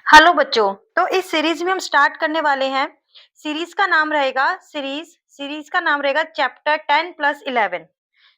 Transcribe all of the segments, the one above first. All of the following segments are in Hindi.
हेलो बच्चों। तो इस सीरीज में हम स्टार्ट करने वाले हैं। सीरीज का नाम रहेगा चैप्टर 10+11।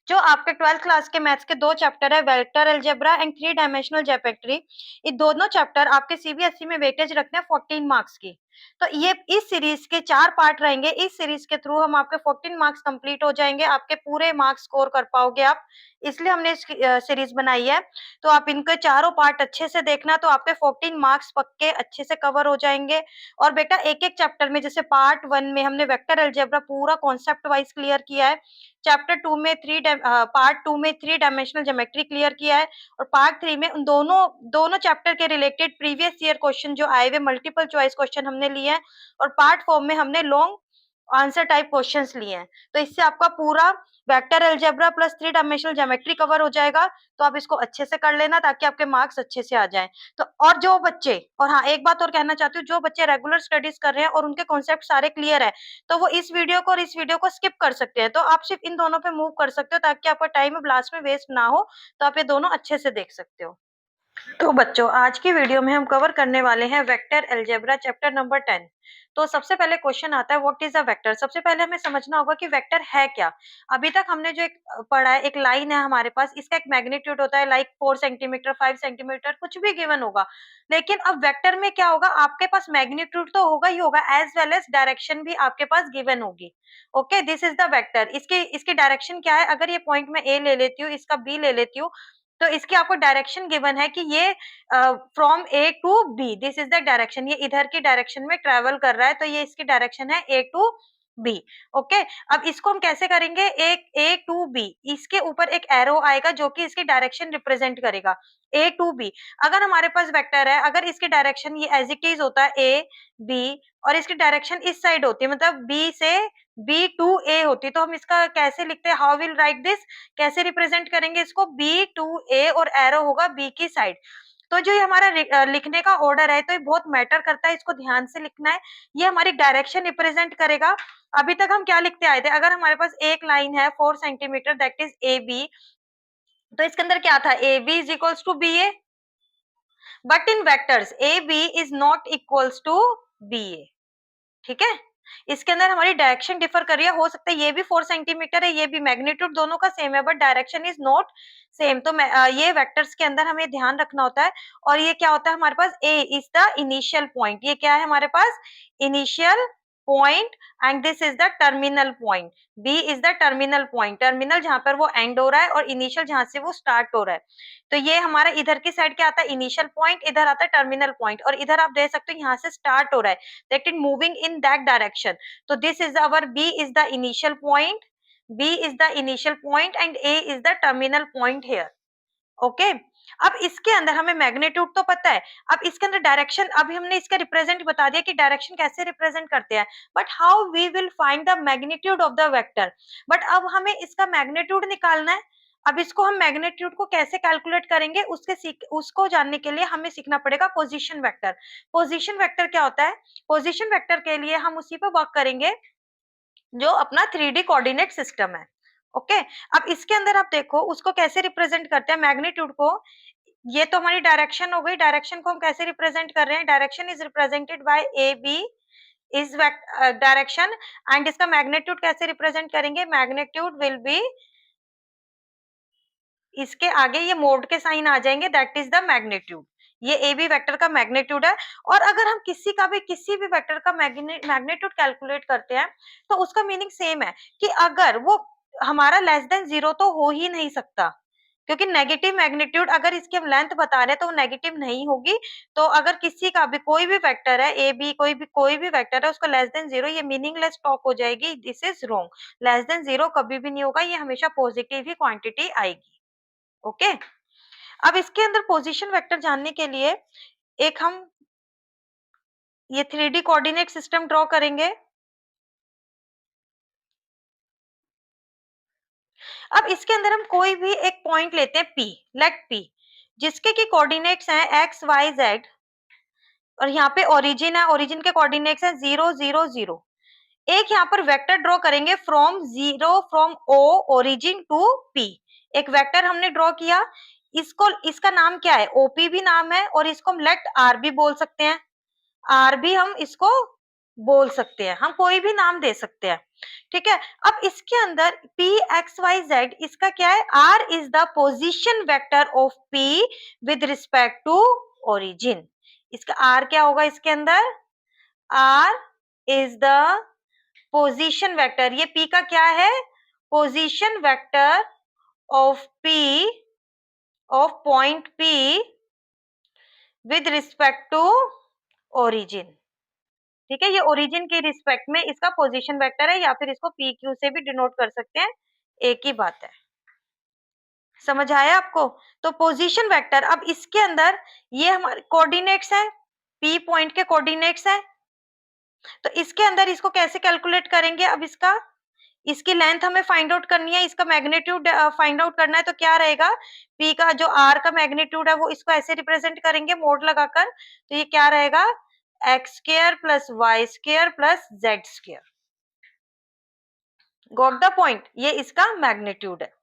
जो आपके 12th क्लास के मैथ्स के दो चैप्टर है, vector algebra and three dimensional geometry. ये दोनों चैप्टर आपके सीबीएसई में वेटेज रखते हैं 14 मार्क्स की। तो ये इस सीरीज के 4 पार्ट रहेंगे। इस सीरीज के थ्रू हम आपके 14 मार्क्स कंप्लीट हो जाएंगे, आपके पूरे मार्क्स स्कोर कर पाओगे आप, इसलिए हमने इस सीरीज बनाई है। तो आप इनके चारों पार्ट अच्छे से देखना, तो आपके 14 मार्क्स पक्के अच्छे से कवर हो जाएंगे। और बेटा एक एक चैप्टर में, जैसे पार्ट 1 में हमने वेक्टर अलजेब्रा पूरा कॉन्सेप्ट वाइज क्लियर किया है, पार्ट 2 में थ्री डायमेंशनल ज्योमेट्री क्लियर किया है, और पार्ट 3 में उन दोनों चैप्टर के रिलेटेड प्रीवियस ईयर क्वेश्चन जो आए हुए मल्टीपल चॉइस क्वेश्चन हमने लिए हैं, और पार्ट 4 में हमने लॉन्ग आंसर टाइप क्वेश्चंस लिए हैं। तो इससे आपका पूरा vector algebra plus three dimensional geometry cover हो जाएगा। तो आप इसको अच्छे से कर लेना ताकि आपके मार्क्स अच्छे से आ जाएं। तो और जो बच्चे, और हाँ एक बात और कहना चाहती हूँ, जो बच्चे रेगुलर स्टडीज कर रहे हैं और उनके कॉन्सेप्ट सारे क्लियर है, तो वो इस वीडियो को और इस वीडियो को स्किप कर सकते हैं। तो आप सिर्फ इन दोनों पे मूव कर सकते हो ताकि आपका टाइम अब लास्ट में वेस्ट ना हो। तो आप ये दोनों अच्छे से देख सकते हो। तो बच्चों आज की वीडियो में हम कवर करने वाले हैं वेक्टर अलजेब्रा चैप्टर नंबर 10। तो सबसे पहले क्वेश्चन आता है व्हाट इज अ वेक्टर। सबसे पहले हमें समझना होगा कि वेक्टर है क्या। अभी तक हमने जो एक पढ़ा है, एक लाइन है हमारे पास, इसका एक मैग्नीट्यूड होता है लाइक 4 सेंटीमीटर 5 सेंटीमीटर कुछ भी गिवन होगा। लेकिन अब वेक्टर में क्या होगा, आपके पास मैग्नीट्यूड तो होगा ही होगा, एज वेल एज डायरेक्शन भी आपके पास गिवन होगी। Okay, this is the vector. इसकी डायरेक्शन क्या है, अगर ये पॉइंट में ए ले लेती हूँ, इसका बी ले लेती हूँ, तो इसकी आपको डायरेक्शन गिवन है कि ये from A to B, this is the direction. ये इधर की डायरेक्शन में ट्रेवल कर रहा है, तो ये इसकी डायरेक्शन है ए टू बी। ओके, अब इसको हम कैसे करेंगे, एक ए टू बी, इसके ऊपर एक एरो आएगा जो कि इसकी डायरेक्शन रिप्रेजेंट करेगा ए टू बी। अगर हमारे पास वेक्टर है, अगर इसकी डायरेक्शन ये एज इट इज होता है ए बी, और इसकी डायरेक्शन इस साइड होती है, मतलब बी से बी टू ए होती है, तो हम इसका कैसे लिखते हैं, हाउ विल राइट दिस, कैसे रिप्रेजेंट करेंगे इसको, बी टू ए और एरो होगा बी की साइड। तो जो ये हमारा लिखने का ऑर्डर है, तो ये बहुत मैटर करता है, इसको ध्यान से लिखना है। ये हमारी डायरेक्शन रिप्रेजेंट करेगा। अभी तक हम क्या लिखते आए थे, अगर हमारे पास एक लाइन है 4 centimetre that is A B, तो इसके अंदर क्या था, A B is equals to B A. But in vectors A B is not equals to B A. ठीक है, इसके अंदर हमारी डायरेक्शन डिफर कर रही है। हो सकता है ये भी 4 सेंटीमीटर है, ये भी, मैग्नीट्यूड दोनों का सेम है, but direction is not same. तो ये वेक्टर्स के अंदर हमें ध्यान रखना होता है। और ये क्या होता है हमारे पास, A is the initial point, ये क्या है हमारे पास, initial point, and this is the terminal point. B is the terminal point, terminal जहां पर वो एंड हो रहा है, और इनिशियल जहां से वो स्टार्ट हो रहा है। तो ये हमारा इधर की साइड क्या आता है, इनिशियल पॉइंट, इधर आता है टर्मिनल पॉइंट, और इधर आप देख सकते हो यहाँ से स्टार्ट हो रहा है, that it moving in that direction. So this is our B is the initial point, B is the initial point and A is the terminal point here. Okay, अब इसके अंदर हमें मैग्नीट्यूड तो पता है, अब इसके अंदर डायरेक्शन, अभी हमने इसका रिप्रेजेंट बता दिया कि डायरेक्शन कैसे रिप्रेजेंट करते हैं, but how we will find the magnitude of the vector. But अब हमें इसका मैग्नीट्यूड निकालना है। अब इसको हम मैग्नीट्यूड को कैसे कैलकुलेट करेंगे, उसको जानने के लिए हमें सीखना पड़ेगा पोजीशन वेक्टर। पोजीशन वेक्टर क्या होता है, पोजीशन वेक्टर के लिए हम उसी पे वर्क करेंगे जो अपना 3D कोऑर्डिनेट सिस्टम है। ओके, अब इसके अंदर आप देखो उसको कैसे रिप्रेजेंट करते हैं मैग्नीट्यूड को। ये तो हमारी डायरेक्शन हो गई, डायरेक्शन को हम कैसे रिप्रेजेंट कर रहे हैं, direction is represented by A B is direction, and इसका मैग्नीट्यूड कैसे रिप्रेजेंट करेंगे, मैग्नीट्यूड विल बी, इसके आगे ये मोड के साइन आ जाएंगे, दैट इज द मैग्नीट्यूड। ये ए बी वेक्टर का मैग्नीट्यूड है। और अगर हम किसी भी वेक्टर का मैग्नीट्यूड कैलकुलेट करते हैं, तो उसका मीनिंग सेम है कि अगर वो हमारा लेस देन 0 तो हो ही नहीं सकता, क्योंकि नेगेटिव मैग्नीट्यूड, अगर इसकी हम लेंथ बता रहे हैं तो वो नेगेटिव नहीं होगी। तो अगर किसी का भी कोई भी वेक्टर है ए बी, कोई भी वेक्टर है, उसका लेस देन 0, ये मीनिंगलेस टॉक हो जाएगी, this is wrong. Less than 0 कभी भी नहीं होगा, ये हमेशा पॉजिटिव ही क्वांटिटी आएगी। ओके, अब इसके अंदर पोजीशन वेक्टर जानने के लिए एक हम ये 3D कोऑर्डिनेट सिस्टम ड्रॉ करेंगे। अब इसके अंदर हम कोई भी एक पॉइंट लेते हैं P, लेट P, जिसके की कोऑर्डिनेट्स हैं x y z, और यहाँ पे ओरिजिन है, ओरिजिन के कोऑर्डिनेट्स हैं 0 0 0। एक यहाँ पर वेक्टर ड्रॉ करेंगे from O origin to P। एक वेक्टर हमने ड्रॉ किया, इसको, इसका नाम क्या है, ओपी भी नाम है और इसको हम लेट आर भी बोल सकते हैं, आर भी हम इसको बोल सकते हैं, हम कोई भी नाम दे सकते हैं, ठीक है। अब इसके अंदर पी एक्स वाई जेड, इसका क्या है, R is the position vector of P with respect to origin. इसका आर क्या होगा, इसके अंदर R is the position vector, ये पी का क्या है, position vector of P, of point P with respect to origin, ठीक है। ये ओरिजिन के रिस्पेक्ट में इसका पोजीशन वेक्टर है, या फिर इसको पी क्यू से भी डिनोट कर सकते हैं, एक ही बात है। समझ आया आपको? तो पोजीशन वेक्टर, अब इसके अंदर ये हमारे कोऑर्डिनेट्स हैं, पी पॉइंट के कोऑर्डिनेट्स हैं, तो इसके अंदर इसको कैसे कैलकुलेट करेंगे, अब इसकी लेंथ हमें फाइंड आउट करनी है, इसका मैग्नीट्यूड फाइंड आउट करना है, तो क्या रहेगा, पी का जो आर का मैग्नीट्यूड है वो इसको ऐसे रिप्रेजेंट करेंगे मोड लगाकर, तो ये क्या रहेगा, X square plus Y square plus Z square. Got the point, ये इसका मैग्नीट्यूड है।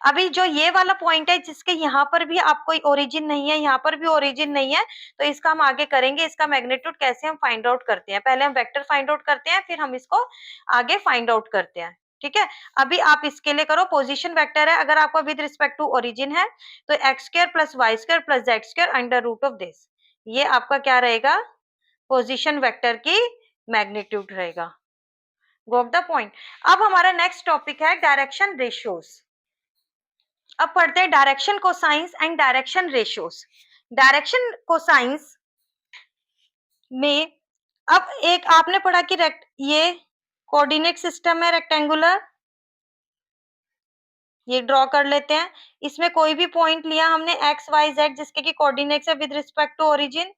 अभी जो ये वाला पॉइंट है जिसके यहाँ पर भी आपको ओरिजिन नहीं है, यहाँ पर भी ओरिजिन नहीं है, तो इसका हम आगे करेंगे, इसका मैग्नीट्यूड कैसे हम फाइंड आउट करते हैं, पहले हम वेक्टर फाइंड आउट करते हैं, फिर हम इसको आगे फाइंड आउट करते हैं, ठीक है। अभी आप इसके लिए करो, पोजीशन वेक्टर है, अगर आपको विद रिस्पेक्ट टू ओरिजिन है तो X square plus Y square plus Z square under root of this, ये आपका क्या रहेगा, पोजीशन वेक्टर की मैग्नीट्यूड रहेगा। Got the point. अब हमारा नेक्स्ट टॉपिक है डायरेक्शन रेशियोज। अब पढ़ते हैं direction cosines and direction ratios. Direction cosines में अब एक आपने पढ़ा कि ये कोऑर्डिनेट सिस्टम है रेक्टेंगुलर, ये ड्रॉ कर लेते हैं, इसमें कोई भी पॉइंट लिया हमने एक्स वाई जेड जिसके की कोऑर्डिनेट्स है विद रिस्पेक्ट टू ओरिजिन।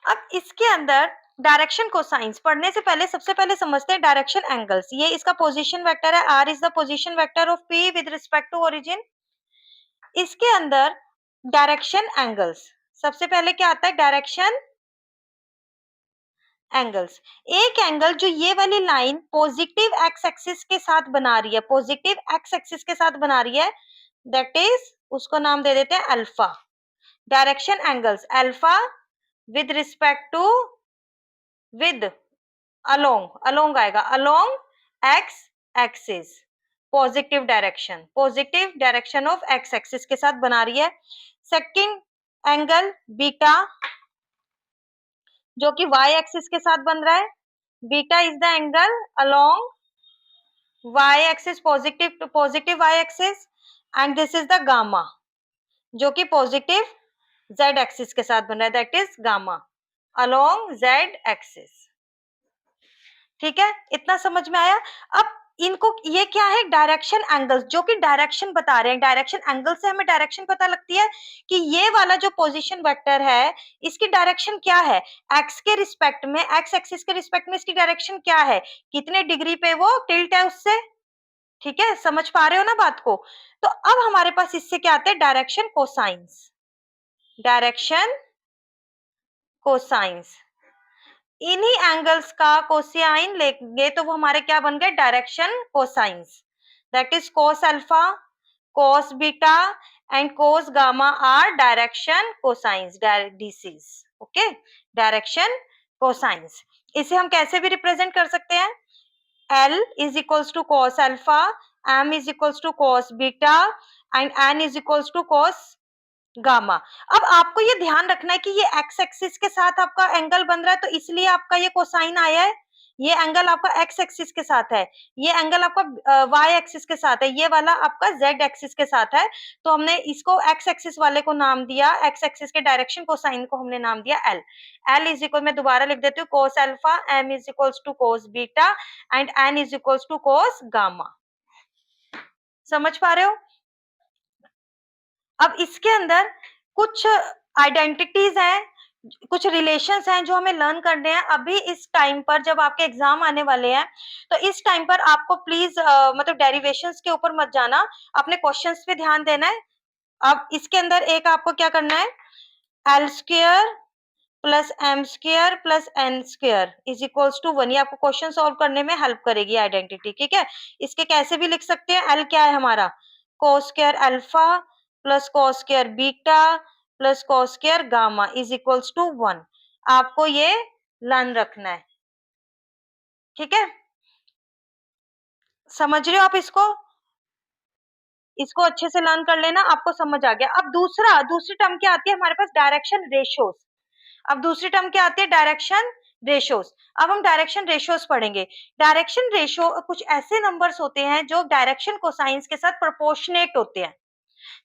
अब इसके अंदर डायरेक्शन कोसाइंस पढ़ने से पहले सबसे पहले समझते हैं डायरेक्शन एंगल्स। ये इसका पोजीशन वेक्टर है, R is the position vector of P with respect to origin. इसके अंदर डायरेक्शन एंगल्स, सबसे पहले क्या आता है, डायरेक्शन एंगल्स। एक एंगल जो ये वाली लाइन पॉजिटिव एक्स एक्सिस के साथ बना रही है, पॉजिटिव एक्स एक्सिस के साथ बना रही है, दैट इज, उसको नाम दे देते हैं alpha. Direction angles alpha with respect to, with along, along आएगा, along x axis, positive direction of X axis के साथ बना रही है। सेकंड एंगल बीटा जो कि वाई एक्सिस के साथ बन रहा है, beta is the angle along Y axis, positive Y axis, and this is the gamma जो कि पॉजिटिव जेड एक्सिस के साथ बन रहा है, that is gamma along z axis, ठीक है। इतना समझ में आया? अब इनको, ये क्या है, डायरेक्शन एंगल्स जो कि डायरेक्शन बता रहे हैं। डायरेक्शन एंगल से हमें डायरेक्शन पता लगती है कि ये वाला जो पोजीशन वेक्टर है इसकी डायरेक्शन क्या है, एक्स के रिस्पेक्ट में, एक्स एक्सिस के रिस्पेक्ट में इसकी डायरेक्शन क्या है, कितने डिग्री पे वो टिल्ट है उससे, ठीक है। समझ पा रहे हो ना बात को? तो अब हमारे पास इससे क्या आते हैं, डायरेक्शन कोसाइंस। डायरेक्शन कोसाइंस, इन्हीं एंगल्स का कोसाइन लेंगे तो वो हमारे क्या बन गए, direction cosines, that is cos alpha, cos beta and cos gamma are direction cosines, this okay, direction cosines. इसे हम कैसे भी रिप्रेजेंट कर सकते हैं, L is equals to cos alpha, M is equals to cos beta and N is equals to cos gamma. अब आपको ये ध्यान रखना है कि ये एक्स एक्सिस के साथ आपका एंगल बन रहा है, तो इसलिए आपका ये कोसाइन आया है। ये एंगल आपका एक्स एक्सिस के साथ है, ये एंगल आपका वाई एक्सिस के साथ है, ये वाला आपका जेड एक्सिस के साथ है, तो हमने इसको एक्स एक्सिस वाले को नाम दिया, एक्स एक्सिस के डायरेक्शन कोसाइन को हमने नाम दिया एल। एल इज इक्वल, मैं दोबारा लिख देती हूँ, cos alpha, M is equals to cos beta and N is equals to cos gamma. समझ पा रहे हो? अब इसके अंदर कुछ आइडेंटिटीज हैं, कुछ रिलेशंस हैं जो हमें लर्न करने हैं अभी इस टाइम पर, जब आपके एग्जाम आने वाले हैं। तो इस टाइम पर आपको प्लीज मतलब डेरिवेशंस के ऊपर मत जाना, अपने क्वेश्चंस पे ध्यान देना है। अब इसके अंदर एक आपको क्या करना है, L square plus M square plus N square is equals to 1, ये आपको क्वेश्चन सॉल्व करने में हेल्प करेगी आइडेंटिटी, ठीक है। इसके कैसे भी लिख सकते हैं, एल क्या है हमारा, cos square alpha plus cos square beta plus cos square gamma is equals to 1। आपको ये लर्न रखना है, ठीक है? समझ रहे हो आप इसको? इसको अच्छे से लर्न कर लेना, आपको समझ आ गया। अब दूसरी टर्म क्या आती है हमारे पास? Direction ratios. अब दूसरी टर्म क्या आती है? Direction ratios. अब हम डायरेक्शन रेशियोज पढ़ेंगे। डायरेक्शन रेशियो कुछ ऐसे नंबर्स होते हैं जो डायरेक्शन कोसाइंस के साथ प्रोपोर्शनेट होते हैं।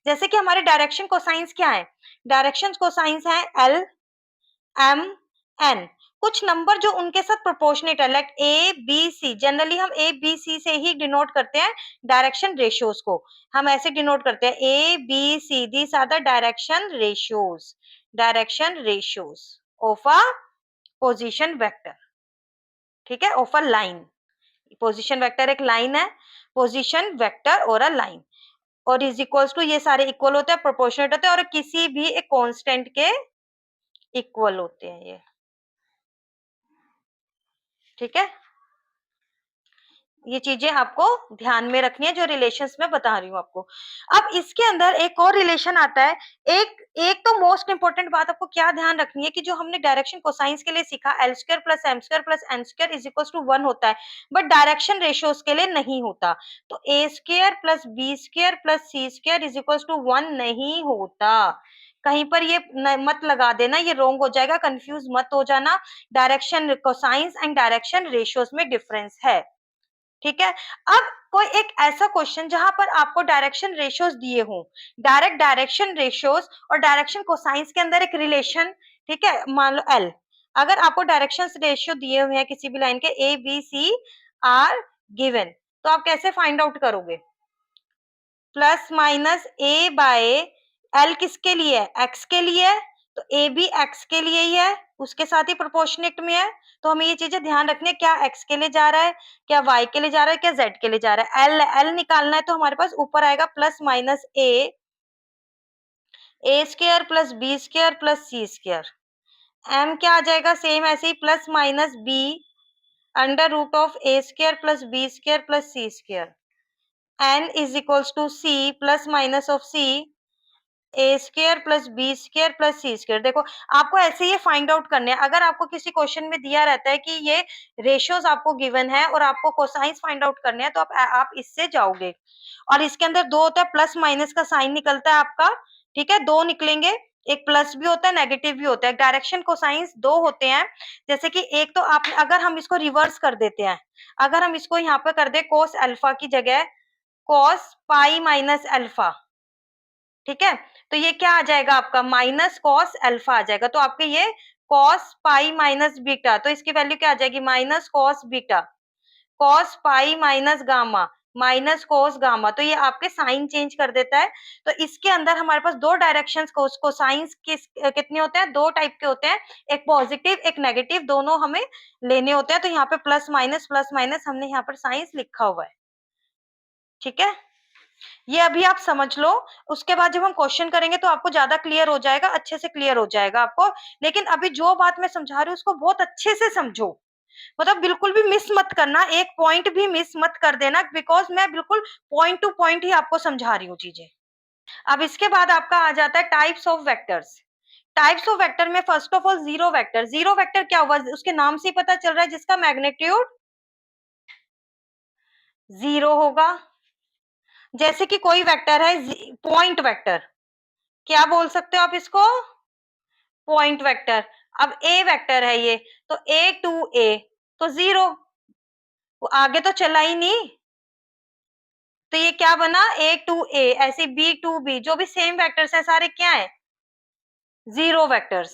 जैसे कि हमारे डायरेक्शन कोसाइंस क्या है? डायरेक्शन कोसाइंस है एल, एम, एन। कुछ नंबर जो उनके साथ प्रोपोर्शनेट है, like A B C. Generally हम ए बी सी से ही डिनोट करते हैं डायरेक्शन रेशियोज को। हम ऐसे डिनोट करते हैं A B C, these are the direction ratios. Direction ratios of a position vector, ठीक है, of a line. Position vector एक लाइन है, पोजीशन वेक्टर और अ लाइन, और इज इक्वल्स टू, ये सारे इक्वल होते हैं, प्रोपोर्शनेट होते हैं, और किसी भी एक कांस्टेंट के इक्वल होते हैं ये, ठीक है? ये चीजें आपको ध्यान में रखनी है जो रिलेशंस में बता रही हूँ आपको। अब इसके अंदर एक और रिलेशन आता है। एक एक तो मोस्ट इंपोर्टेंट बात आपको क्या ध्यान रखनी है कि जो हमने डायरेक्शन कोसाइंस के लिए सीखा, L square plus M square plus N square is equal to 1 होता है, बट डायरेक्शन रेशियोज के लिए नहीं होता। तो A square plus B square plus C square is equal to 1 नहीं होता। कहीं पर ये मत लगा देना, ये रॉन्ग हो जाएगा, कंफ्यूज मत हो जाना। Direction cosines and direction ratios में डिफरेंस है, ठीक है? अब कोई एक ऐसा क्वेश्चन जहां पर आपको डायरेक्शन रेशियोज दिए हों, डायरेक्ट डायरेक्शन रेशियोज और डायरेक्शन कोसाइंस के अंदर एक रिलेशन, ठीक है, मान लो एल। अगर आपको डायरेक्शन रेशियो दिए हुए हैं किसी भी लाइन के, A B C are given, तो आप कैसे फाइंड आउट करोगे? Plus minus A by L किसके लिए है? एक्स के लिए है, तो ए भी एक्स के लिए ही है, उसके साथ ही प्रोपोर्शनेट में है। तो हमें ये चीजें ध्यान रखनी है, क्या एक्स के लिए जा रहा है, क्या वाई के लिए जा रहा है, क्या जेड के लिए जा रहा है। एल एल निकालना है तो हमारे पास ऊपर आएगा plus minus A square plus B square plus C square. M क्या आ जाएगा? सेम ऐसे ही plus minus B under root of A square plus B square plus C square. N is equals to C plus minus of C A square plus B square plus C square. देखो, आपको ऐसे ही फाइंड आउट करने हैं। अगर आपको किसी क्वेश्चन में दिया रहता है कि ये रेशियोज आपको गिवन है और आपको कोसाइंस फाइंड आउट करने हैं, तो आप इससे जाओगे। और इसके अंदर दो होता है, प्लस माइनस का साइन निकलता है आपका, ठीक है, दो निकलेंगे, एक प्लस भी होता है, नेगेटिव भी होता है। डायरेक्शन कोसाइंस दो होते हैं। जैसे कि एक तो आप, अगर हम इसको रिवर्स कर देते हैं, अगर हम इसको यहाँ पे कर दे कोस अल्फा की जगह कॉस पाई माइनस अल्फा, ठीक है, तो ये क्या आ जाएगा आपका? माइनस कॉस अल्फा आ जाएगा। तो आपके ये कॉस पाई माइनस बीटा, तो इसकी वैल्यू क्या आ जाएगी? Minus cos beta, cos pi minus gamma, minus cos gamma. तो ये आपके साइन चेंज कर देता है। तो इसके अंदर हमारे पास दो डायरेक्शंस को साइंस कितने होते हैं? दो टाइप के होते हैं, एक पॉजिटिव एक नेगेटिव, दोनों हमें लेने होते हैं। तो यहाँ पे प्लस माइनस हमने यहाँ पर साइंस लिखा हुआ है, ठीक है? ये अभी आप समझ लो। उसके बाद जब हम क्वेश्चन करेंगे तो आपको ज्यादा क्लियर हो जाएगा, अच्छे से क्लियर हो जाएगा आपको। लेकिन अभी जो बात मैं समझा रही हूँ उसको बहुत अच्छे से समझो, मतलब बिल्कुल भी मिस मत करना, एक पॉइंट भी मिस मत कर देना, बिकॉज मैं बिल्कुल पॉइंट टू पॉइंट ही आपको समझा रही हूँ चीजें। अब इसके बाद आपका आ जाता है types of vectors. Types of vector में first of all zero vector. Zero vector क्या हुआ? उसके नाम से ही पता चल रहा है, जिसका मैग्नीट्यूड जीरो होगा। जैसे कि कोई वेक्टर है पॉइंट वेक्टर, क्या बोल सकते हो आप इसको? Point vector. अब ए वेक्टर है ये, तो ए टू ए तो जीरो, वो आगे तो चला ही नहीं, तो ये क्या बना? ए टू ए। ऐसे बी टू बी, जो भी सेम वेक्टर्स है सारे क्या है? Zero vectors.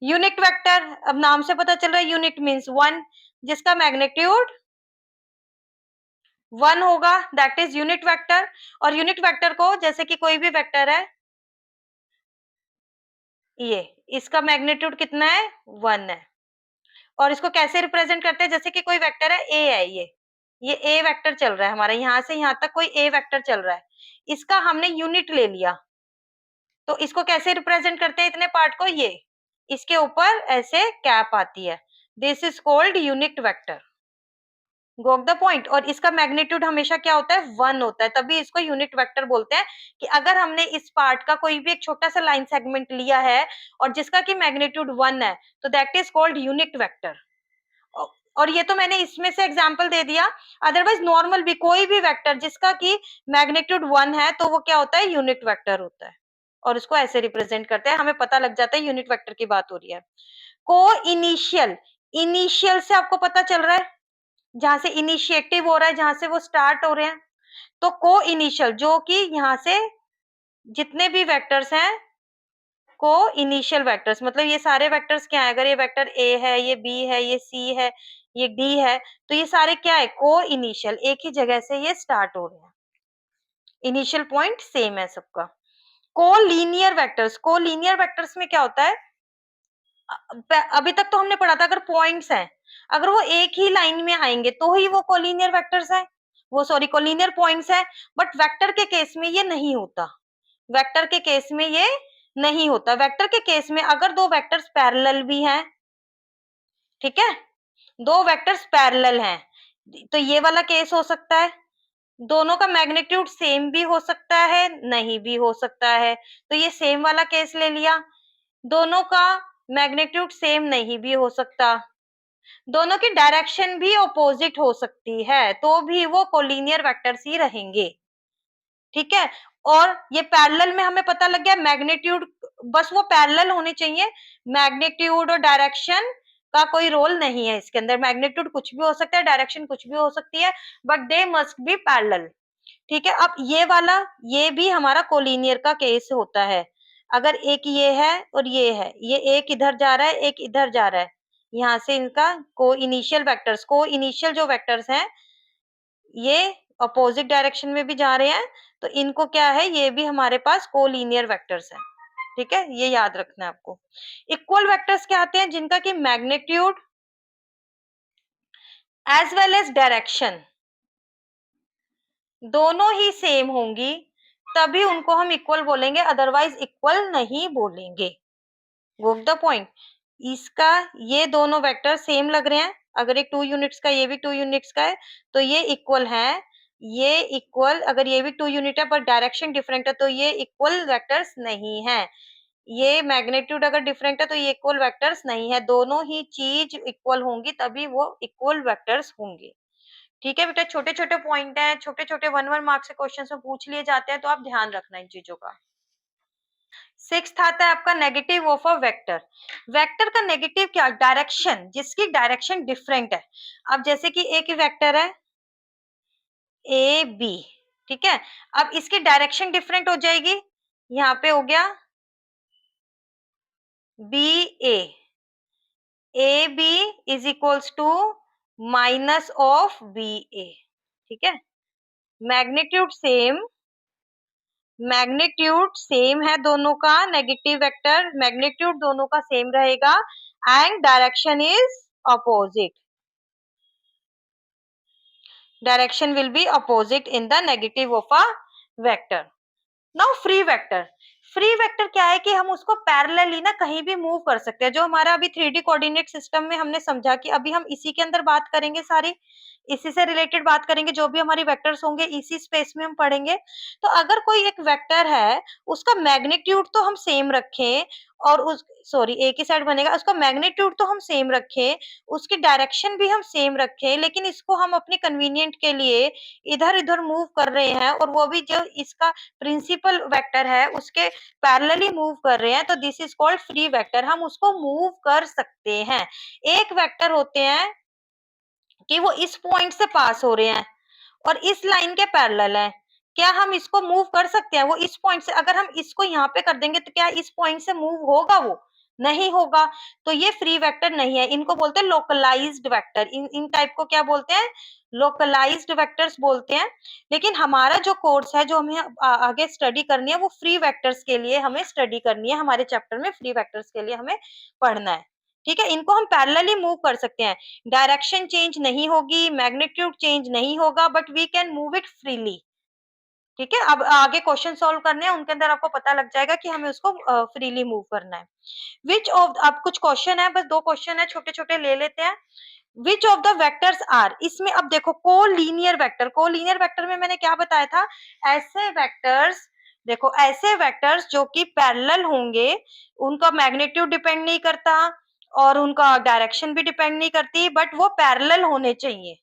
यूनिट वेक्टर, अब नाम से पता चल रहा है यूनिट मींस वन, जिसका मैग्नीट्यूड वन होगा, दैट इज यूनिट वेक्टर। और यूनिट वेक्टर को, जैसे कि कोई भी वेक्टर है ये, इसका मैग्नीट्यूड कितना है? वन है। और इसको कैसे रिप्रेजेंट करते हैं? जैसे कि कोई वेक्टर है ए है, ये ए वेक्टर चल रहा है हमारा, यहां से यहां तक कोई ए वेक्टर चल रहा है, इसका हमने यूनिट ले लिया, तो इसको कैसे रिप्रेजेंट करते हैं इतने पार्ट को? ये इसके ऊपर ऐसे कैप आती है, this is called unit vector. Got the point. और इसका मैग्नीट्यूड हमेशा क्या होता है, 1 होता है, तभी इसको यूनिट वेक्टर बोलते हैं। कि अगर हमने इस पार्ट का कोई भी एक छोटा सा लाइन सेगमेंट लिया है और जिसका की मैग्नीट्यूड 1 है, तो that is called unit vector. और ये तो मैंने इसमें से एग्जांपल दे दिया, अदरवाइज नॉर्मल भी कोई भी वेक्टर जिसका की मैग्नीट्यूड 1 है, तो वो क्या होता है, यूनिट वेक्टर होता है। और उसको ऐसे रिप्रेजेंट करते हैं, हमें पता लग जाता है यूनिट वेक्टर की बात हो रही है। को इनिशियल, इनिशियल से आपको पता चल रहा है, जहां से इनिशिएटिव हो रहा है, जहां से वो स्टार्ट हो रहे हैं। तो को इनिशियल, जो कि यहाँ से जितने भी वेक्टर्स हैं, को इनिशियल वेक्टर्स, मतलब ये सारे वेक्टर्स क्या है, अगर ये वेक्टर ए है, ये बी है, ये सी है, ये डी है, तो ये सारे क्या है, को इनिशियल, एक ही जगह से ये स्टार्ट हो रहे हैं, इनिशियल पॉइंट सेम है सबका। को लीनियर वेक्टर्स, को लीनियर वेक्टर्स में क्या होता है, अभी तक तो हमने पढ़ा था अगर पॉइंट्स हैं, अगर वो एक ही लाइन में आएंगे तो ही वो कोलिनियर वेक्टर्स है, वो सॉरी कोलिनियर पॉइंट्स है। बट वेक्टर के केस में ये नहीं होता, वेक्टर के केस में ये नहीं होता। वेक्टर के केस में अगर दो वेक्टर्स पैरेलल भी हैं, ठीक है, दो वेक्टर्स पैरेलल हैं, तो ये वाला केस हो सकता है। दोनों का मैग्नीट्यूड सेम भी हो सकता है, नहीं भी हो सकता है, तो ये सेम वाला केस ले लिया। दोनों का मैग्नीट्यूड सेम नहीं भी हो सकता, दोनों की डायरेक्शन भी ऑपोजिट हो सकती है, तो भी वो कोलिनियर वेक्टर्स ही रहेंगे, ठीक है। और ये पैरेलल में हमें पता लग गया मैग्नीट्यूड, बस वो पैरेलल होने चाहिए, मैग्नीट्यूड और डायरेक्शन का कोई रोल नहीं है इसके अंदर, मैग्नीट्यूड कुछ भी हो सकता है, डायरेक्शन कुछ भी हो सकती है, but they must be parallel, ठीक है। अब ये वाला, ये भी हमारा कोलिनियर का केस होता है, अगर एक ये है और ये है, ये एक इधर जा रहा है, एक इधर जा रहा है, यहाँ से इनका को इनिशियल वेक्टर्स, को इनिशियल जो वेक्टर्स हैं ये अपोजिट डायरेक्शन में भी जा रहे हैं, तो इनको क्या है, ये भी हमारे पास कोलिनियर वेक्टर्स हैं, ठीक है, ये याद रखना है आपको। इक्वल वेक्टर्स क्या आते हैं, जिनका की magnitude as well as direction दोनों ही सेम होंगी, तभी उनको हम इक्वल बोलेंगे, अदरवाइज इक्वल नहीं बोलेंगे। Got the point. इसका ये दोनों वेक्टर सेम लग रहे हैं, अगर एक 2 यूनिट्स का, ये भी 2 यूनिट्स का है, तो ये इक्वल है, ये इक्वल, अगर ये भी 2 यूनिट है पर डायरेक्शन डिफरेंट है, तो ये इक्वल वेक्टर्स नहीं है। ये मैग्नीट्यूड अगर डिफरेंट है तो ये इक्वल वेक्टर्स नहीं है, दोनों ही चीज इक्वल होंगी तभी वो इक्वल वेक्टर्स होंगे, ठीक है बेटा। छोटे छोटे पॉइंट हैं, छोटे छोटे 1 मार्क्स के क्वेश्चन में पूछ लिए जाते हैं, तो आप ध्यान रखना इन चीजों का। 6th आता है आपका negative of a vector. Vector का नेगेटिव क्या, डायरेक्शन, जिसकी डायरेक्शन डिफरेंट है। अब जैसे कि एक वेक्टर है ए बी, ठीक है, अब इसकी डायरेक्शन डिफरेंट हो जाएगी, यहाँ पे हो गया B A B is equals to minus of B A, ठीक है। मैग्नीट्यूड सेम, मैग्नीट्यूड सेम है दोनों का, नेगेटिव वेक्टर मैग्नीट्यूड दोनों का सेम रहेगा, and direction is opposite, direction will be opposite in the negative of a vector. Now free vector, free vector क्या है कि हम उसको पैरेलली ना कहीं भी मूव कर सकते हैं, जो हमारा अभी 3D कोऑर्डिनेट सिस्टम में हमने समझा कि अभी हम इसी के अंदर बात करेंगे, सारी इसी से रिलेटेड बात करेंगे, जो भी हमारी वेक्टर्स होंगे इसी स्पेस में हम पढ़ेंगे। तो अगर कोई एक वेक्टर है, उसका मैग्नीट्यूड तो हम सेम रखें, और उस सॉरी एक ही साइड बनेगा, उसका मैग्नीट्यूड तो हम सेम रखें, उसकी डायरेक्शन भी हम सेम रखें, लेकिन इसको हम अपने कन्वीनियंट के लिए इधर इधर मूव कर रहे हैं, और वो भी जो इसका प्रिंसिपल वेक्टर है उसके पैरेलली मूव कर रहे हैं, तो this is called free vector, हम उसको मूव कर सकते हैं। एक वेक्टर होते हैं कि वो इस पॉइंट से पास हो रहे हैं और इस लाइन के पैरेलल है, क्या हम इसको मूव कर सकते हैं, वो इस पॉइंट से, अगर हम इसको यहाँ पे कर देंगे तो क्या इस पॉइंट से मूव होगा, वो नहीं होगा, तो ये फ्री वेक्टर नहीं है, इनको बोलते हैं लोकलाइज्ड वेक्टर, इन टाइप को क्या बोलते हैं, लोकलाइज्ड वेक्टर्स बोलते हैं। लेकिन हमारा जो कोर्स है, जो हमें आगे स्टडी करनी है, वो फ्री वेक्टर्स के लिए हमें स्टडी करनी है, हमारे चैप्टर में फ्री वेक्टर्स के लिए हमें पढ़ना है, ठीक है। इनको हम पैरेलली मूव कर सकते हैं, डायरेक्शन चेंज नहीं होगी, मैग्नीट्यूड चेंज नहीं होगा, but we can move it freely, ठीक है। अब आगे क्वेश्चन सॉल्व करने हैं, उनके अंदर आपको पता लग जाएगा कि हमें उसको फ्रीली मूव करना है। विच ऑफ, अब कुछ क्वेश्चन है, बस 2 क्वेश्चन है, छोटे छोटे ले लेते हैं। Which of the vectors are, इसमें अब देखो कोलीनियर वेक्टर, कोलीनियर वेक्टर में मैंने क्या बताया था, ऐसे वेक्टर्स, देखो ऐसे वेक्टर्स जो कि पैरेलल होंगे, उनका मैग्नीट्यूड डिपेंड नहीं करता और उनका डायरेक्शन भी डिपेंड नहीं करती, बट वो पैरेलल होने चाहिए।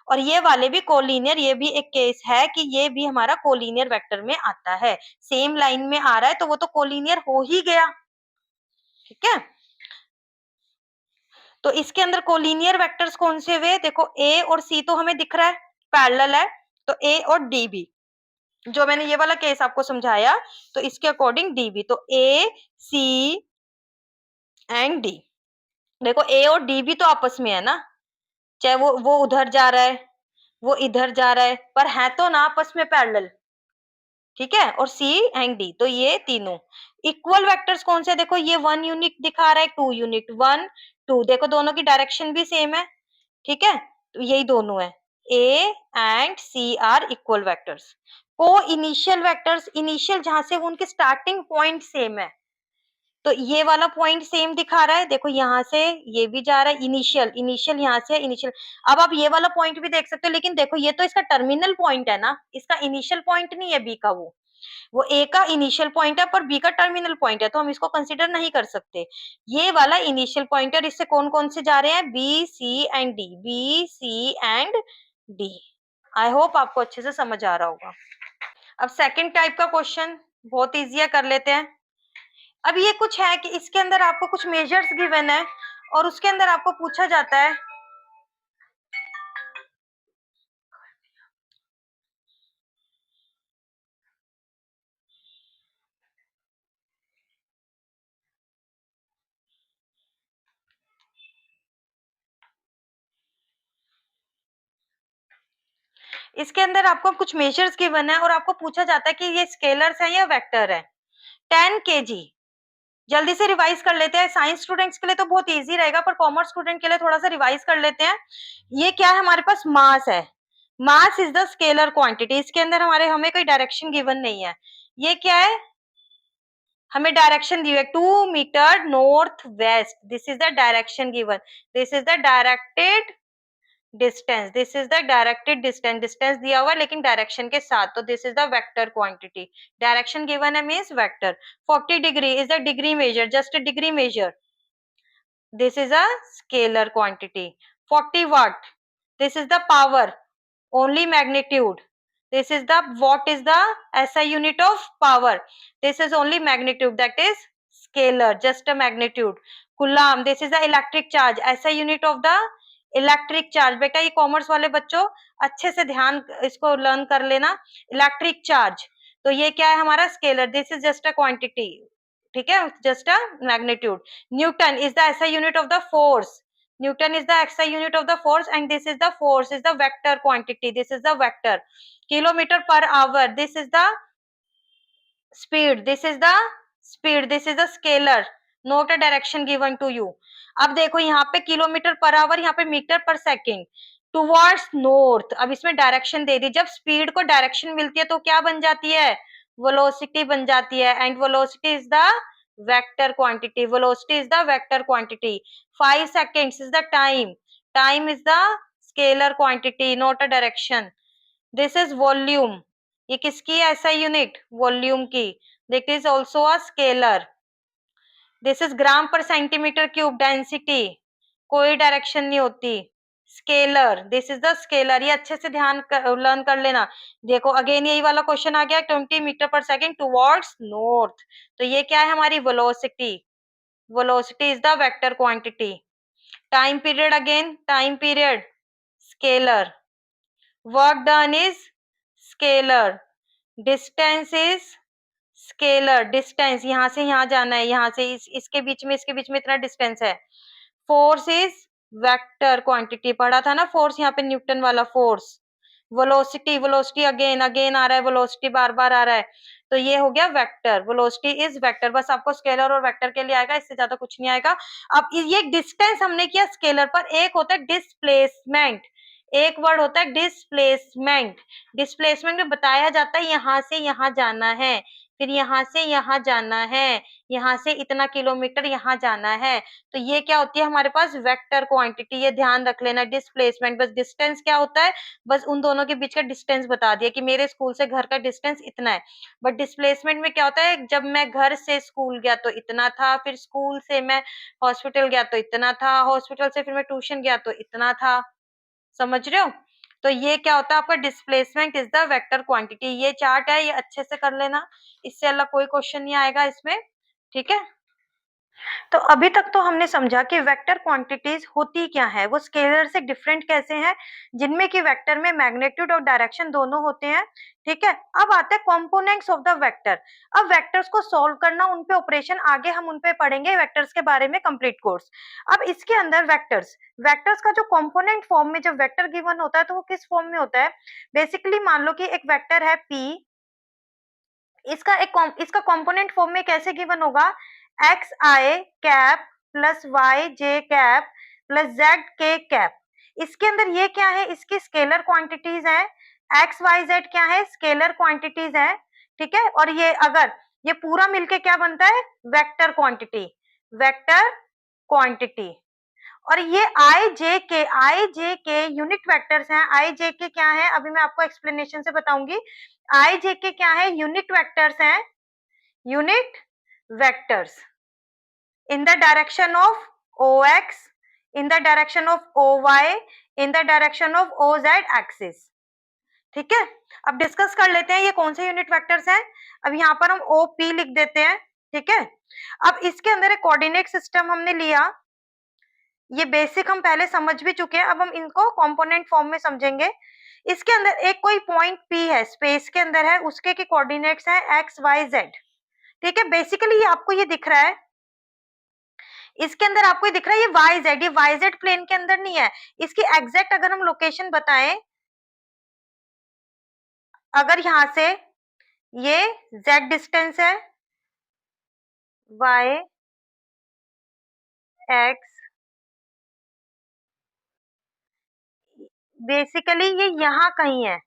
और ये वाले भी कोलीनियर, ये भी एक केस है कि ये भी हमारा कोलीनियर वेक्टर में आता है, सेम लाइन में आ रहा है तो वो तो कोलीनियर हो ही गया, ठीक है। तो इसके अंदर कोलीनियर वेक्टर्स कौन से हुए, देखो ए और सी तो हमें दिख रहा है पैरेलल है, तो ए और डी भी, जो मैंने ये वाला केस आपको समझाया, तो इसके अकॉर्डिंग डी भी, तो ए सी एंड डी, देखो ए और डी भी तो आपस में है ना, चाहे वो उधर जा रहा है, वो इधर जा रहा है, पर है तो ना आपस में पैरेलल, ठीक है। और सी एंड डी, तो ये तीनों इक्वल वेक्टर्स कौन से, देखो ये 1 यूनिट दिखा रहा है, 2 यूनिट, 1 2, देखो दोनों की डायरेक्शन भी सेम है, ठीक है, तो यही दोनों है, A and C are equal vectors. को इनिशियल वेक्टर्स, इनिशियल जहां से वो उनके स्टार्टिंग पॉइंट सेम है, तो ये वाला पॉइंट सेम दिखा रहा है, देखो यहाँ से ये भी जा रहा है, इनिशियल, इनिशियल यहाँ से इनिशियल, अब आप ये वाला पॉइंट भी देख सकते हो, लेकिन देखो ये तो इसका टर्मिनल पॉइंट है ना, इसका इनिशियल पॉइंट नहीं है बी का, वो ए का इनिशियल पॉइंट है पर बी का टर्मिनल पॉइंट है, तो हम इसको कंसीडर नहीं कर सकते। ये वाला इनिशियल पॉइंट है और इससे कौन कौन से जा रहे हैं, B C and D, B C and D. I hope आपको अच्छे से समझ आ रहा होगा। अब सेकंड टाइप का क्वेश्चन बहुत इजी है, कर लेते हैं। अब ये कुछ है कि इसके अंदर आपको कुछ मेजर्स गिवन है और उसके अंदर आपको पूछा जाता है, इसके अंदर आपको कुछ मेजर्स गिवन है और आपको पूछा जाता है कि ये स्केलर्स है या वेक्टर है। 10 केजी, जल्दी से रिवाइज कर लेते हैं, साइंस स्टूडेंट्स के लिए तो बहुत इजी रहेगा पर कॉमर्स स्टूडेंट के लिए थोड़ा सा रिवाइज कर लेते हैं। ये क्या है, हमारे पास मास है, mass is the scalar quantity, इसके अंदर हमें कोई डायरेक्शन गिवन नहीं है। ये क्या है, हमें डायरेक्शन दी है 2 metre north west, this is the direction given, this is the directed distance, this is the directed distance, distance दिया हुआ है लेकिन डायरेक्शन के साथ, तो this is the vector quantity, direction given है means vector. 40 degree is the degree measure, just a degree measure, this is a scalar quantity. 40 watt, this is the power, only magnitude, this is the watt is the SI unit of power, this is only magnitude, that is scalar, just a magnitude. Coulomb, this is the electric charge, SI unit of the electric charge, बेटा ये कॉमर्स वाले बच्चों अच्छे से ध्यान इसको लर्न कर लेना, इलेक्ट्रिक चार्ज, तो ये क्या है हमारा scalar, this is just a quantity, ठीक है, just a magnitude. Newton is the SI unit of the force, Newton is the XI unit of the force and this is the force is the vector quantity, this is the vector. Kilometre per hour, this is the speed, this is the speed, this is the scalar, not a direction given to you. अब देखो यहाँ पे किलोमीटर पर आवर, यहाँ पे मीटर पर सेकेंड, टुवर्ड्स नॉर्थ, अब इसमें डायरेक्शन दे दी, जब स्पीड को डायरेक्शन मिलती है तो क्या बन जाती है, वेलोसिटी बन जाती है, and velocity is the vector quantity, velocity is the vector quantity. 5 seconds is the time, time is the scalar quantity, not a direction. This is volume, ये किसकी है एसआई यूनिट, वॉल्यूम की, this is also a scalar. This is gram per centimetre cube, density, कोई डायरेक्शन नहीं होती, scalar, this is the scalar, ये अच्छे से लर्न कर लेना। देखो अगेन यही वाला क्वेश्चन आ गया, 20 मीटर पर सेकेंड टुवर्ड्स नॉर्थ, तो ये क्या है हमारी velocity, velocity is the vector quantity. Time period, again time period scalar, work done is scalar, distance is scalar, distance यहाँ से यहाँ जाना है, यहाँ से इसके बीच में, इसके बीच में इतना डिस्टेंस है। फोर्स इज वेक्टर क्वांटिटी, पढ़ा था ना फोर्स, यहाँ पे न्यूटन वाला force. Velocity, velocity again again आ रहा है, वेलोसिटी बार बार आ रहा है, तो ये हो गया वेक्टर, वेलोसिटी इज वेक्टर, बस आपको स्केलर और वेक्टर के लिए आएगा, इससे ज्यादा कुछ नहीं आएगा। अब ये डिस्टेंस हमने किया स्केलर पर, एक होता है डिस्प्लेसमेंट, एक वर्ड होता है डिस्प्लेसमेंट, डिस्प्लेसमेंट में बताया जाता है यहाँ से यहाँ जाना है, फिर यहाँ से यहाँ जाना है, यहाँ से इतना किलोमीटर यहाँ जाना है। तो ये क्या होती है हमारे पास वेक्टर क्वांटिटी, ये ध्यान रख लेना। डिस्प्लेसमेंट बस डिस्टेंस क्या होता है, बस उन दोनों के बीच का डिस्टेंस बता दिया कि मेरे स्कूल से घर का डिस्टेंस इतना है। बट डिस्प्लेसमेंट में क्या होता है, जब मैं घर से स्कूल गया तो इतना था, फिर स्कूल से मैं हॉस्पिटल गया तो इतना था, हॉस्पिटल से फिर मैं ट्यूशन गया तो इतना था। समझ रहे हो? तो ये क्या होता है आपका displacement is the vector quantity. ये चार्ट है, ये अच्छे से कर लेना, इससे अलग कोई क्वेश्चन नहीं आएगा इसमें। ठीक है, तो अभी तक तो हमने समझा कि वेक्टर क्वांटिटीज होती क्या है, वो स्केलर से डिफरेंट कैसे हैं, जिनमें कि वेक्टर में मैग्नीट्यूड और डायरेक्शन दोनों होते हैं। ठीक है, अब आता है कंपोनेंट्स ऑफ द वेक्टर। अब वेक्टर्स को सॉल्व करना, उन पे ऑपरेशन आगे हम उन पे पढ़ेंगे वेक्टर्स के बारे में कंप्लीट कोर्स। अब इसके अंदर वेक्टर्स वेक्टर्स का जो कंपोनेंट फॉर्म में जब वेक्टर गिवन होता है तो वो किस फॉर्म में होता है। बेसिकली मान लो कि एक वेक्टर है p, इसका कंपोनेंट फॉर्म में कैसे गिवन होगा, एक्स आई कैप प्लस वाई जे कैप प्लस जेड के कैप। इसके अंदर ये क्या है, इसकी स्केलर क्वांटिटीज है। एक्स वाई जेड क्या है, स्केलर क्वांटिटीज है। ठीक है, और ये अगर ये पूरा मिलके क्या बनता है, वेक्टर क्वांटिटी, वेक्टर क्वांटिटी। और ये आई जे के यूनिट वेक्टर्स हैं। आई जे के क्या है, अभी मैं आपको एक्सप्लेनेशन से बताऊंगी। आई जे के क्या है, यूनिट वेक्टर्स हैं, unit vectors in the direction of ox, in the direction of oy, in the direction of oz axis। ठीक है, अब डिस्कस कर लेते हैं ये कौन से यूनिट वेक्टर्स हैं। अब यहाँ पर हम OP लिख देते हैं। ठीक है, अब इसके अंदर एक कोऑर्डिनेट सिस्टम हमने लिया, ये बेसिक हम पहले समझ भी चुके हैं, अब हम इनको कंपोनेंट फॉर्म में समझेंगे। इसके अंदर एक कोई पॉइंट P है, स्पेस के अंदर है, उसके के कोऑर्डिनेट्स हैं x y z। ठीक है, बेसिकली ये आपको ये दिख रहा है, इसके अंदर आपको ये दिख रहा है, ये वाई जेड, ये वाई जेड प्लेन के अंदर नहीं है। इसकी एग्जैक्ट अगर हम लोकेशन बताएं, अगर यहां से ये जेड डिस्टेंस है, वाई एक्स, बेसिकली ये यहाँ कहीं है।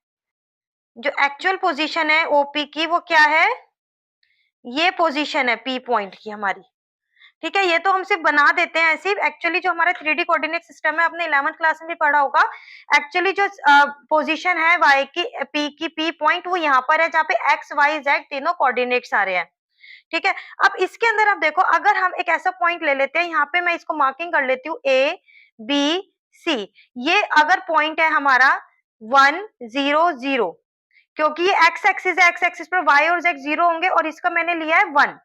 जो एक्चुअल पोजीशन है ओपी की वो क्या है, ये पोजीशन है पी पॉइंट की हमारी। ठीक है, ये तो हम सिर्फ बना देते हैं ऐसे। एक्चुअली जो हमारा 3D कोऑर्डिनेट सिस्टम है, आपने 11th क्लास में भी पढ़ा होगा। एक्चुअली जो पोजीशन है वाई की, पी पॉइंट, वो यहाँ पर है जहाँ पे एक्स वाई जेड तीनों कोऑर्डिनेट्स आ रहे हैं। ठीक है, अब इसके अंदर आप देखो, अगर हम एक ऐसा पॉइंट ले लेते हैं, यहाँ पे मैं इसको मार्किंग कर लेती हूँ ए बी सी। ये अगर पॉइंट है हमारा 1 0 0, क्योंकि ये एक्स एक्सिस है, एक्स एक्सिस पर वाई और जेड 0 होंगे, और इसका मैंने लिया है 1।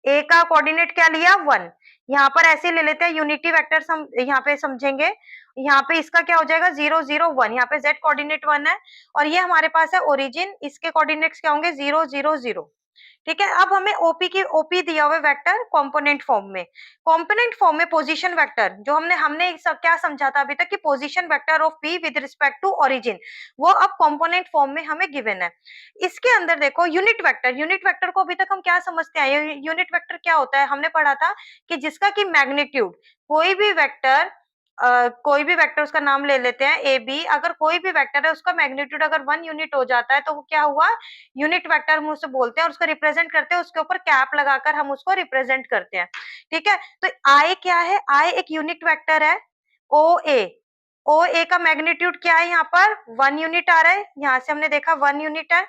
ए का कोऑर्डिनेट क्या लिया, 1। यहाँ पर ऐसे ले लेते हैं, यूनिटी वेक्टर हम यहाँ पे समझेंगे। यहाँ पे इसका क्या हो जाएगा 0 0 1, यहाँ पे z कोऑर्डिनेट 1 है, और ये हमारे पास है ओरिजिन, इसके कोऑर्डिनेट्स क्या होंगे 0 0 0। ठीक है, अब हमें ओपी दिया हुआ वेक्टर कंपोनेंट फॉर्म में। कंपोनेंट फॉर्म में पोजीशन वेक्टर, जो हमने सब क्या समझा था अभी तक कि position vector of P with respect to origin, वो अब कंपोनेंट फॉर्म में हमें गिवन है। इसके अंदर देखो यूनिट वेक्टर, यूनिट वेक्टर को अभी तक हम क्या समझते हैं, यूनिट वेक्टर क्या होता है, हमने पढ़ा था कि जिसका कि मैग्नीट्यूड, कोई भी वेक्टर कोई भी वेक्टर, उसका नाम ले लेते हैं ए बी, अगर कोई भी वेक्टर है उसका मैग्नीट्यूड अगर 1 यूनिट हो जाता है तो वो क्या हुआ, यूनिट वेक्टर हम उसे बोलते हैं, और उसको रिप्रेजेंट करते हैं, उसके ऊपर कैप लगाकर हम उसको रिप्रेजेंट करते हैं। ठीक है, तो आई क्या है, आई एक यूनिट वेक्टर है। ओ ए का मैग्नीट्यूड क्या है, यहाँ पर 1 यूनिट आ रहा है, यहाँ से हमने देखा 1 यूनिट है,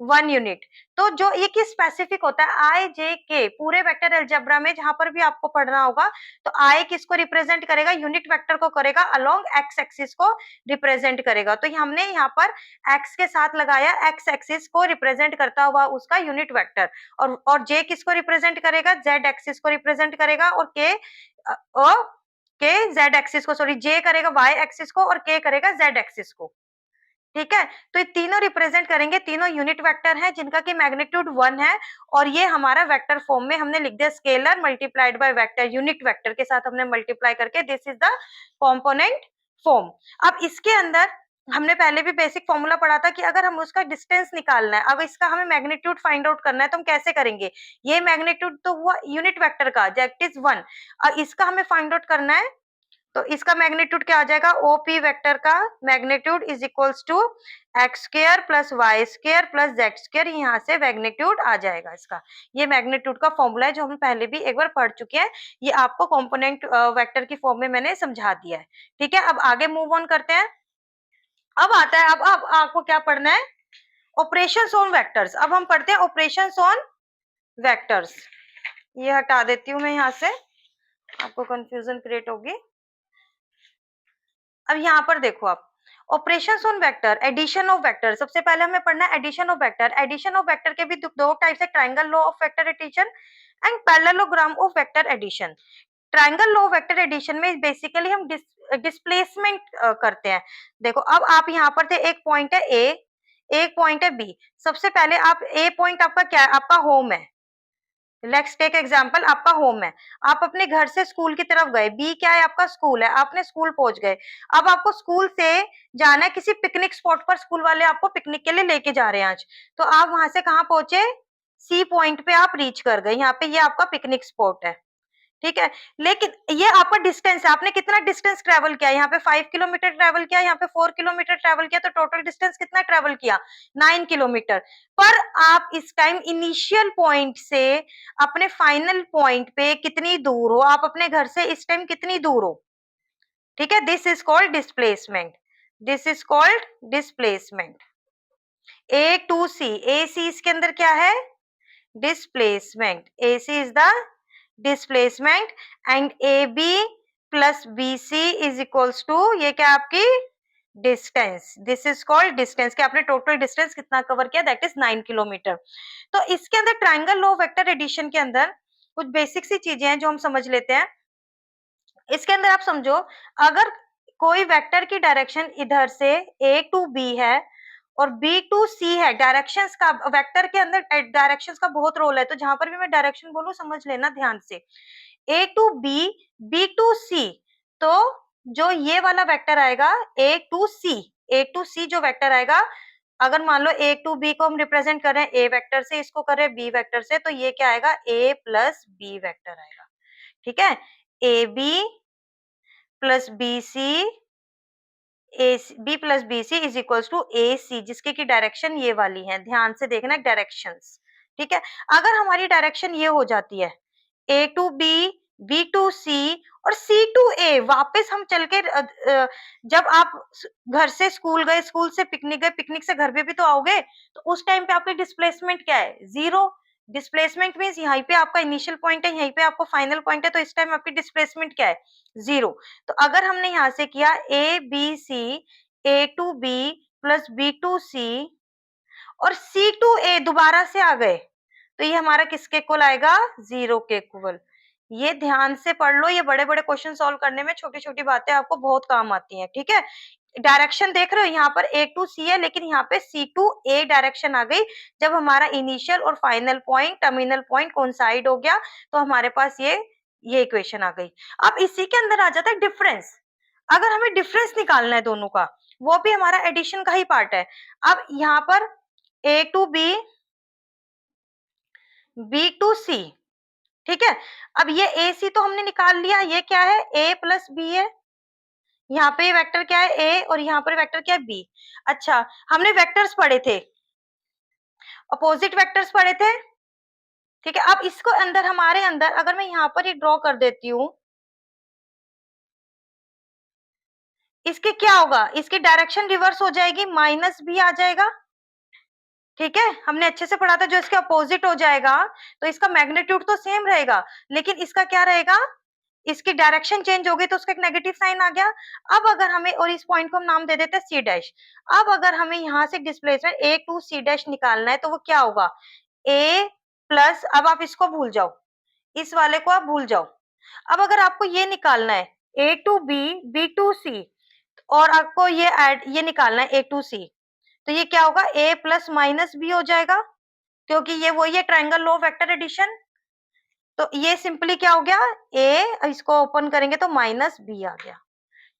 1 यूनिट। तो जो ये किस स्पेसिफिक होता है, आई जे के पूरे वेक्टर अलजेब्रा में जहां पर भी आपको पढ़ना होगा, तो आई किसको रिप्रेजेंट करेगा, यूनिट वेक्टर को करेगा, अलोंग एक्स एक्सिस को रिप्रेजेंट करेगा। तो हमने यहाँ पर एक्स के साथ लगाया, एक्स एक्सिस को रिप्रेजेंट करता हुआ उसका यूनिट वेक्टर, और जे किसको रिप्रेजेंट करेगा, जेड एक्सिस को रिप्रेजेंट करेगा, और के जेड एक्सिस को, सॉरी जे करेगा वाई एक्सिस को, और के करेगा जेड एक्सिस को। ठीक है, तो ये तीनों रिप्रेजेंट करेंगे, तीनों यूनिट वेक्टर हैं जिनका की मैग्नीट्यूड 1 है, और ये हमारा वेक्टर फॉर्म में हमने लिख दिया, scalar multiplied by vector, unit vector के साथ हमने मल्टीप्लाई करके, this is the component form. अब इसके अंदर हमने पहले भी बेसिक फॉर्मूला पढ़ा था कि अगर हम उसका डिस्टेंस निकालना है, अब इसका हमें मैग्नीट्यूड फाइंड आउट करना है, तो हम कैसे करेंगे, ये मैग्नीट्यूड तो हुआ यूनिट वेक्टर का, दैट इज 1, और इसका हमें फाइंड आउट करना है तो इसका मैग्नीट्यूड क्या आ जाएगा, ओपी वेक्टर का magnitude is equals to x square plus Y square plus Z square, यहाँ से मैग्नीट्यूड आ जाएगा इसका। ये मैग्नीट्यूड का फॉर्मूला है जो हम पहले भी एक बार पढ़ चुके हैं, ये आपको कंपोनेंट वेक्टर की फॉर्म में मैंने समझा दिया है। ठीक है, अब आगे मूव ऑन करते हैं। अब आता है, अब आपको क्या पढ़ना है, ऑपरेशंस ऑन वेक्टर्स। अब हम पढ़ते हैं ऑपरेशंस ऑन वेक्टर्स। ये हटा देती हूँ मैं यहाँ से, आपको कंफ्यूजन क्रिएट होगी। अब यहाँ पर देखो आप, operations on vector, addition of vector. सबसे पहले हमें पढ़ना है addition of vector. Addition of vector के भी दो टाइप्स है, triangle law of vector addition and parallelogram of vector addition. Triangle law vector addition में बेसिकली हम डिस्प्लेसमेंट करते हैं। देखो अब आप यहाँ पर थे, एक पॉइंट है ए, एक पॉइंट है बी। सबसे पहले आप ए पॉइंट आपका क्या है, आपका होम है। लेट्स टेक एग्जांपल, आपका होम है, आप अपने घर से स्कूल की तरफ गए, बी क्या है, आपका स्कूल है, आपने स्कूल पहुंच गए। अब आपको स्कूल से जाना है किसी पिकनिक स्पॉट पर, स्कूल वाले आपको पिकनिक के लिए लेके जा रहे हैं आज। तो आप वहां से कहाँ पहुंचे, सी पॉइंट पे आप रीच कर गए, यहाँ पे ये आपका पिकनिक स्पॉट है। ठीक है, लेकिन ये आपका डिस्टेंस है, आपने कितना डिस्टेंस ट्रेवल किया, यहाँ पे 5 किलोमीटर ट्रेवल किया, यहाँ पे 4 किलोमीटर ट्रेवल किया, तो टोटल डिस्टेंस कितना ट्रेवल किया, 9 किलोमीटर। पर आप इस टाइम इनिशियल पॉइंट से अपने फाइनल पॉइंट पे कितनी दूर हो, आप अपने घर से इस टाइम कितनी दूर हो। ठीक है, this is called displacement, this is called displacement. A to C, A C इसके अंदर क्या है, displacement, A C is the displacement and A B plus B C is equals to, ये क्या आपकी distance, this is called distance, कि आपने टोटल डिस्टेंस कितना कवर किया, दैट इज 9 किलोमीटर। तो इसके अंदर ट्रायंगल लॉ वेक्टर एडिशन के अंदर कुछ बेसिक सी चीजें हैं जो हम समझ लेते हैं। इसके अंदर आप समझो, अगर कोई वेक्टर की डायरेक्शन इधर से ए टू बी है और बी टू सी है, डायरेक्शंस का, वेक्टर के अंदर डायरेक्शंस का बहुत रोल है, तो जहां पर भी मैं डायरेक्शन बोलूं समझ लेना ध्यान से, A to B, B to सी। तो जो ये वाला वेक्टर आएगा ए टू सी, ए टू सी जो वेक्टर आएगा, अगर मान लो ए टू बी को हम रिप्रेजेंट कर रहे हैं ए वेक्टर से, इसको कर रहे हैं बी वेक्टर से, तो ये क्या आएगा, ए प्लस बी वेक्टर आएगा। ठीक है, A B plus B C, A B plus B C is equals to A C, जिसके की डायरेक्शन ये वाली है, ध्यान से देखना डायरेक्शंस। ठीक है, अगर हमारी डायरेक्शन ये हो जाती है ए to B, B to C और सी टू ए, वापस हम चल के जब आप घर से स्कूल गए, स्कूल से पिकनिक गए, पिकनिक से घर पे भी तो आओगे, तो उस टाइम पे आपकी डिस्प्लेसमेंट क्या है, जीरो। डिस्प्लेसमेंट मींस यहाँ पे आपका इनिशियल पॉइंट है, यहीं पे आपको फाइनल पॉइंट है, तो इस टाइम आपकी डिस्प्लेसमेंट क्या है, जीरो। तो अगर हमने यहाँ से किया A B C, A to B plus B to C और सी टू ए दोबारा से आ गए, तो ये हमारा किसके इक्वल आएगा, जीरो के इक्वल। ये ध्यान से पढ़ लो, ये बड़े बड़े क्वेश्चन सॉल्व करने में छोटी छोटी बातें आपको बहुत काम आती हैं। ठीक है, डायरेक्शन देख रहे हो, यहाँ पर ए टू सी है, लेकिन यहाँ पे सी टू ए डायरेक्शन आ गई, जब हमारा इनिशियल और final point, terminal point coincide हो गया, तो हमारे पास ये इक्वेशन आ गई। अब इसी के अंदर आ जाता है डिफरेंस। अगर हमें डिफरेंस निकालना है दोनों का, वो भी हमारा एडिशन का ही पार्ट है। अब यहाँ पर ए to B, B to C, ठीक है, अब ये ए सी तो हमने निकाल लिया, ये क्या है, ए प्लस बी है, यहाँ पे वेक्टर क्या है ए और यहाँ पर वेक्टर क्या है बी। अच्छा, हमने वेक्टर्स पढ़े थे, अपोजिट वेक्टर्स पढ़े थे। ठीक है, अब इसको अंदर, हमारे अंदर अगर मैं यहाँ पर ये ड्रॉ कर देती हूँ, इसके क्या होगा, इसकी डायरेक्शन रिवर्स हो जाएगी, माइनस बी आ जाएगा। ठीक है, हमने अच्छे से पढ़ा था, जो इसके अपोजिट हो जाएगा तो इसका मैग्नीट्यूड तो सेम रहेगा, लेकिन इसका क्या रहेगा, इसकी डायरेक्शन चेंज हो गई, तो उसका एक नेगेटिव साइन आ गया। अब अगर हमें, और इस पॉइंट को हम नाम दे देते हैं सी डैश। अब अगर हमें यहाँ से displacement A to C dash निकालना है, तो वो क्या होगा, ए प्लस, अब आप इसको भूल जाओ, इस वाले को आप भूल जाओ। अब अगर आपको ये निकालना है ए to B, B to C, और आपको ये निकालना है ए टू सी, तो ये क्या होगा, ए प्लस माइनस बी हो जाएगा, क्योंकि ये वही है ट्रायंगल लॉ वेक्टर एडिशन। तो ये सिंपली क्या हो गया, ए, इसको ओपन करेंगे तो माइनस बी आ गया।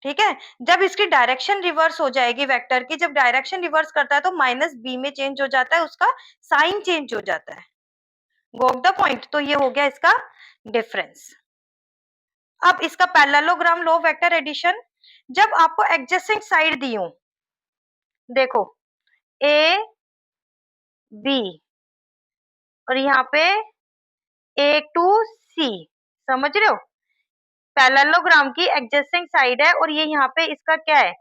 ठीक है, जब इसकी डायरेक्शन रिवर्स हो जाएगी वेक्टर की, जब डायरेक्शन रिवर्स करता है तो माइनस बी में चेंज हो जाता है, उसका साइन चेंज हो जाता है। गॉट द पॉइंट, तो ये हो गया इसका डिफरेंस। अब इसका पैरेललोग्राम लो वेक्टर एडिशन, जब आपको एडजेसेंट साइड दी हो, देखो ए बी और यहाँ पे ए टू सी, समझ रहे हो? पैरेललोग्राम की एडजेसेंट साइड है और ये यहाँ पे इसका क्या है,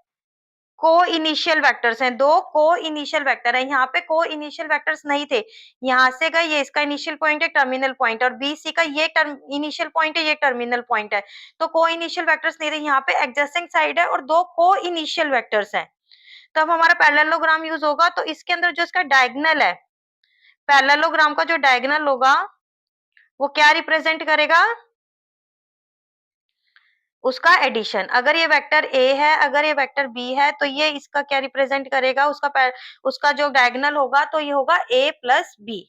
को इनिशियल वेक्टर्स हैं, दो को इनिशियल वेक्टर है। यहाँ पे को इनिशियल वेक्टर्स नहीं थे, यहाँ से का ये इसका इनिशियल पॉइंट है, टर्मिनल पॉइंट, और बी सी का ये इनिशियल पॉइंट है, ये टर्मिनल पॉइंट है, तो को इनिशियल वेक्टर्स नहीं थे। यहाँ पे एडजेसेंट साइड है और दो को इनिशियल वेक्टर्स हैं, तब हमारा पैरेललोग्राम यूज होगा। तो इसके अंदर जो इसका डायगोनल है, पैरेललोग्राम का जो डायगोनल होगा वो क्या रिप्रेजेंट करेगा, उसका एडिशन। अगर ये वेक्टर ए है, अगर ये वेक्टर बी है, तो ये इसका क्या रिप्रेजेंट करेगा, उसका जो डायगोनल होगा तो ये होगा ए प्लस बी।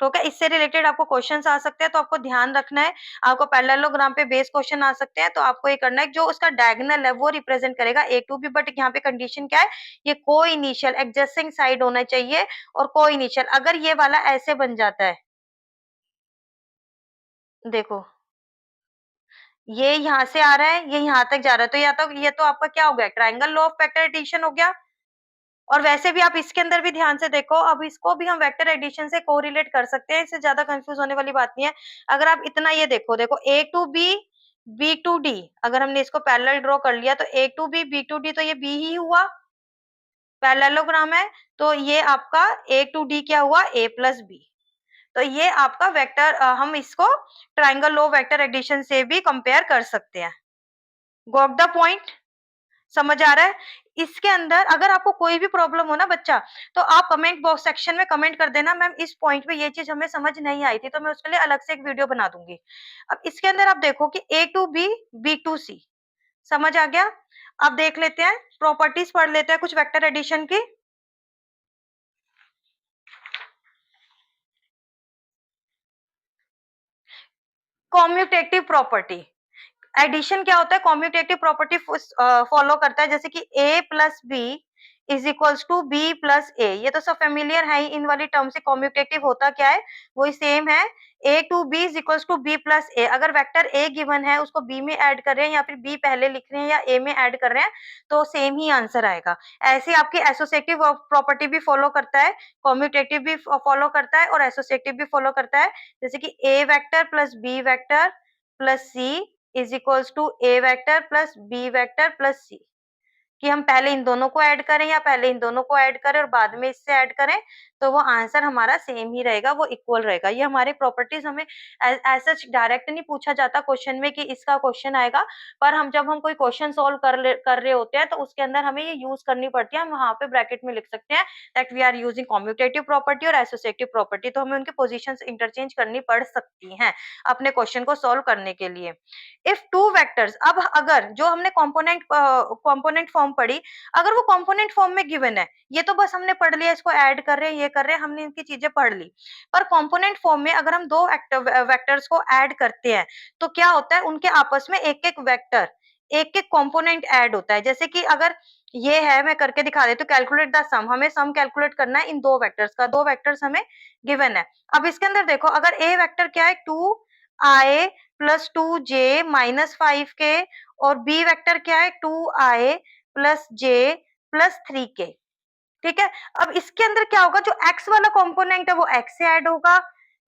ठीक है, इससे रिलेटेड आपको क्वेश्चंस आ सकते हैं, तो आपको ध्यान रखना है। आपको पैरेललोग्राम पे बेस क्वेश्चन आ सकते हैं, तो आपको ये करना है जो उसका डायगोनल है वो रिप्रेजेंट करेगा ए टू बी। बट यहाँ पे कंडीशन क्या है, ये को इनिशियल एडजेसेंट साइड होना चाहिए और को इनिशियल। अगर ये वाला ऐसे बन जाता है, देखो ये यहाँ से आ रहा है, ये यहाँ तक जा रहा है, तो या तो ये तो आपका क्या हो गया, triangle law of vector addition हो गया। और वैसे भी आप इसके अंदर भी ध्यान से देखो, अब इसको भी हम वेक्टर एडिशन से कोरिलेट कर सकते हैं, इससे ज्यादा कंफ्यूज होने वाली बात नहीं है। अगर आप इतना ये देखो, देखो A to B, B to D, अगर हमने इसको पैरेलल ड्रॉ कर लिया तो A to B, B to D, तो ये बी ही हुआ, पैरेललोग्राम है। तो ये आपका ए टू डी क्या हुआ, ए प्लस बी। तो ये आपका वेक्टर, हम इसको ट्रायंगल लॉ वेक्टर एडिशन से भी कंपेयर कर सकते हैं। गॉट द पॉइंट, समझ आ रहा है? इसके अंदर अगर आपको कोई भी प्रॉब्लम हो ना बच्चा, तो आप कमेंट बॉक्स सेक्शन में कमेंट कर देना, मैम इस पॉइंट पे ये चीज हमें समझ नहीं आई थी, तो मैं उसके लिए अलग से एक वीडियो बना दूंगी। अब इसके अंदर आप देखो कि ए टू बी, बी टू सी, समझ आ गया? अब देख लेते हैं, प्रॉपर्टीज पढ़ लेते हैं कुछ वेक्टर एडिशन की। कॉम्यूटेटिव प्रॉपर्टी, एडिशन क्या होता है, कॉम्यूटेटिव प्रॉपर्टी फॉलो करता है, जैसे कि a plus B is equals to B plus A, ये तो सब फेमिलियर है ही, इन वाली टर्म से। कॉम्यूटेटिव होता क्या है, वही सेम है, a to B is equals to B plus A. अगर वेक्टर a गिवन है, उसको b में ऐड कर रहे हैं या फिर b पहले लिख रहे हैं या a में ऐड कर रहे हैं, तो सेम ही आंसर आएगा। ऐसे आपकी एसोसिएटिव प्रॉपर्टी भी फॉलो करता है, कॉम्यूटेटिव भी फॉलो करता है और एसोसिएटिव भी फॉलो करता है। जैसे कि a vector plus b vector plus c is equals to A vector plus B vector plus C, कि हम पहले इन दोनों को ऐड करें या पहले इन दोनों को ऐड करें और बाद में इससे ऐड करें, तो वो आंसर हमारा सेम ही रहेगा, वो इक्वल रहेगा। ये हमारे प्रॉपर्टीज हमें ऐसा डायरेक्ट नहीं पूछा जाता क्वेश्चन में कि इसका क्वेश्चन आएगा, पर हम जब हम कोई क्वेश्चन सॉल्व कर रहे होते हैं तो उसके अंदर हमें ये यूज करनी पड़ती है। हम वहां पे ब्रैकेट में लिख सकते हैं that we are using commutative property और एसोसिएटिव प्रॉपर्टी, तो हमें उनकी पोजिशन इंटरचेंज करनी पड़ सकती है अपने क्वेश्चन को सॉल्व करने के लिए। इफ टू वेक्टर्स, अब अगर जो हमने कॉम्पोनेंट फॉर्म पढ़ी, अगर वो कंपोनेंट फॉर्म में गिवन है, ये तो बस हमने पढ़ लिया, इसको ऐड कर रहे हैं, ये कर रहे हैं, हमने इनकी चीजें पढ़ ली। पर कंपोनेंट फॉर्म में अगर हम दो वेक्टर्स को ऐड करते हैं, तो क्या होता है, उनके आपस में एक एक वेक्टर, एक एक कंपोनेंट ऐड होता है। जैसे कि अगर ये है, मैं करके दिखा देती हूँ, कैलकुलेट द सम, हमें सम कैलकुलेट करना है इन दो वेक्टर्स का, दो वेक्टर्स हमें गिवन है। अब इसके अंदर देखो, अगर ए वेक्टर क्या है, 2i plus 2j minus 5k, और बी वेक्टर क्या है, 2i plus j plus 3k। ठीक है, अब इसके अंदर क्या होगा, जो x वाला कंपोनेंट है वो x से ऐड होगा,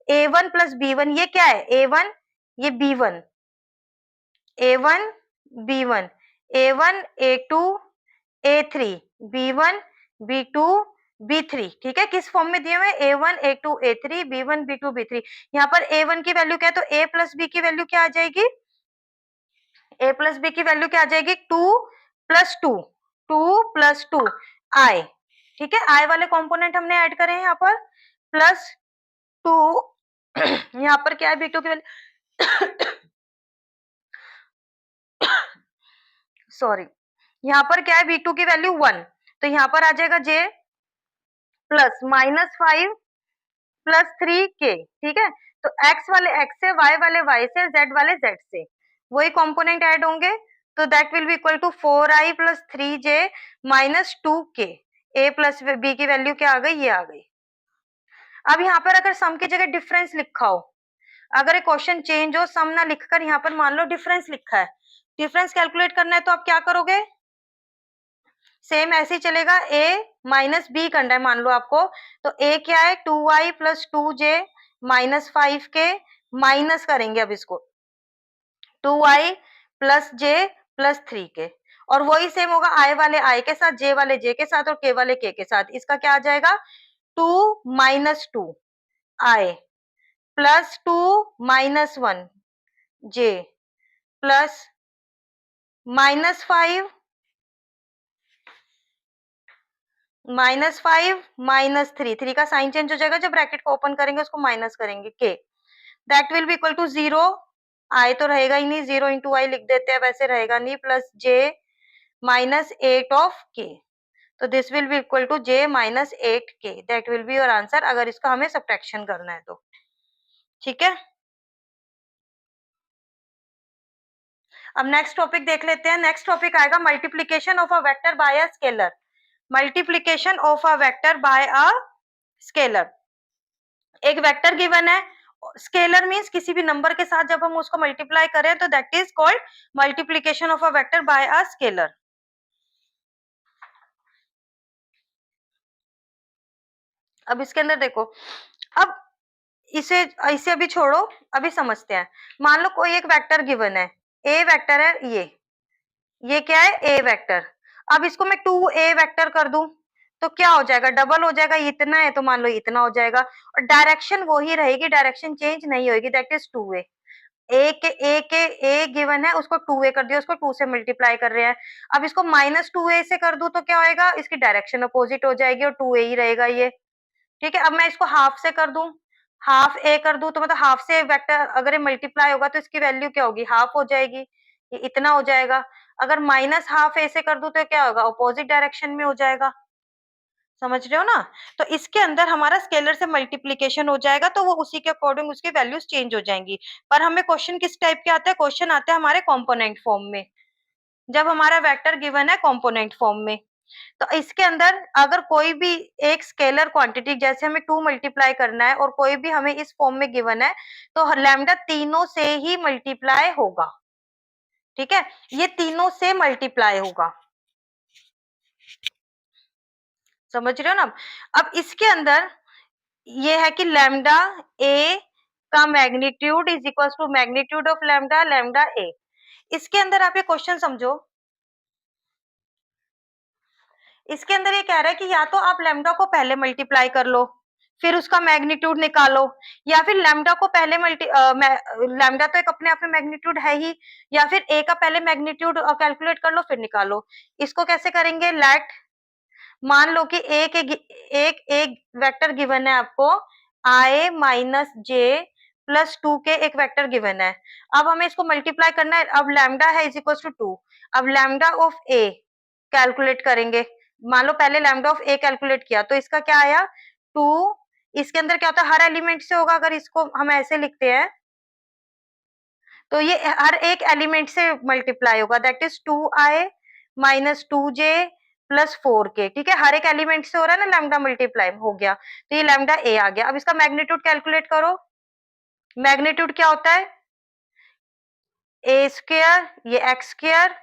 a1 प्लस b1, ये क्या है a1, ये b1, a1 b1, a1 a2 a3, b1 b2 b3। ठीक है, किस फॉर्म में दिए हुए, a1 a2 a3 b1 b2 b3। यहाँ पर a1 की वैल्यू क्या है, तो a प्लस b की वैल्यू क्या आ जाएगी, a प्लस बी की वैल्यू क्या आ जाएगी, 2 प्लस टू आई। ठीक है, आई वाले कंपोनेंट हमने ऐड करे हैं यहाँ पर, प्लस 2 यहाँ पर क्या है, b2 की वैल्यू सॉरी, यहाँ पर क्या है, b2 की वैल्यू 1, तो यहाँ पर आ जाएगा j प्लस -5 प्लस 3k। ठीक है, तो x वाले x से, y वाले y से, z वाले z से वही कंपोनेंट ऐड होंगे, तो that will be equal to 4i plus 3j minus 2k। a plus b की वैल्यू क्या आ गई, ये आ गई। अब यहाँ पर अगर सम की जगह डिफरेंस लिखा हो, अगर एक क्वेश्चन चेंज हो, सम ना लिखकर यहाँ पर मान लो डिफरेंस लिखा है, डिफरेंस कैलकुलेट करना है तो आप क्या करोगे, सेम ऐसे ही चलेगा, a माइनस बी करना है मान लो आपको, तो a क्या है 2y plus 2j minus 5k, minus करेंगे अब इसको 2y plus j plus 3k, और वही सेम होगा i वाले i के साथ, j वाले j के साथ और k वाले k के साथ। इसका क्या आ जाएगा 2 minus 2 i plus 2 minus 1 j plus minus 5 minus 3, 3 का साइन चेंज हो जाएगा, जब ब्रैकेट को ओपन करेंगे उसको माइनस करेंगे k, that will be equal to 0, i तो रहेगा ही नहीं, 0 इंटू आई लिख देते हैं, वैसे रहेगा नहीं, plus j minus 8 of k, तो this will be equal to j minus 8k, that will be your answer, अगर इसका हमें सब्ट्रैक्शन करना है तो। ठीक है, अब नेक्स्ट टॉपिक देख लेते हैं। नेक्स्ट टॉपिक आएगा multiplication of a vector by a scalar, multiplication of a vector by a scalar. एक वेक्टर गिवन है, स्केलर मींस किसी भी नंबर के साथ जब हम उसको मल्टीप्लाई करें तो that is called multiplication of a vector by a scalar. अब इसके अंदर देखो, अब इसे इसे अभी छोड़ो, अभी समझते हैं। मान लो कोई एक वेक्टर गिवन है, ए वेक्टर है, ये क्या है ए वेक्टर, अब इसको मैं 2a वेक्टर कर दूं तो क्या हो जाएगा, डबल हो जाएगा, इतना है तो मान लो इतना हो जाएगा, और डायरेक्शन वही रहेगी, डायरेक्शन चेंज नहीं होगी, that is 2a। A given है, उसको 2a कर दिया, उसको 2 से मल्टीप्लाई कर रहे हैं, अब इसको माइनस 2a से कर दूं तो क्या होएगा, इसकी डायरेक्शन अपोजिट हो जाएगी और 2a ही रहेगा ये। ठीक है, अब मैं इसको हाफ से कर दूं, हाफ ए कर दूं, तो मतलब हाफ से वेक्टर अगर ये मल्टीप्लाई होगा तो इसकी वैल्यू क्या होगी, हाफ हो जाएगी, ये इतना हो जाएगा। अगर माइनस हाफ ए से कर दूं तो क्या होगा, अपोजिट डायरेक्शन में हो जाएगा। समझ रहे हो ना, तो इसके अंदर हमारा स्केलर से मल्टीप्लीकेशन हो जाएगा, तो वो उसी के अकॉर्डिंग उसकी वैल्यूज चेंज हो जाएंगी। पर हमें क्वेश्चन किस टाइप के आते हैं, क्वेश्चन आते हैं हमारे कॉम्पोनेंट फॉर्म में, जब हमारा वेक्टर गिवन है कॉम्पोनेंट फॉर्म में। तो इसके अंदर अगर कोई भी एक स्केलर क्वांटिटी, जैसे हमें 2 मल्टीप्लाई करना है और कोई भी हमें इस फॉर्म में गिवन है, तो लैम्डा तीनों से ही मल्टीप्लाई होगा। ठीक है, ये तीनों से मल्टीप्लाई होगा, समझ रहे हो ना। अब इसके अंदर ये है कि लैम्डा ए का magnitude is equal to magnitude of lambda, lambda A. इसके अंदर आप ये क्वेश्चन समझो, इसके अंदर ये कह रहा है कि या तो आप लैम्डा को पहले मल्टीप्लाई कर लो, फिर उसका मैग्नीट्यूड निकालो, या फिर लैम्डा को पहले लैम्डा तो एक अपने आप में मैग्नीट्यूड है ही, या फिर ए का पहले मैग्नीट्यूड कैलकुलेट कर लो फिर निकालो। इसको कैसे करेंगे, लेट मान लो कि एक वेक्टर गिवन है आपको, i माइनस जे प्लस 2 के एक वेक्टर गिवन है, अब हमें इसको मल्टीप्लाई करना है, अब लैम्डा है इज इक्वल टू 2, अब लैम्डा ऑफ ए कैलकुलेट करेंगे, मान लो पहले लैम्डा ऑफ ए कैलकुलेट किया तो इसका क्या आया 2, इसके अंदर क्या होता है हर एलिमेंट से होगा, अगर इसको हम ऐसे लिखते हैं तो ये हर एक एलिमेंट से मल्टीप्लाई होगा, that is 2i minus 2j plus 4k। ठीक है, हर एक एलिमेंट से हो रहा है ना लैम्डा, मल्टीप्लाई हो गया, तो ये लैम्डा ए आ गया। अब इसका मैग्नीट्यूड कैलकुलेट करो, मैग्नीट्यूड क्या होता है ए स्क्वायर, ये x square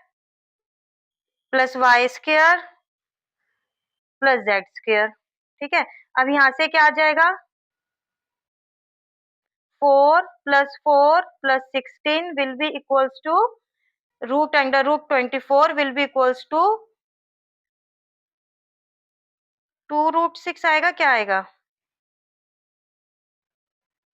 plus Y square plus Z square. ठीक है, अब यहां से क्या आ जाएगा 4 + 4 + 16 will be equals to root under root 24 will be equals to 2√6 आएगा, क्या आएगा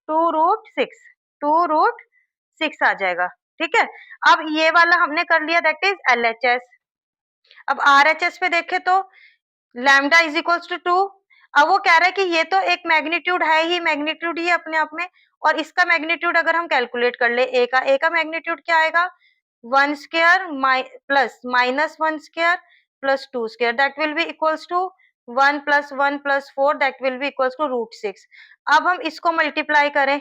2√6, 2√6 आ जाएगा। ठीक है, अब ये वाला हमने कर लिया, दैट इज LHS। अब RHS पे देखे तो लैम्डा इज इक्वल्स टू 2, अब वो कह रहा है कि ये तो एक मैग्नीट्यूड है ही, मैग्नीट्यूड ही अपने आप में, और इसका मैग्नीट्यूड अगर हम कैलकुलेट कर ले ए का मैग्नीट्यूड क्या आएगा 1 square plus minus 1 square plus 2 square, that will be equals to 1 + 1 + 4, that will be equals to √6। अब हम इसको मल्टीप्लाई करें,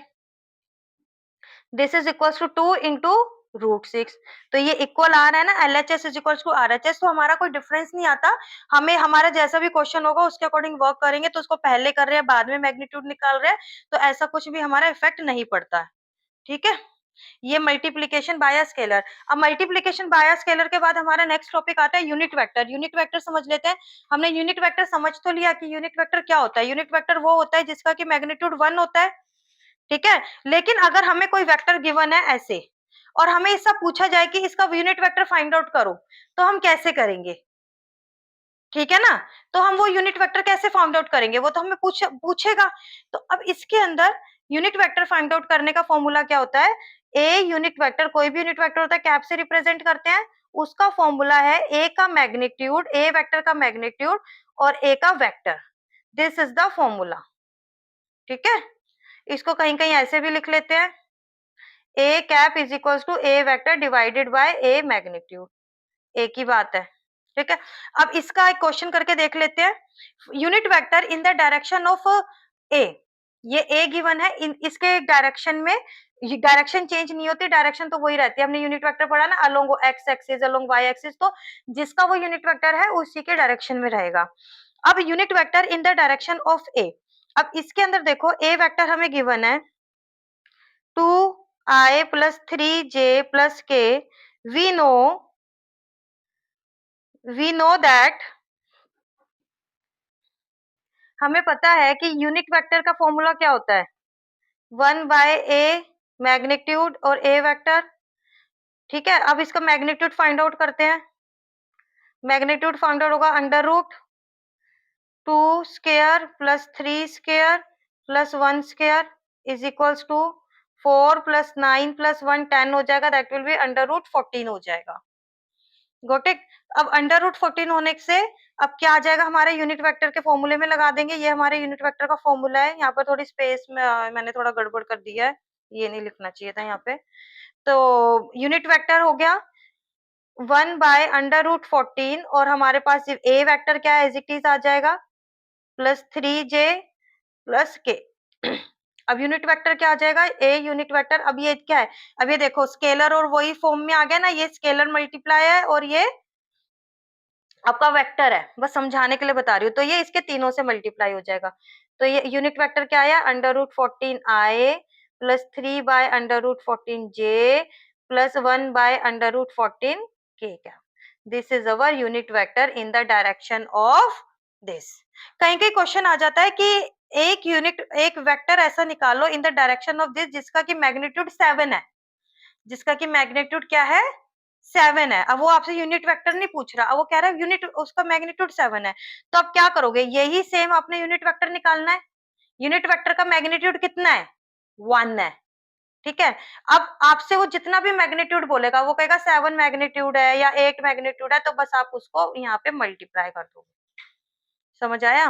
this is equals to 2 into √6, तो ये इक्वल आ रहा है ना, LHS is equals to RHS, तो हमारा कोई डिफरेंस नहीं आता। हमें हमारा जैसा भी क्वेश्चन होगा उसके अकॉर्डिंग वर्क करेंगे, तो उसको पहले कर रहे हैं बाद में मैग्नीट्यूड निकाल रहे हैं, तो ऐसा कुछ भी हमारा इफेक्ट नहीं पड़ता है। ठीक है, ये मल्टीप्लिकेशन बाय स्केलर। अब मल्टीप्लिकेशन बाय स्केलर के बाद हमारा नेक्स्ट टॉपिक आता है यूनिट वेक्टर। यूनिट वेक्टर समझ लेते हैं। हमने यूनिट वेक्टर समझ तो लिया कि यूनिट वेक्टर क्या होता है। यूनिट वेक्टर वो होता है जिसका कि मैग्नीट्यूड 1 होता है, ठीक है। लेकिन अगर हमें कोई वेक्टर गिवन है ऐसे, और हमें इसका पूछा जाए कि इसका यूनिट वेक्टर फाइंड आउट करो, तो हम कैसे करेंगे, ठीक है ना। तो हम वो यूनिट वेक्टर कैसे फाइंड आउट करेंगे, वो तो हमें पूछेगा। तो अब इसके अंदर यूनिट वेक्टर फाइंड आउट करने का फॉर्मूला क्या होता है, ए यूनिट वेक्टर, कोई भी यूनिट वेक्टर होता है कैप से रिप्रेजेंट करते हैं, उसका फॉर्मूला है ए का मैग्नीट्यूड, ए वेक्टर का मैग्नीट्यूड और ए का vector, this is the formula, ठीक है। इसको कहीं कहीं ऐसे भी लिख लेते हैं, A cap is equal to A vector divided by A magnitude, एक ही बात है, ठीक है। अब इसका एक क्वेश्चन करके देख लेते हैं। Unit vector in the direction of A, ये ए गिवन है, इसके डायरेक्शन में डायरेक्शन चेंज नहीं होती, डायरेक्शन तो वही रहती है। हमने यूनिट वेक्टर पढ़ा ना, along x axis along Y axis, तो जिसका वो यूनिट वेक्टर है उसी के डायरेक्शन में रहेगा। अब unit vector in the direction of A, अब इसके अंदर देखो ए वेक्टर हमें गिवन है 2i plus 3j plus k, we know that, हमें पता है कि यूनिट वेक्टर का फॉर्मूला क्या होता है, 1/a मैग्नीट्यूड और a वेक्टर, ठीक है। अब इसका मैग्नीट्यूड फाइंड आउट करते हैं। मैग्नीट्यूड फाइंड आउट होगा under root 2 square plus 3 square plus 1 square is equals to 4 plus 9 plus 1 10 हो जाएगा, that will be under root 14 हो जाएगा। Got it. अब अंडर रूट 14 होने से अब क्या आ जाएगा, हमारे यूनिट वेक्टर के फॉर्मूले में लगा देंगे। ये हमारे यूनिट वेक्टर का फॉर्मूला है। यहाँ पर थोड़ी स्पेस में मैंने थोड़ा गड़बड़ कर दिया है, ये नहीं लिखना चाहिए था यहाँ पे। तो यूनिट वेक्टर हो गया 1/√14 और हमारे पास ए वेक्टर क्या है, एज इट इज आ जाएगा +3j प्लस के। अब यूनिट वेक्टर क्या आ जाएगा, ए यूनिट वेक्टर। अब ये क्या है, अब ये देखो स्केलर और वही फॉर्म में आ गया ना, ये स्केलर मल्टीप्लाई है और ये आपका वेक्टर है, बस समझाने के लिए बता रही हूँ। तो ये इसके तीनों से मल्टीप्लाई हो जाएगा। तो ये यूनिट वेक्टर क्या आया, √14i plus 3/√14j plus 1/√14k क्या, this is our unit vector in the direction of this. कहीं कहीं क्वेश्चन आ जाता है कि एक वेक्टर ऐसा निकालो इन द डायरेक्शन ऑफ दिस जिसका कि मैग्नीट्यूड 7 है, जिसका कि मैग्नीट्यूड क्या है 7 है। अब वो आपसे यूनिट वेक्टर नहीं पूछ रहा, अब वो कह रहा है यूनिट उसका मैग्नीट्यूड 7 है। तो अब क्या करोगे, यही सेम आपने यूनिट वेक्टर निकालना है। यूनिट वेक्टर का मैग्नीट्यूड कितना है, 1 है, ठीक है। अब आपसे वो जितना भी मैग्नीट्यूड बोलेगा, वो कहेगा 7 मैग्नीट्यूड है या 8 मैग्नीट्यूड है, तो बस आप उसको यहाँ पे मल्टीप्लाई कर दोगे। समझ आया,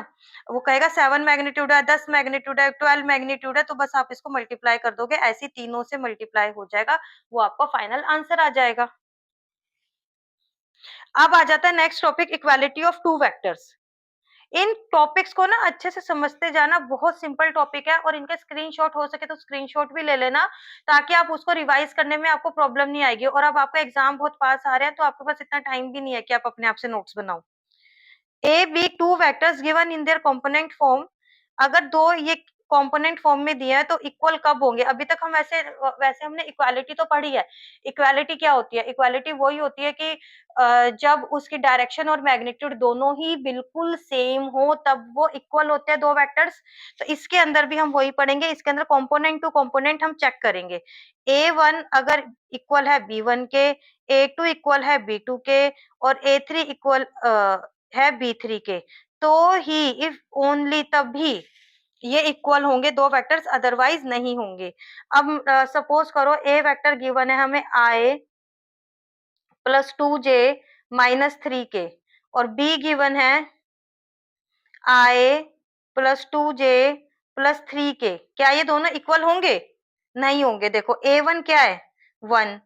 वो कहेगा 7 मैग्नीट्यूड है, 10 मैग्नीट्यूड है, 12 मैग्नीट्यूड है, तो बस आप इसको मल्टीप्लाई कर दोगे, ऐसी तीनों से मल्टीप्लाई हो जाएगा, वो आपका फाइनल आंसर आ जाएगा। अब आ जाता है next topic, equality of two vectors. In topics को ना अच्छे से समझते जाना, बहुत सिंपल टॉपिक है और इनके स्क्रीनशॉट हो सके तो स्क्रीनशॉट भी ले लेना, ताकि आप उसको रिवाइज करने में आपको प्रॉब्लम नहीं आएगी। और अब आपका एग्जाम बहुत पास आ रहे हैं, तो आपके पास इतना टाइम भी नहीं है कि आप अपने आप से नोट्स बनाओ। A b two vectors given in their component form, अगर दो ये कंपोनेंट फॉर्म में दिए हैं तो इक्वल कब होंगे। अभी तक हम वैसे वैसे हमने इक्वालिटी तो पढ़ी है। इक्वालिटी क्या होती है, इक्वालिटी वही होती है कि जब उसकी डायरेक्शन और मैग्नीट्यूड दोनों ही बिल्कुल सेम हो तब वो इक्वल होते हैं दो वेक्टर्स। तो इसके अंदर भी हम वही पढ़ेंगे, इसके अंदर कंपोनेंट टू कंपोनेंट हम चेक करेंगे। A1 अगर इक्वल है B1 के, A2 इक्वल है B2 के और A3 इक्वल है B3 के, तो ही इफ ओनली तभी ये इक्वल होंगे दो वेक्टर्स, अदरवाइज नहीं होंगे। अब सपोज करो ए वेक्टर गिवन है हमें I plus 2j minus 3k और बी गिवन है I plus 2j plus 3k, क्या ये दोनों इक्वल होंगे, नहीं होंगे। देखो A1 क्या है 1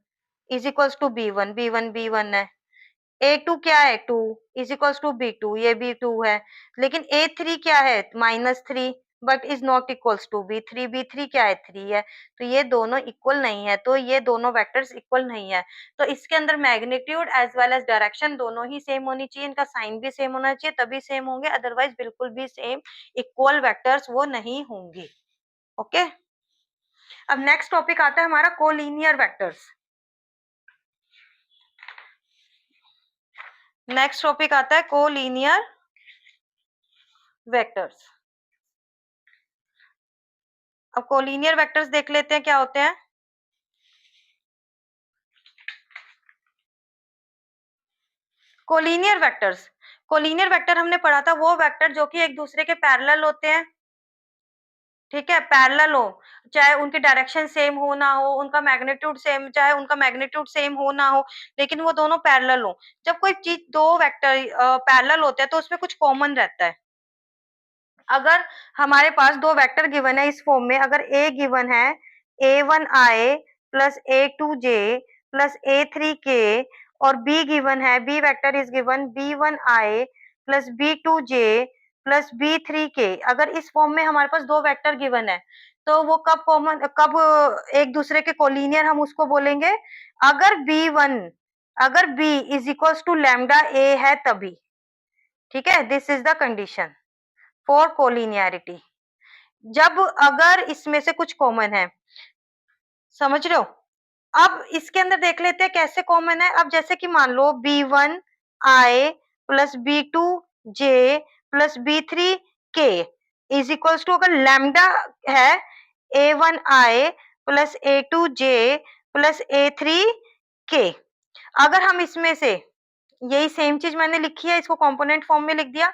is equals to B1, B1 है। A2 क्या है 2 इज इक्वल्स टू B2, ये B2 है। लेकिन A3 क्या है -3 but is not equals to B3, B3 क्या है 3 है। तो ये दोनों इक्वल नहीं है, तो ये दोनों वेक्टर्स इक्वल नहीं है। तो इसके अंदर magnitude as well as direction दोनों ही सेम होनी चाहिए, इनका साइन भी सेम होना चाहिए, तभी सेम होंगे, अदरवाइज बिल्कुल भी सेम इक्वल वेक्टर्स वो नहीं होंगे। ओके अब नेक्स्ट टॉपिक आता है हमारा कोलिनियर वेक्टर्स। नेक्स्ट टॉपिक आता है कोलिनियर वेक्टर्स। अब कोलिनियर वेक्टर्स देख लेते हैं क्या होते हैं। कोलिनियर वेक्टर्स, कोलिनियर वेक्टर हमने पढ़ा था वो वेक्टर जो कि एक दूसरे के पैरेलल होते हैं, ठीक है, पैरेलल हो, चाहे उनकी डायरेक्शन सेम हो ना हो, उनका मैग्नीट्यूड सेम, चाहे उनका मैग्नीट्यूड सेम हो ना हो, लेकिन वो दोनों पैरेलल हो। जब कोई चीज दो वेक्टर पैरेलल होते हैं तो उसमें कुछ कॉमन रहता है। अगर हमारे पास दो वेक्टर गिवन है इस फॉर्म में, अगर ए गिवन है a1i plus a2j plus a3k और बी गिवन है, b vector is given b1i plus b2j plus b3k, अगर इस फॉर्म में हमारे पास दो वेक्टर गिवन है तो वो कब कॉमन, कब एक दूसरे के कोलिनियर हम उसको बोलेंगे, अगर b1, अगर b is equals to lambda a है तभी, ठीक है, this is the condition for collinearity. जब अगर इसमें से कुछ कॉमन है, समझ रहे हो। अब इसके अंदर देख लेते हैं कैसे कॉमन है। अब जैसे कि मान लो b1i plus b2j plus b3k is equals to, अगर लैम्डा है a1i plus a2j plus a3k, अगर हम इसमें से यही सेम चीज मैंने लिखी है, इसको कंपोनेंट फॉर्म में लिख दिया।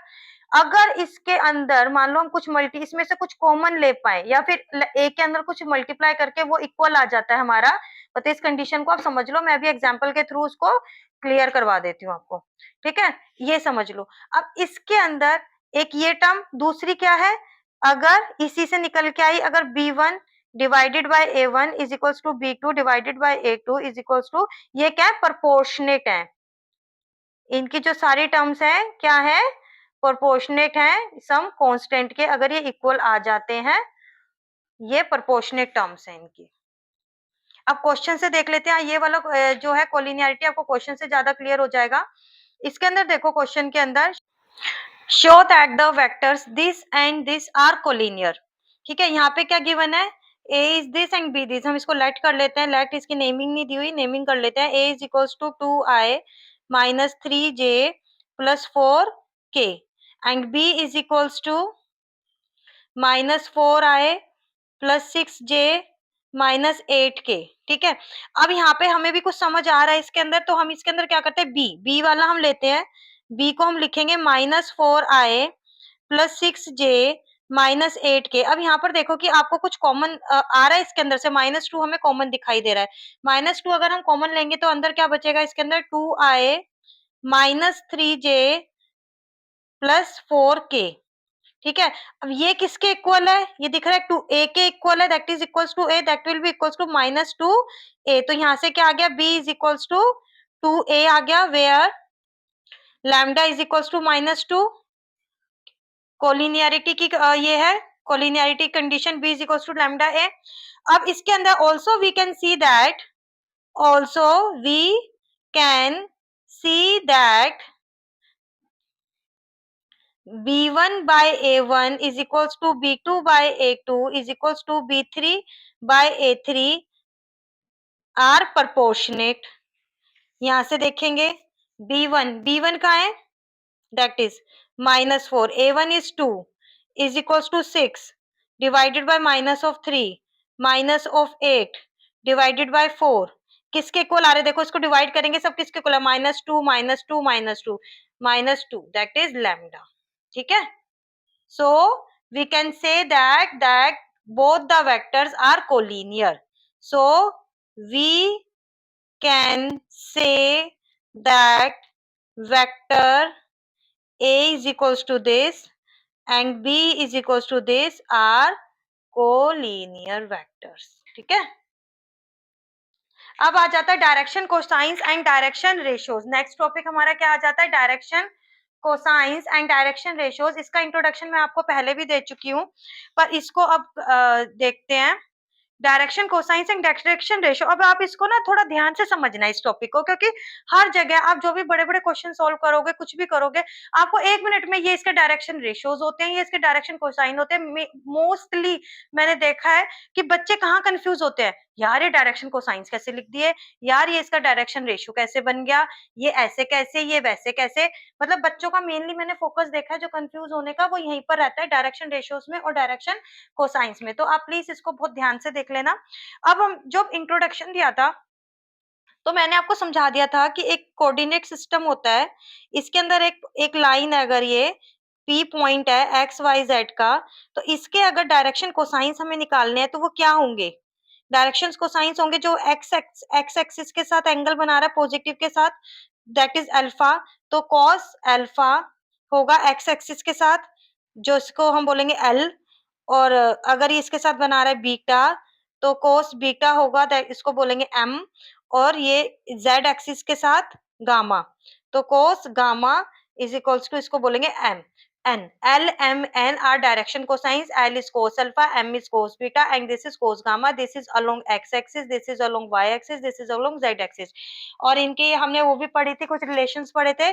अगर इसके अंदर मान लो हम कुछ मल्टी, इसमें से कुछ कॉमन ले पाए या फिर ए के अंदर कुछ मल्टीप्लाई करके वो इक्वल आ जाता है हमारा, तो इस कंडीशन को आप समझ लो, मैं भी एग्जांपल के थ्रू उसको क्लियर करवा देती हूँ आपको, ठीक है, ये समझ लो। अब इसके अंदर एक ये टर्म, दूसरी क्या है, अगर इसी से निकल के आई, अगर b1 divided by a1 is equals to b2 divided by a2 is equals to, ये क्या है, प्रोपोर्शनेट है, इनकी जो सारी टर्म्स हैं क्या है, प्रोपोर्शनेट है सम कांस्टेंट के, अगर ये इक्वल आ जाते हैं, ये प्रोपोर्शनेट टर्म्स हैं इनकी। अब क्वेश्चन से देख लेते हैं, ये वाला जो है कोलिनियरिटी आपको क्वेश्चन से ज्यादा क्लियर हो जाएगा। इसके अंदर देखो, क्वेश्चन के अंदर show that the vectors this and this are collinear, ठीक है, यहाँ पे क्या गिवन है, a is this and b this, हम इसको लेट कर लेते हैं, लेट इसकी नेमिंग नहीं दी हुई, नेमिंग कर लेते हैं, a is equals to 2i minus 3j plus 4k and b is equals to minus 4i plus 6j minus 8k, ठीक है। अब यहाँ पे हमें भी कुछ समझ आ रहा है इसके अंदर, तो हम इसके अंदर क्या करते हैं, बी वाला हम लेते हैं, b को हम लिखेंगे minus 4i plus 6j minus 8k। अब यहाँ पर देखो कि आपको कुछ कॉमन आ रहा है इसके अंदर से, -2 हमें कॉमन दिखाई दे रहा है, -2 अगर हम कॉमन लेंगे तो अंदर क्या बचेगा, इसके अंदर 2i minus 3j plus 4k, ठीक है। अब ये किसके इक्वल है, ये दिख रहा है टू ए के इक्वल है, that is equals to a, that will be equals to -2a, तो यहाँ से क्या आ गया, b is equals to 2a आ गया, where lambda is equals to -2, collinearity की ये है collinearity condition, b is equals to lambda a। अब इसके अंदर also we can see that, also we can see that b1 by a1 is equals to b2 by a2 is equals to b3 by a3 are proportionate। यहां से देखेंगे b1 का है, that is -4, a1 is 2 is equals to 6 divided by minus of 3 minus of 8 divided by 4, किसके इक्वल आ रहे, देखो इसको डिवाइड करेंगे सब किसके इक्वल है, -2 -2 -2 -2, दैट इज लैम्डा, ठीक है। So we can say that both the vectors are collinear. So we can say that vector A is equals to this and B is equals to this are collinear vectors, ठीक है। अब आ जाता है direction cosines and direction ratios. Next topic हमारा क्या आ जाता है, direction cosines and direction ratios. इसका इंट्रोडक्शन मैं आपको पहले भी दे चुकी हूँ, पर इसको अब देखते हैं। Direction cosines and direction ratio. अब आप इसको ना थोड़ा ध्यान से समझना इस टॉपिक को, क्योंकि हर जगह आप जो भी बड़े-बड़े क्वेश्चन सॉल्व करोगे, कुछ भी करोगे, आपको 1 मिनट में ये इसके डायरेक्शन रेशियोज होते हैं, ये इसके डायरेक्शन कोसाइन होते हैं। मोस्टली मैंने देखा है कि बच्चे कहाँ कंफ्यूज होते हैं, यार ये डायरेक्शन कोसाइंस कैसे लिख दिए, यार ये इसका डायरेक्शन रेशियो कैसे बन गया, ये ऐसे कैसे, ये वैसे कैसे। मतलब बच्चों का मेनली मैंने फोकस देखा है जो कंफ्यूज होने का, वो यहीं पर रहता है डायरेक्शन रेशियोज में और डायरेक्शन कोसाइंस में। तो आप प्लीज इसको बहुत ध्यान से देख लेना। अब हम जब इंट्रोडक्शन दिया था तो मैंने आपको समझा दिया था कि एक कोऑर्डिनेट सिस्टम होता है, इसके अंदर एक एक लाइन है, अगर ये पी पॉइंट है एक्स वाई जेड का, तो इसके अगर डायरेक्शन कोसाइंस हमें निकालने हैं तो वो क्या होंगे, डायरेक्शंस कोसाइंस होंगे जो एक्स एक्सिस के साथ एंगल बना रहा है पॉजिटिव के साथ, दैट इज अल्फा। तो कॉस अल्फा होगा एक्स एक्सिस के साथ, जो इसको हम बोलेंगे एल। और अगर ये इसके साथ बना रहा है बीटा, तो कोस बीटा होगा, दैट इसको बोलेंगे एम। और ये जेड एक्सिस के साथ गामा, तो cos gamma is equals to इसको बोलेंगे m n. L M n are direction cosines, l is cos alpha, M is cos beta and this is cos gamma, this is along x axis, this is along Y axis, this is along z axis. और इनके हमने वो भी पढ़ी थी, कुछ रिलेशंस पढ़े थे,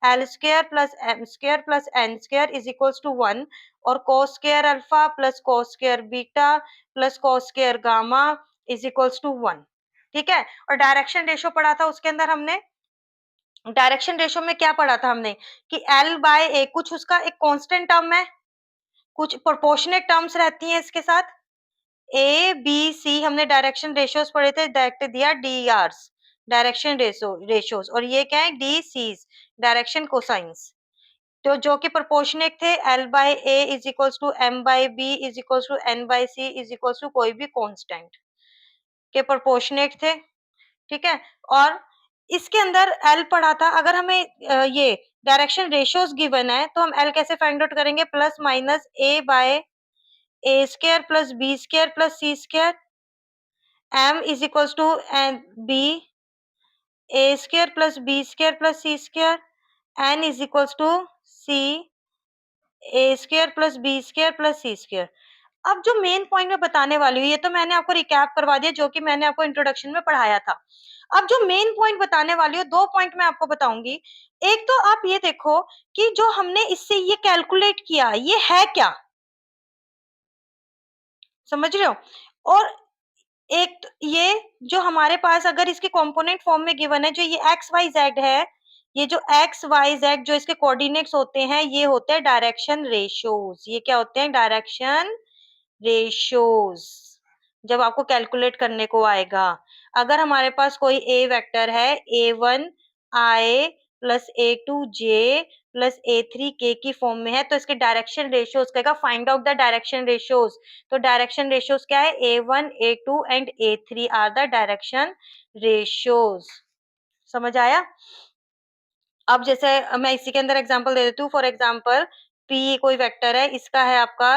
l square plus M square plus N square is equals to 1, और cos square alpha plus cos square beta plus cos square gamma is equals to 1। ठीक है। और डायरेक्शन रेशियो पढ़ा था उसके अंदर हमने, डायरेक्शन रेशियो में क्या पढ़ा था हमने कि एल बाय ए, कुछ उसका एक कांस्टेंट टर्म है, कुछ प्रोपोर्शनेट टर्म्स रहती हैं इसके साथ। ए बी सी हमने डायरेक्शन रेशियोज पढ़े थे, दैट दिया डी आर्स डायरेक्शन रेशियोज, और ये क्या है डी सीज डायरेक्शन कोसाइंस। तो जो कि प्रोपोर्शनेट थे, l by a is equals to m by b is equals to n by c is equals to कोई भी कांस्टेंट के प्रोपोर्शनेट थे। ठीक है। और इसके अंदर एल पढ़ा था, अगर हमें ये डायरेक्शन रेशियोज गिवन है तो हम एल कैसे फाइंड आउट करेंगे, plus minus A by a square plus B square plus C square, m is equals to n b a square plus B square plus C square, N is equals to C A square plus B square plus C square. अब जो मेन पॉइंट मैं बताने वाली हूँ, ये तो मैंने आपको रिकैप करवा दिया जो कि मैंने आपको इंट्रोडक्शन में पढ़ाया था। अब जो मेन पॉइंट बताने वाली हूँ, 2 पॉइंट मैं आपको बताऊंगी। एक तो आप ये देखो कि जो हमने इससे ये कैलकुलेट किया, ये है क्या, समझ रहे हो। और एक ये जो हमारे पास अगर इसके कंपोनेंट फॉर्म में गिवन है, जो ये एक्स वाई जेड है, ये जो एक्स वाई जेड जो इसके कोऑर्डिनेट्स होते हैं, ये होते हैं डायरेक्शन रेशियोज। ये क्या होते हैं, डायरेक्शन रेशियोज। जब आपको कैलकुलेट करने को आएगा, अगर हमारे पास कोई ए वेक्टर है, A1 I plus A2 J plus A3 K की फॉर्म में है, तो इसके डायरेक्शन रेशियोज कहेगा find out the direction ratios. तो डायरेक्शन रेशियोज क्या है, A1 A2 and A3 are the direction ratios. समझ आया। अब जैसे मैं इसी के अंदर एग्जांपल दे देती हूँ, फॉर एग्जांपल पी कोई वेक्टर है, इसका है आपका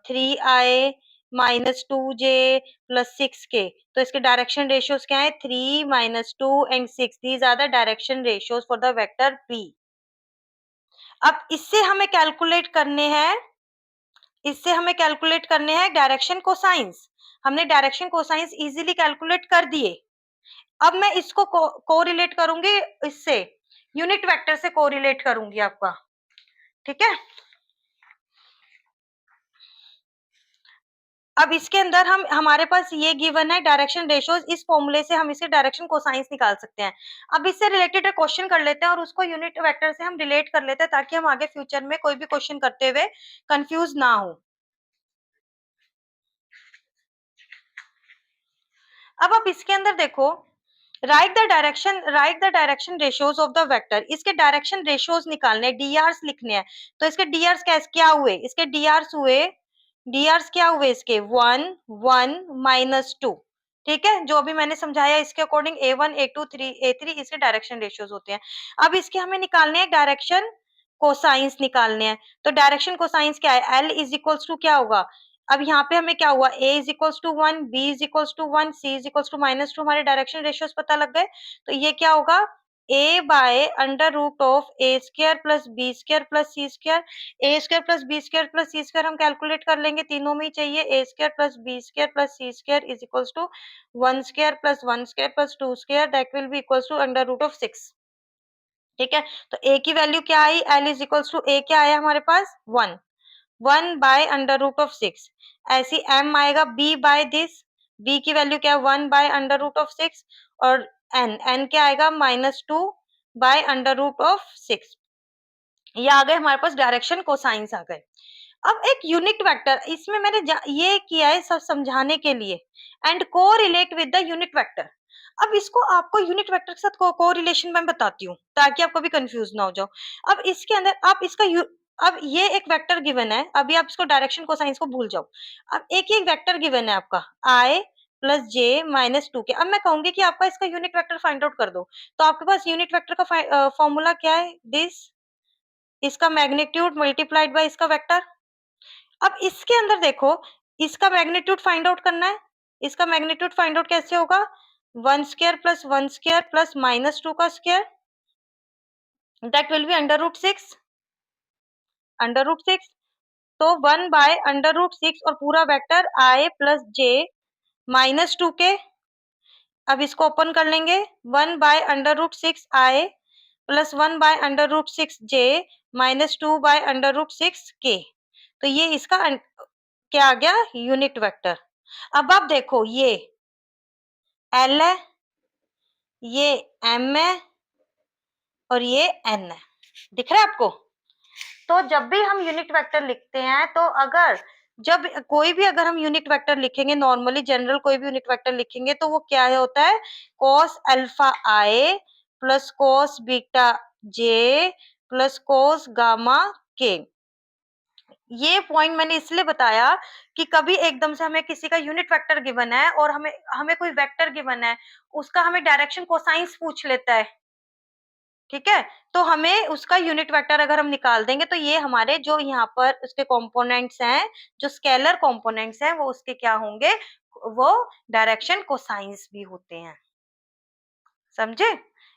3i minus 2j plus 6k, तो इसके डायरेक्शन रेशियोज क्या है, 3 minus 2 and 6, these are the direction ratios for the vector p। अब इससे हमें कैलकुलेट करने हैं डायरेक्शन कोसाइंस। हमने डायरेक्शन कोसाइंस इजीली कैलकुलेट कर दिए। अब मैं इसको कोरिलेट करूंगी, इससे यूनिट वेक्टर से कोरिलेट करूंगी आपका। ठीक है। अब इसके अंदर हमारे पास ये गिवन है डायरेक्शन रेशियोज, इस फॉर्मूले से हम इसके डायरेक्शन कोसाइंस निकाल सकते हैं। अब इससे रिलेटेड एक क्वेश्चन कर लेते हैं और उसको यूनिट वेक्टर से हम रिलेट कर लेते हैं, ताकि हम आगे फ्यूचर में कोई भी क्वेश्चन करते हुए कंफ्यूज ना हो। अब आप इसके अंदर देखो, right the direction ratios of the vector. इसके डायरेक्शन रेशियोज निकालने, डीआरस लिखने हैं। तो इसके डीआरस क्या हुए, इसके डीआरस क्या हुए इसके 1 1 माइनस 2। ठीक है, जो अभी मैंने समझाया इसके अकॉर्डिंग A1 A2 3 A3 इसके डायरेक्शन रेशियोज होते हैं। अब इसके हमें निकालने हैं डायरेक्शन कोसाइंस निकालने हैं। तो डायरेक्शन कोसाइंस क्या है, L इज इक्वल्स टू क्या होगा, अब यहाँ पे हमें क्या हुआ, a is equals to 1, b is equals to 1, c is equals to minus 2, हमारे डायरेक्शन रेशियोज पता लग गए। तो ये क्या होगा, a by under root of a square plus b square plus c square. a square plus b square plus c square हम कैलकुलेट कर लेंगे, तीनों में ही चाहिए। a square plus b square plus c square is equals to 1 square plus 1 square plus 2 square that will be equals to under root of 6। ठीक है, तो a की वैल्यू क्या आई, l is equals to a क्या आया हमारे पास 1, 1 बाय अंडर रूट ऑफ 6। ऐसी m आएगा b बाय दिस, b की वैल्यू क्या है 1 बाय अंडर रूट ऑफ 6, और n क्या आएगा -2 बाय अंडर रूट ऑफ 6। ये आ गए हमारे पास डायरेक्शन कोसाइंस आ गए। अब एक यूनिट वेक्टर, इसमें मैंने ये किया है सब समझाने के लिए, एंड को relate with the unit vector. अब इसको आपको यूनिट वेक्टर के साथ को रिलेशन मैं बताती हूँ ताकि आप कभी कंफ्यूज ना हो जाओ। अब इसके अंदर आप इसका अब ये एक वेक्टर गिवन है, अभी आप इसको डायरेक्शन कोसाइंस को भूल जाओ। अब एक ही वेक्टर गिवन है आपका i प्लस जे माइनस 2 के। अब मैं कहूंगी कि आपका इसका यूनिट वेक्टर फाइंड आउट कर दो, तो आपके पास यूनिट वेक्टर का फॉर्मूला क्या है, दिस, इसका मैग्नीट्यूड मल्टीप्लाइड बाय इसका वेक्टर। अब इसके अंदर देखो, इसका मैग्नीट्यूड फाइंड आउट करना है। इसका मैग्नीट्यूड फाइंड आउट कैसे होगा, 1 स्क्वायर प्लस 1 स्क्वायर प्लस -2 का square that will be under root 6, under root 6। तो 1 बाय अंडर रूट 6 और पूरा वेक्टर i प्लस जे -2 के। अब इसको ओपन कर लेंगे, 1 by under root 6 i plus 1 by under root 6 j -2 by under root 6 के। तो ये इसका क्या आ गया, यूनिट वेक्टर। अब आप देखो, ये L है, ये M है और ये N है, दिख रहा है आपको। तो जब भी हम यूनिट वेक्टर लिखते हैं, तो अगर जब कोई भी अगर हम यूनिट वेक्टर लिखेंगे, नॉर्मली जनरल कोई भी यूनिट वेक्टर लिखेंगे, तो वो क्या होता है, cos alpha i plus cos beta j plus cos gamma k। ये पॉइंट मैंने इसलिए बताया कि कभी एकदम से हमें किसी का यूनिट वेक्टर गिवन है और हमें हमें कोई वेक्टर गिवन है, उसका हमें डायरेक्शन कोसाइंस पूछ लेता है, ठीक है, तो हमें उसका यूनिट वेक्टर अगर हम निकाल देंगे, तो ये हमारे जो यहाँ पर उसके कंपोनेंट्स हैं, जो स्केलर कंपोनेंट्स हैं, वो उसके क्या होंगे, वो डायरेक्शन कोसाइंस भी होते हैं। समझे,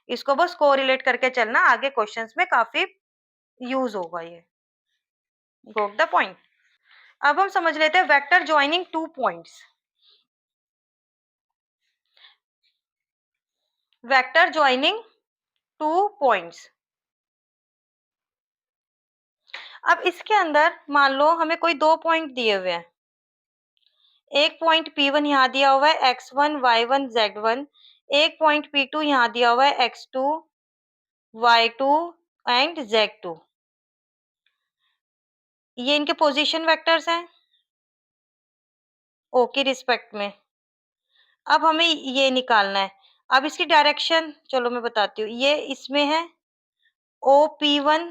इसको बस कोरिलेट करके चलना, आगे क्वेश्चंस में काफी यूज होगा ये। Got the point. अब हम समझ लेते हैं vector joining 2 points. Vector joining 2 points. अब इसके अंदर मान लो हमें कोई 2 पॉइंट दिए हुए हैं, एक पॉइंट P1 यहाँ दिया हुआ है x1 y1 z1, एक पॉइंट P2 यहाँ दिया हुआ है x2 y2 एंड z2। ये इनके पोजीशन वेक्टर्स हैं ओ के रिस्पेक्ट में। अब हमें ये निकालना है। अब इसकी डायरेक्शन चलो मैं बताती हूँ, ये इसमें है OP1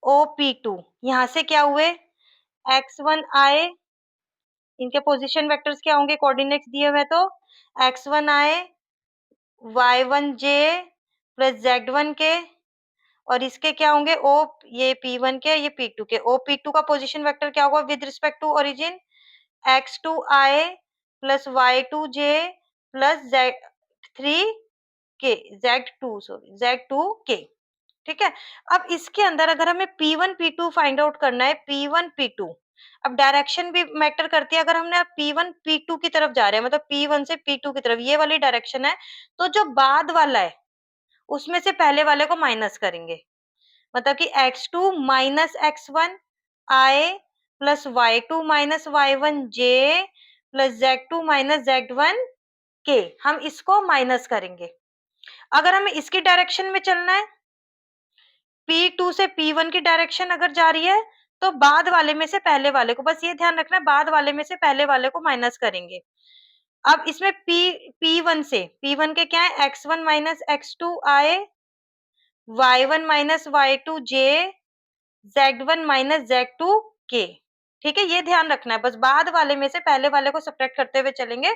OP2, यहाँ से क्या हुए x1 i, इनके पोजीशन वेक्टर्स क्या होंगे, कोऑर्डिनेट्स दिए हुए, तो x1 i y1 j plus z1 के, और इसके क्या होंगे ओ, ये P1 के, ये P2 के। OP2 का पोजीशन वेक्टर क्या होगा with respect to origin, x2 i plus y2 j plus z3 के, z2 सॉरी z2 के। ठीक है, अब इसके अंदर अगर हमें P1 P2 फाइंड आउट करना है, P1 P2, अब डायरेक्शन भी मैटर करती है। अगर हमने P1 P2 की तरफ जा रहे हैं, मतलब P1 से P2 की तरफ, ये वाली डायरेक्शन है, तो जो बाद वाला है उसमें से पहले वाले को माइनस करेंगे, मतलब कि x2 minus x1 i plus y2 minus y1 j plus z2 minus z1 k, हम इसको माइनस करेंगे। अगर हमें इसकी डायरेक्शन में चलना है, P2 से P1 की डायरेक्शन अगर जा रही है, तो बाद वाले में से पहले वाले को, बस ये ध्यान रखना, बाद वाले में से पहले वाले को माइनस करेंगे। अब इसमें P1 से, P1 के क्या है x1 minus x2 i y1 minus y2 j z1 minus z2 k। ठीक है, ये ध्यान रखना है, बस बाद वाले में से पहले वाले को सब्ट्रैक्ट करते हुए चलेंगे,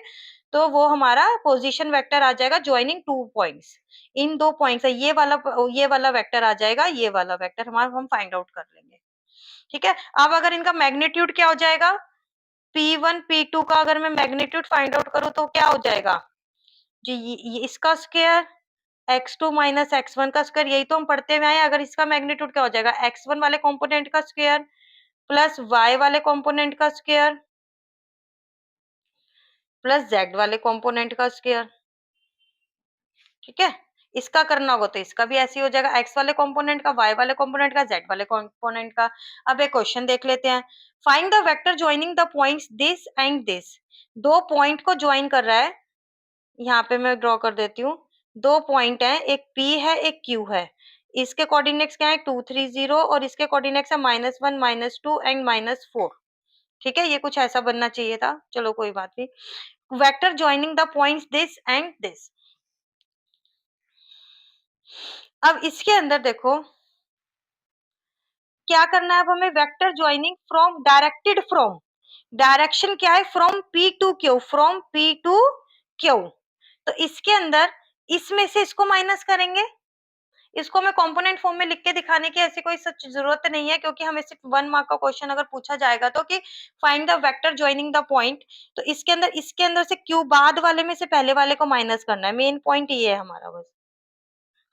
तो वो हमारा पोजीशन वेक्टर आ जाएगा ज्वाइनिंग 2 पॉइंट्स। इन 2 पॉइंट्स है, ये वाला वेक्टर आ जाएगा, ये वाला वेक्टर हमारा हम फाइंड आउट कर लेंगे। ठीक है, अब अगर इनका मैग्नीट्यूड क्या हो जाएगा, P1 P2 का अगर मैं मैग्नीट्यूड फाइंड आउट करूं, तो क्या हो जाएगा, जो ये इसका स्क्वायर x2 माइनस x1 का स्क्वायर, यही तो हम पढ़ते हुए आए हैं। अगर इसका मैग्नीट्यूड क्या हो जाएगा, x1 वाले कंपोनेंट का स्क्वायर प्लस y वाले कंपोनेंट का स्क्वायर प्लस z वाले कंपोनेंट का स्क्वायर। ठीक है, इसका करना होगा तो इसका भी ऐसे ही हो जाएगा, x वाले कंपोनेंट का, y वाले कंपोनेंट का, z वाले कंपोनेंट का। अब एक क्वेश्चन देख लेते हैं। Find the vector joining the points this and this. दो पॉइंट को ज्वाइन कर रहा है, यहाँ पे मैं ड्रॉ कर देती हूँ। दो पॉइंट है, एक P है एक Q है। इसके कोऑर्डिनेट्स क्या है, 2 3 0 और इसके कोऑर्डिनेट्स है -1 -2 एंड -4। ठीक है, ये कुछ ऐसा बनना चाहिए था, चलो कोई बात नहीं। Vector joining the points this and this. अब इसके अंदर देखो क्या करना है, अब हमें vector joining from, directed from, direction क्या है, from P to Q, from P to Q। तो इसके अंदर इसमें से इसको माइनस करेंगे। इसको मैं कंपोनेंट फॉर्म में लिख के दिखाने की ऐसी कोई सच जरूरत नहीं है, क्योंकि हमें सिर्फ 1 मार्क का क्वेश्चन अगर पूछा जाएगा तो कि find the vector joining the point, तो इसके अंदर से Q बाद वाले में से पहले वाले को माइनस करना है। मेन पॉइंट ये है हमारा। बस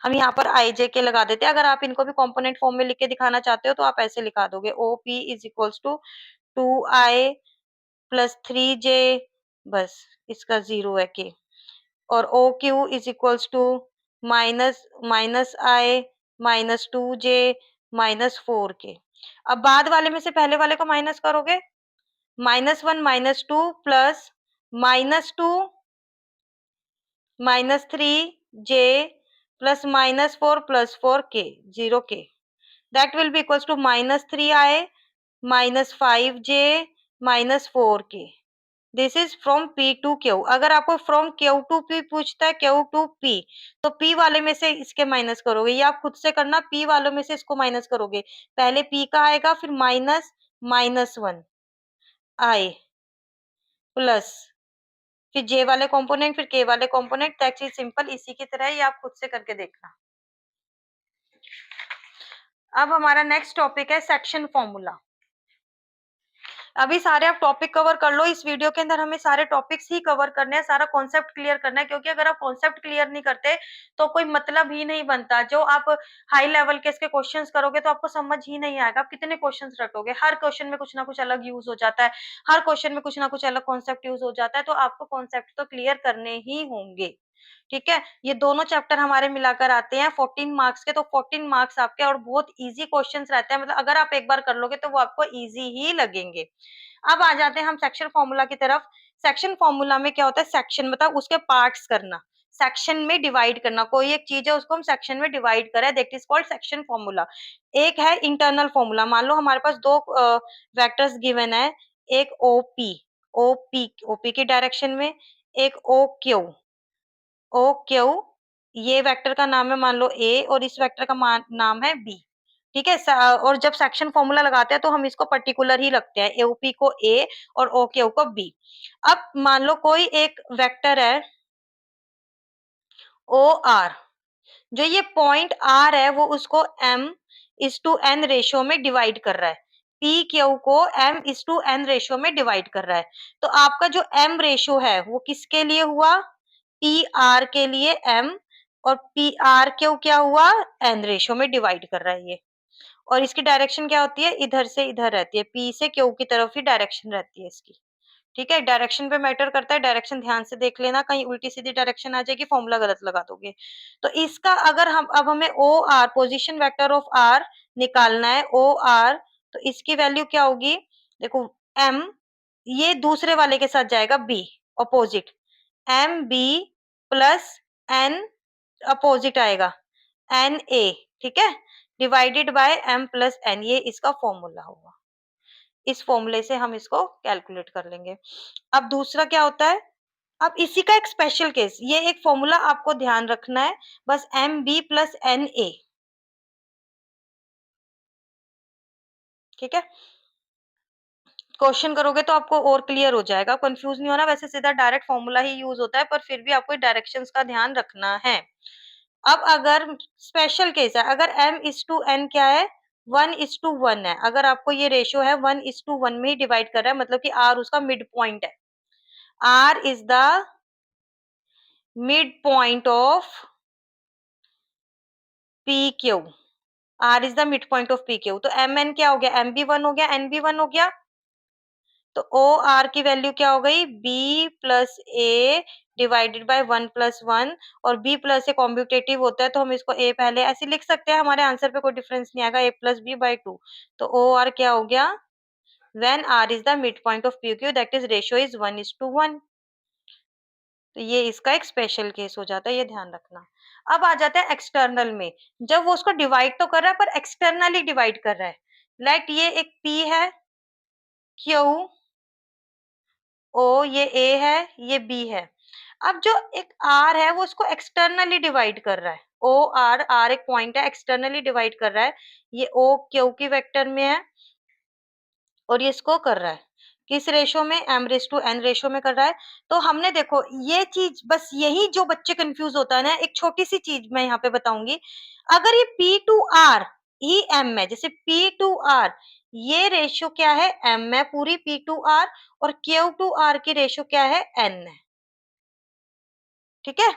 हम यहाँ पर आई जे के लगा देते हैं। अगर आप इनको भी कंपोनेंट फॉर्म में लिख के दिखाना चाहते हो तो आप ऐसे लिखा दोगे, O P is equals to 2i plus 3j, बस इसका 0 है के, और O Q is equals to minus minus i minus 2j -4 के। अब बाद वाले में से पहले वाले को माइनस करोगे, -1 -2 plus -2 -3j plus -4 plus 4k 0k, that will be equals to -3i -5j -4k। This is from P to Q। अगर आपको फ्रॉम Q टू P पूछता है, Q टू P, तो P वाले में से इसके माइनस करोगे, या आप खुद से करना, P वालों में से इसको माइनस करोगे। पहले P का आएगा, फिर -1 i प्लस फिर J वाले कंपोनेंट, फिर K वाले कंपोनेंट। दैट्स इज सिंपल, इसी की तरह ही आप खुद से करके देखना। अब हमारा नेक्स्ट टॉपिक है सेक्शन फॉर्मूला। अभी सारे आप टॉपिक कवर कर लो। इस वीडियो के अंदर हमें सारे टॉपिक्स ही कवर करने हैं, सारा कॉन्सेप्ट क्लियर करना है, क्योंकि अगर आप कॉन्सेप्ट क्लियर नहीं करते तो कोई मतलब ही नहीं बनता। जो आप हाई लेवल के इसके क्वेश्चंस करोगे तो आपको समझ ही नहीं आएगा। आप कितने क्वेश्चंस रटोगे, हर क्वेश्चन में कुछ ना कुछ अलग यूज हो जाता है, हर क्वेश्चन में कुछ ना कुछ अलग कॉन्सेप्ट यूज हो जाता है, तो आपको कॉन्सेप्ट तो क्लियर करने ही होंगे। ठीक है, ये दोनों चैप्टर हमारे मिलाकर आते हैं 14 मार्क्स के, तो 14 मार्क्स आपके, और बहुत इजी क्वेश्चंस रहते हैं। मतलब अगर आप एक बार कर लोगे तो वो आपको इजी ही लगेंगे। अब आ जाते हैं हम सेक्शन फॉर्मूला की तरफ। सेक्शन फॉर्मूला में क्या होता है, सेक्शन मतलब उसके पार्ट्स करना, सेक्शन में डिवाइड करना। कोई एक चीज है उसको हम सेक्शन में डिवाइड करें, that is called section formula. एक है इंटरनल फॉर्मूला। मान लो हमारे पास दो वेक्टर्स गिवन है, एक ओपी, ओपी की डायरेक्शन में, एक ओ क्यू, ओ क्यू, ये वेक्टर का नाम है मान लो ए, और इस वेक्टर का नाम है बी। ठीक है, और जब सेक्शन फॉर्मूला लगाते हैं तो हम इसको पर्टिकुलर ही रखते हैं, ओपी को ए और ओ क्यू को बी। अब मान लो कोई एक वेक्टर है ओ आर, जो ये पॉइंट आर है वो उसको m/n रेशियो में डिवाइड कर रहा है, पी क्यू को m/n रेशियो में डिवाइड कर रहा है। तो आपका जो m रेशियो है वो किसके लिए हुआ, पी आर के लिए m, और पी आर क्यू क्या हुआ, n रेशियो में डिवाइड कर रहा है ये। और इसकी डायरेक्शन क्या होती है, इधर से इधर रहती है, पी से क्यू की तरफ ही डायरेक्शन रहती है इसकी। ठीक है, डायरेक्शन पे मैटर करता है, डायरेक्शन ध्यान से देख लेना, कहीं उल्टी सीधी डायरेक्शन आ जाएगी, फॉर्मूला गलत लगा दोगे। तो इसका अगर हम अब हमें O R, position vector of R निकालना है, ओ आर, तो इसकी वैल्यू क्या होगी, देखो एम, ये दूसरे वाले के साथ जाएगा b, opposite, m B plus n, opposite आएगा एन ए। ठीक है, divided by m plus n, ये इसका फॉर्मूला होगा। इस फॉर्मूले से हम इसको कैलकुलेट कर लेंगे। अब दूसरा क्या होता है, अब इसी का एक स्पेशल केस, ये एक फॉर्मूला आपको ध्यान रखना है, बस m B plus N a. ठीक है, क्वेश्चन करोगे तो आपको और क्लियर हो जाएगा, कंफ्यूज नहीं होना। वैसे सीधा डायरेक्ट फॉर्मूला ही यूज होता है, पर फिर भी आपको डायरेक्शंस का ध्यान रखना है। अब अगर स्पेशल केस है, अगर m/n क्या है, 1:1 है, अगर आपको ये रेशियो है 1:1 में ही डिवाइड कर रहा है, मतलब कि r उसका मिड पॉइंट है, r is the mid point of P Q, R is the mid point of P Q. तो एम एन क्या हो गया, एम बी वन हो गया, एन बी वन हो गया। तो ओ आर की वैल्यू क्या हो गई, b plus a divided by 1+1, और बी प्लस ए कॉम्पिटेटिव होता है तो हम इसको ए पहले ऐसे लिख सकते हैं, हमारे आंसर पे कोई डिफरेंस नहीं आएगा, ए प्लस बी बाई 2। तो ओ आर क्या हो गया, when R is the mid point of P Q that is ratio is 1:1। तो ये इसका एक स्पेशल केस हो जाता है, ये ध्यान रखना। अब आ जाता है एक्सटर्नल में, जब वो उसको डिवाइड तो कर रहा है पर एक्सटर्नली डिवाइड कर रहा है। लेट ये एक पी है, क्यू, ओ, ये ए है, ये बी है। अब जो एक आर है वो उसको एक्सटर्नली डिवाइड कर रहा है, ओ आर, आर एक पॉइंट है, एक्सटर्नली डिवाइड कर रहा है। ये ओ क्यू की वेक्टर में है और ये इसको कर रहा है किस रेशो में, m⁴n रेशो में कर रहा है। तो हमने देखो ये चीज, बस यही जो बच्चे कंफ्यूज होता है ना, एक छोटी सी चीज मैं यहाँ पे बताऊंगी। अगर ये P2R ही m है, जैसे P2R ये रेशो क्या है, m है पूरी P2R, और Q2R की रेशो क्या है, n है। ठीक है,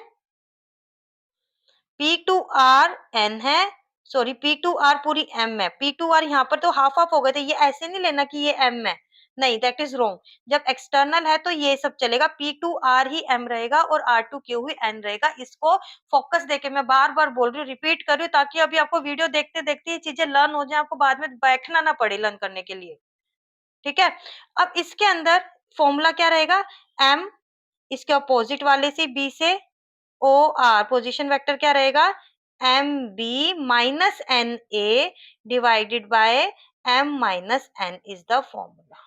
P2R n है, सॉरी P2R पूरी m है, P2R यहाँ पर तो हाफ हाफ हो गए थे, ये ऐसे नहीं लेना कि ये m है, नहीं, दैट इज रॉन्ग। जब एक्सटर्नल है तो ये सब चलेगा, P2R ही m रहेगा और R2Q ही n रहेगा। इसको फोकस देके मैं बार बार बोल रही हूँ, रिपीट कर रही हूँ, ताकि अभी आपको वीडियो देखते देखते ये चीजें लर्न हो जाए, आपको बाद में बैठना ना पड़े लर्न करने के लिए। ठीक है, अब इसके अंदर फॉर्मूला क्या रहेगा, m, इसके अपोजिट वाले से b से ओ आर, पोजिशन वेक्टर क्या रहेगा, m b minus n A divided by m minus n is the formula.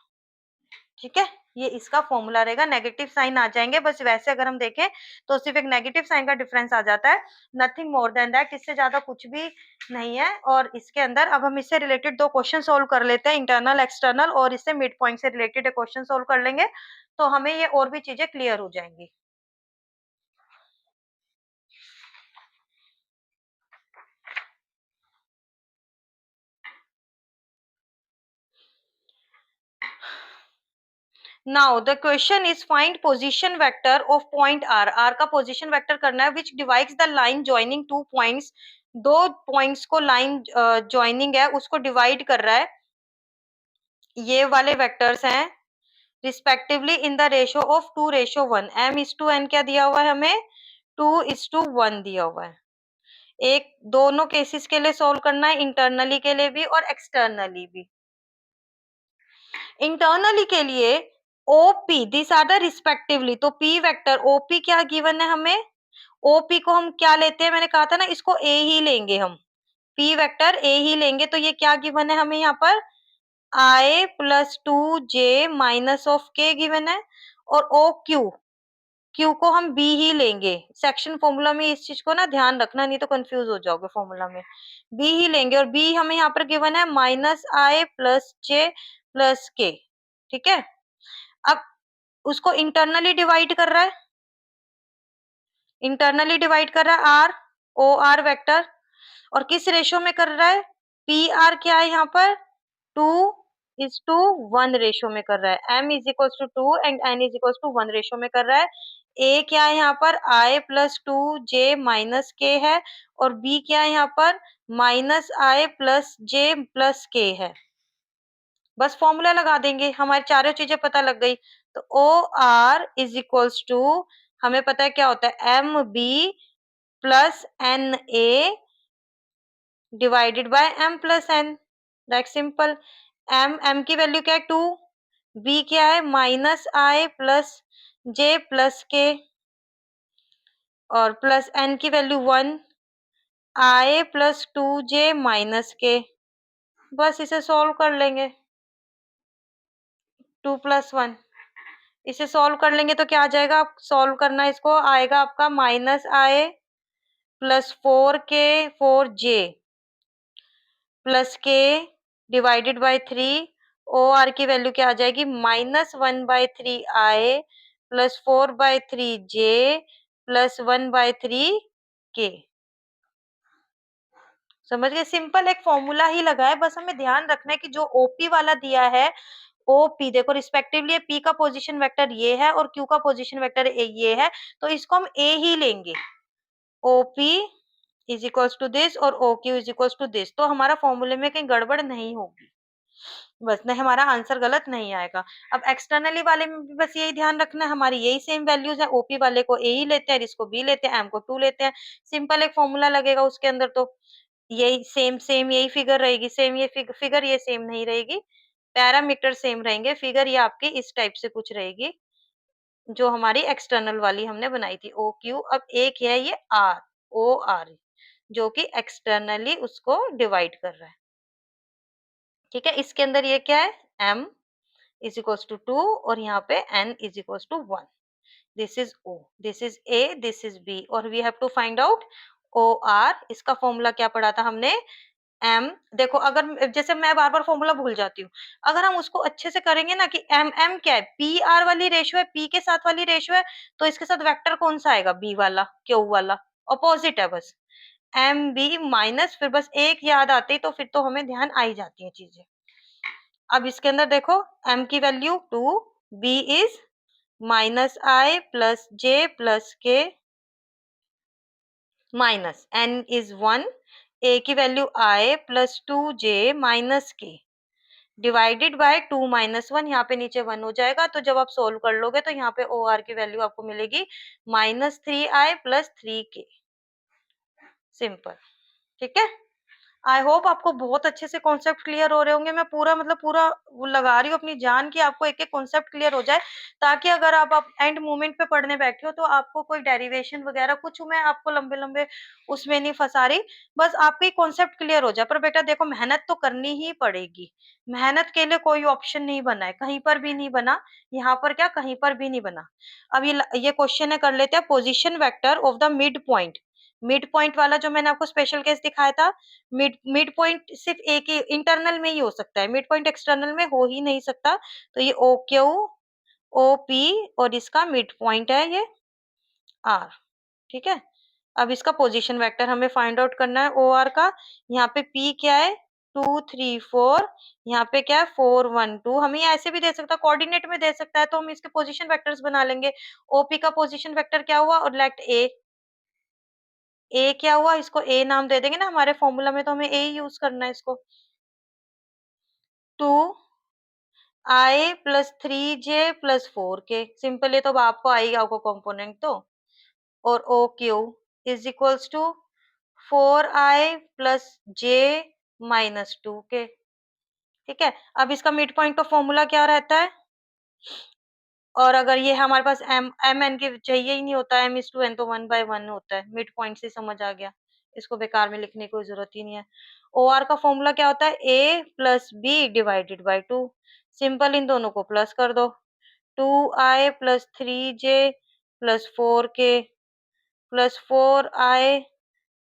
ठीक है, ये इसका फॉर्मूला रहेगा, नेगेटिव साइन आ जाएंगे बस, वैसे अगर हम देखें तो सिर्फ एक नेगेटिव साइन का डिफरेंस आ जाता है, नथिंग मोर देन दैट, इससे ज्यादा कुछ भी नहीं है। और इसके अंदर अब हम इससे रिलेटेड दो क्वेश्चन सोल्व कर लेते हैं, इंटरनल एक्सटर्नल, और इससे मिड पॉइंट से रिलेटेड एक क्वेश्चन सोल्व कर लेंगे तो हमें ये और भी चीजें क्लियर हो जाएंगी। Now the question is find position vector of point R. R का position vector करना है which divides the line joining two points. दो points को line joining है उसको divide कर रहा है। ये वाले vectors हैं respectively in the ratio of 2:1. m:n क्या दिया हुआ है हमें, 2:1 दिया हुआ है। एक दोनों केसेस के लिए सोल्व करना है, इंटरनली के लिए भी और एक्सटर्नली भी। इंटरनली के लिए OP this are the respectively, तो पी वेक्टर ओपी क्या गिवन है हमें, ओपी को हम क्या लेते हैं, मैंने कहा था ना इसको ए ही लेंगे हम, पी वेक्टर ए ही लेंगे। तो ये क्या गिवन है हमें यहाँ पर, आई प्लस 2j माइनस ऑफ के गिवन है, और ओ क्यू, क्यू को हम बी ही लेंगे। सेक्शन फॉर्मूला में इस चीज को ना ध्यान रखना, नहीं तो कंफ्यूज हो जाओगे फॉर्मूला में, बी ही लेंगे, और बी हमें यहाँ पर गिवन है -i+j+k। ठीक है, अब उसको इंटरनली डिवाइड कर रहा है, इंटरनली डिवाइड कर रहा है आर, ओ आर वेक्टर, और किस रेशो में कर रहा है, पी आर क्या है यहाँ पर 2:1 रेशो में कर रहा है, m is equal to 2 and n is equal to 1 ratio में कर रहा है। a क्या है यहाँ पर i+2j माइनस के है, और b क्या है यहाँ पर -i+j+k है। बस फॉर्मूला लगा देंगे, हमारी चारों चीजें पता लग गई। तो O R is equals to, हमें पता है क्या होता है, M B plus N A divided by m plus n, that simple. m की वैल्यू क्या है 2, b क्या है -i+j+k, और प्लस n की वैल्यू 1, i+2j-k। बस इसे सॉल्व कर लेंगे, 2+1, इसे सॉल्व कर लेंगे तो क्या आ जाएगा, सॉल्व करना इसको आएगा आपका -i+4k4j +k divided by 3, O R की वैल्यू क्या आ जाएगी -1/3i+4/3j+1/3k। समझ गए, सिंपल एक फॉर्मूला ही लगा है, बस हमें ध्यान रखना है कि जो ओपी वाला दिया है, ओपी देखो रिस्पेक्टिवली पी का पोजीशन वेक्टर ये है और क्यू का पोजीशन वेक्टर ये है, तो इसको हम ए ही लेंगे, OP is equals to this और O Q is equals to this. तो हमारा फॉर्मूले में कहीं गड़बड़ नहीं होगी, बस नहीं हमारा आंसर गलत नहीं आएगा। अब एक्सटर्नली वाले में भी बस यही ध्यान रखना है, हमारी यही सेम वैल्यूज है, ओपी वाले को ए ही लेते हैं, इसको बी लेते हैं, एम को 2 लेते हैं। सिंपल एक फॉर्मूला लगेगा उसके अंदर, तो यही सेम सेम यही फिगर रहेगी, सेम ये फिगर ये सेम नहीं रहेगी, पैरामीटर सेम रहेंगे, फिगर ये आपकी इस टाइप से कुछ रहेगी जो हमारी एक्सटर्नल वाली हमने बनाई थी ओ क्यू। अब एक है ये आर, ओ आर, जो कि एक्सटर्नली उसको डिवाइड कर रहा है। ठीक है, इसके अंदर ये क्या है, m इज इक्वल्स टू 2 और यहाँ पे n is equals to 1। This is o, this is a, this is b और we have to find out O R. इसका फॉर्मूला क्या पढ़ा था हमने, m। देखो अगर जैसे मैं बार बार फॉर्मूला भूल जाती हूँ, अगर हम उसको अच्छे से करेंगे ना कि m क्या है, पी आर वाली रेशियो है, p के साथ वाली रेशियो है, तो इसके साथ वेक्टर कौन सा आएगा, b वाला, q वाला, ऑपोजिट है बस, एम बी माइनस, फिर बस एक याद आते ही तो फिर तो हमें ध्यान आ ही जाती है चीजें। अब इसके अंदर देखो m की value 2, b is minus I plus J plus के माइनस n इज 1, a की value i plus 2j minus के डिवाइडेड बाय 2 माइनस 1, यहाँ पे नीचे 1 हो जाएगा, तो जब आप सोल्व कर लोगे तो यहाँ पे ओ आर की वैल्यू आपको मिलेगी minus 3i plus 3k। Simple, ठीक है। आई होप आपको बहुत अच्छे से कॉन्सेप्ट क्लियर हो रहे होंगे। मैं पूरा मतलब पूरा वो लगा रही हूँ अपनी जान की आपको एक एक कॉन्सेप्ट क्लियर हो जाए, ताकि अगर आप एंड मोमेंट पे पढ़ने बैठे हो तो आपको कोई डेरिवेशन वगैरह कुछ मैं आपको लंबे लंबे उसमें नहीं फंसा रही, बस आपकी कॉन्सेप्ट क्लियर हो जाए। पर बेटा देखो मेहनत तो करनी ही पड़ेगी, मेहनत के लिए कोई ऑप्शन नहीं बना है, कहीं पर भी नहीं बना, यहाँ पर क्या कहीं पर भी नहीं बना। अब ये क्वेश्चन है, कर लेते हैं position vector of the mid point. Mid point वाला जो मैंने आपको स्पेशल केस दिखाया था, मिड पॉइंट सिर्फ एक ही इंटरनल में ही हो सकता है, मिड पॉइंट एक्सटर्नल में हो ही नहीं सकता। तो ये ओ क्यू ओ पी और इसका मिड पॉइंट है ये आर। ठीक है, अब इसका पोजीशन वेक्टर हमें फाइंड आउट करना है ओ आर का। यहाँ पे पी क्या है 2 3 4, यहाँ पे क्या है 4 1 2, हमें ऐसे भी दे सकता है, कोऑर्डिनेट में दे सकता है, तो हम इसके पोजीशन वेक्टर्स बना लेंगे। ओपी का पोजीशन वेक्टर क्या हुआ, और लेट ए क्या हुआ, इसको ए नाम दे देंगे ना, हमारे फॉर्मूला में तो हमें ए यूज करना है इसको। 2 आई plus 3j plus 4k, simple है, तो अब आपको आएगा आपको कंपोनेंट तो। और O Q is equals to 4i plus J minus 2k। ठीक है, अब इसका मिड पॉइंट का फॉर्मूला क्या रहता है, और अगर ये हमारे पास एम एन की चाहिए ही नहीं होता, एम इज टू एन तो 1/1 होता है, मिड पॉइंट से समझ आ गया, इसको बेकार में लिखने की कोई जरूरत ही नहीं है। ओ आर का फॉर्मूला क्या होता है, A plus B divided by 2। Simple, इन दोनों को प्लस कर दो, 2i plus 3j plus 4k plus 4i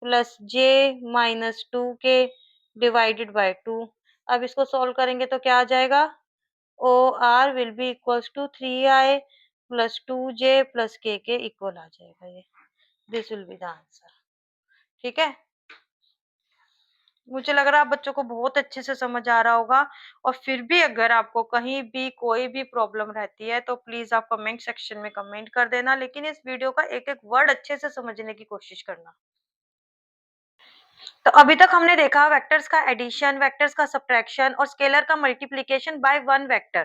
plus J minus 2k divided by 2। अब इसको सॉल्व करेंगे तो क्या आ जाएगा, O R will be equals to 3i plus 2j plus K equal आ जाएगा ये, this will be the answer. ठीक है, मुझे लग रहा है आप बच्चों को बहुत अच्छे से समझ आ रहा होगा, और फिर भी अगर आपको कहीं भी कोई भी प्रॉब्लम रहती है तो प्लीज आप कमेंट सेक्शन में कमेंट कर देना, लेकिन इस वीडियो का एक एक वर्ड अच्छे से समझने की कोशिश करना। तो अभी तक हमने देखा वेक्टर्स का एडिशन, वेक्टर्स का सब्ट्रैक्शन और स्केलर का मल्टीप्लिकेशन बाय वन वेक्टर।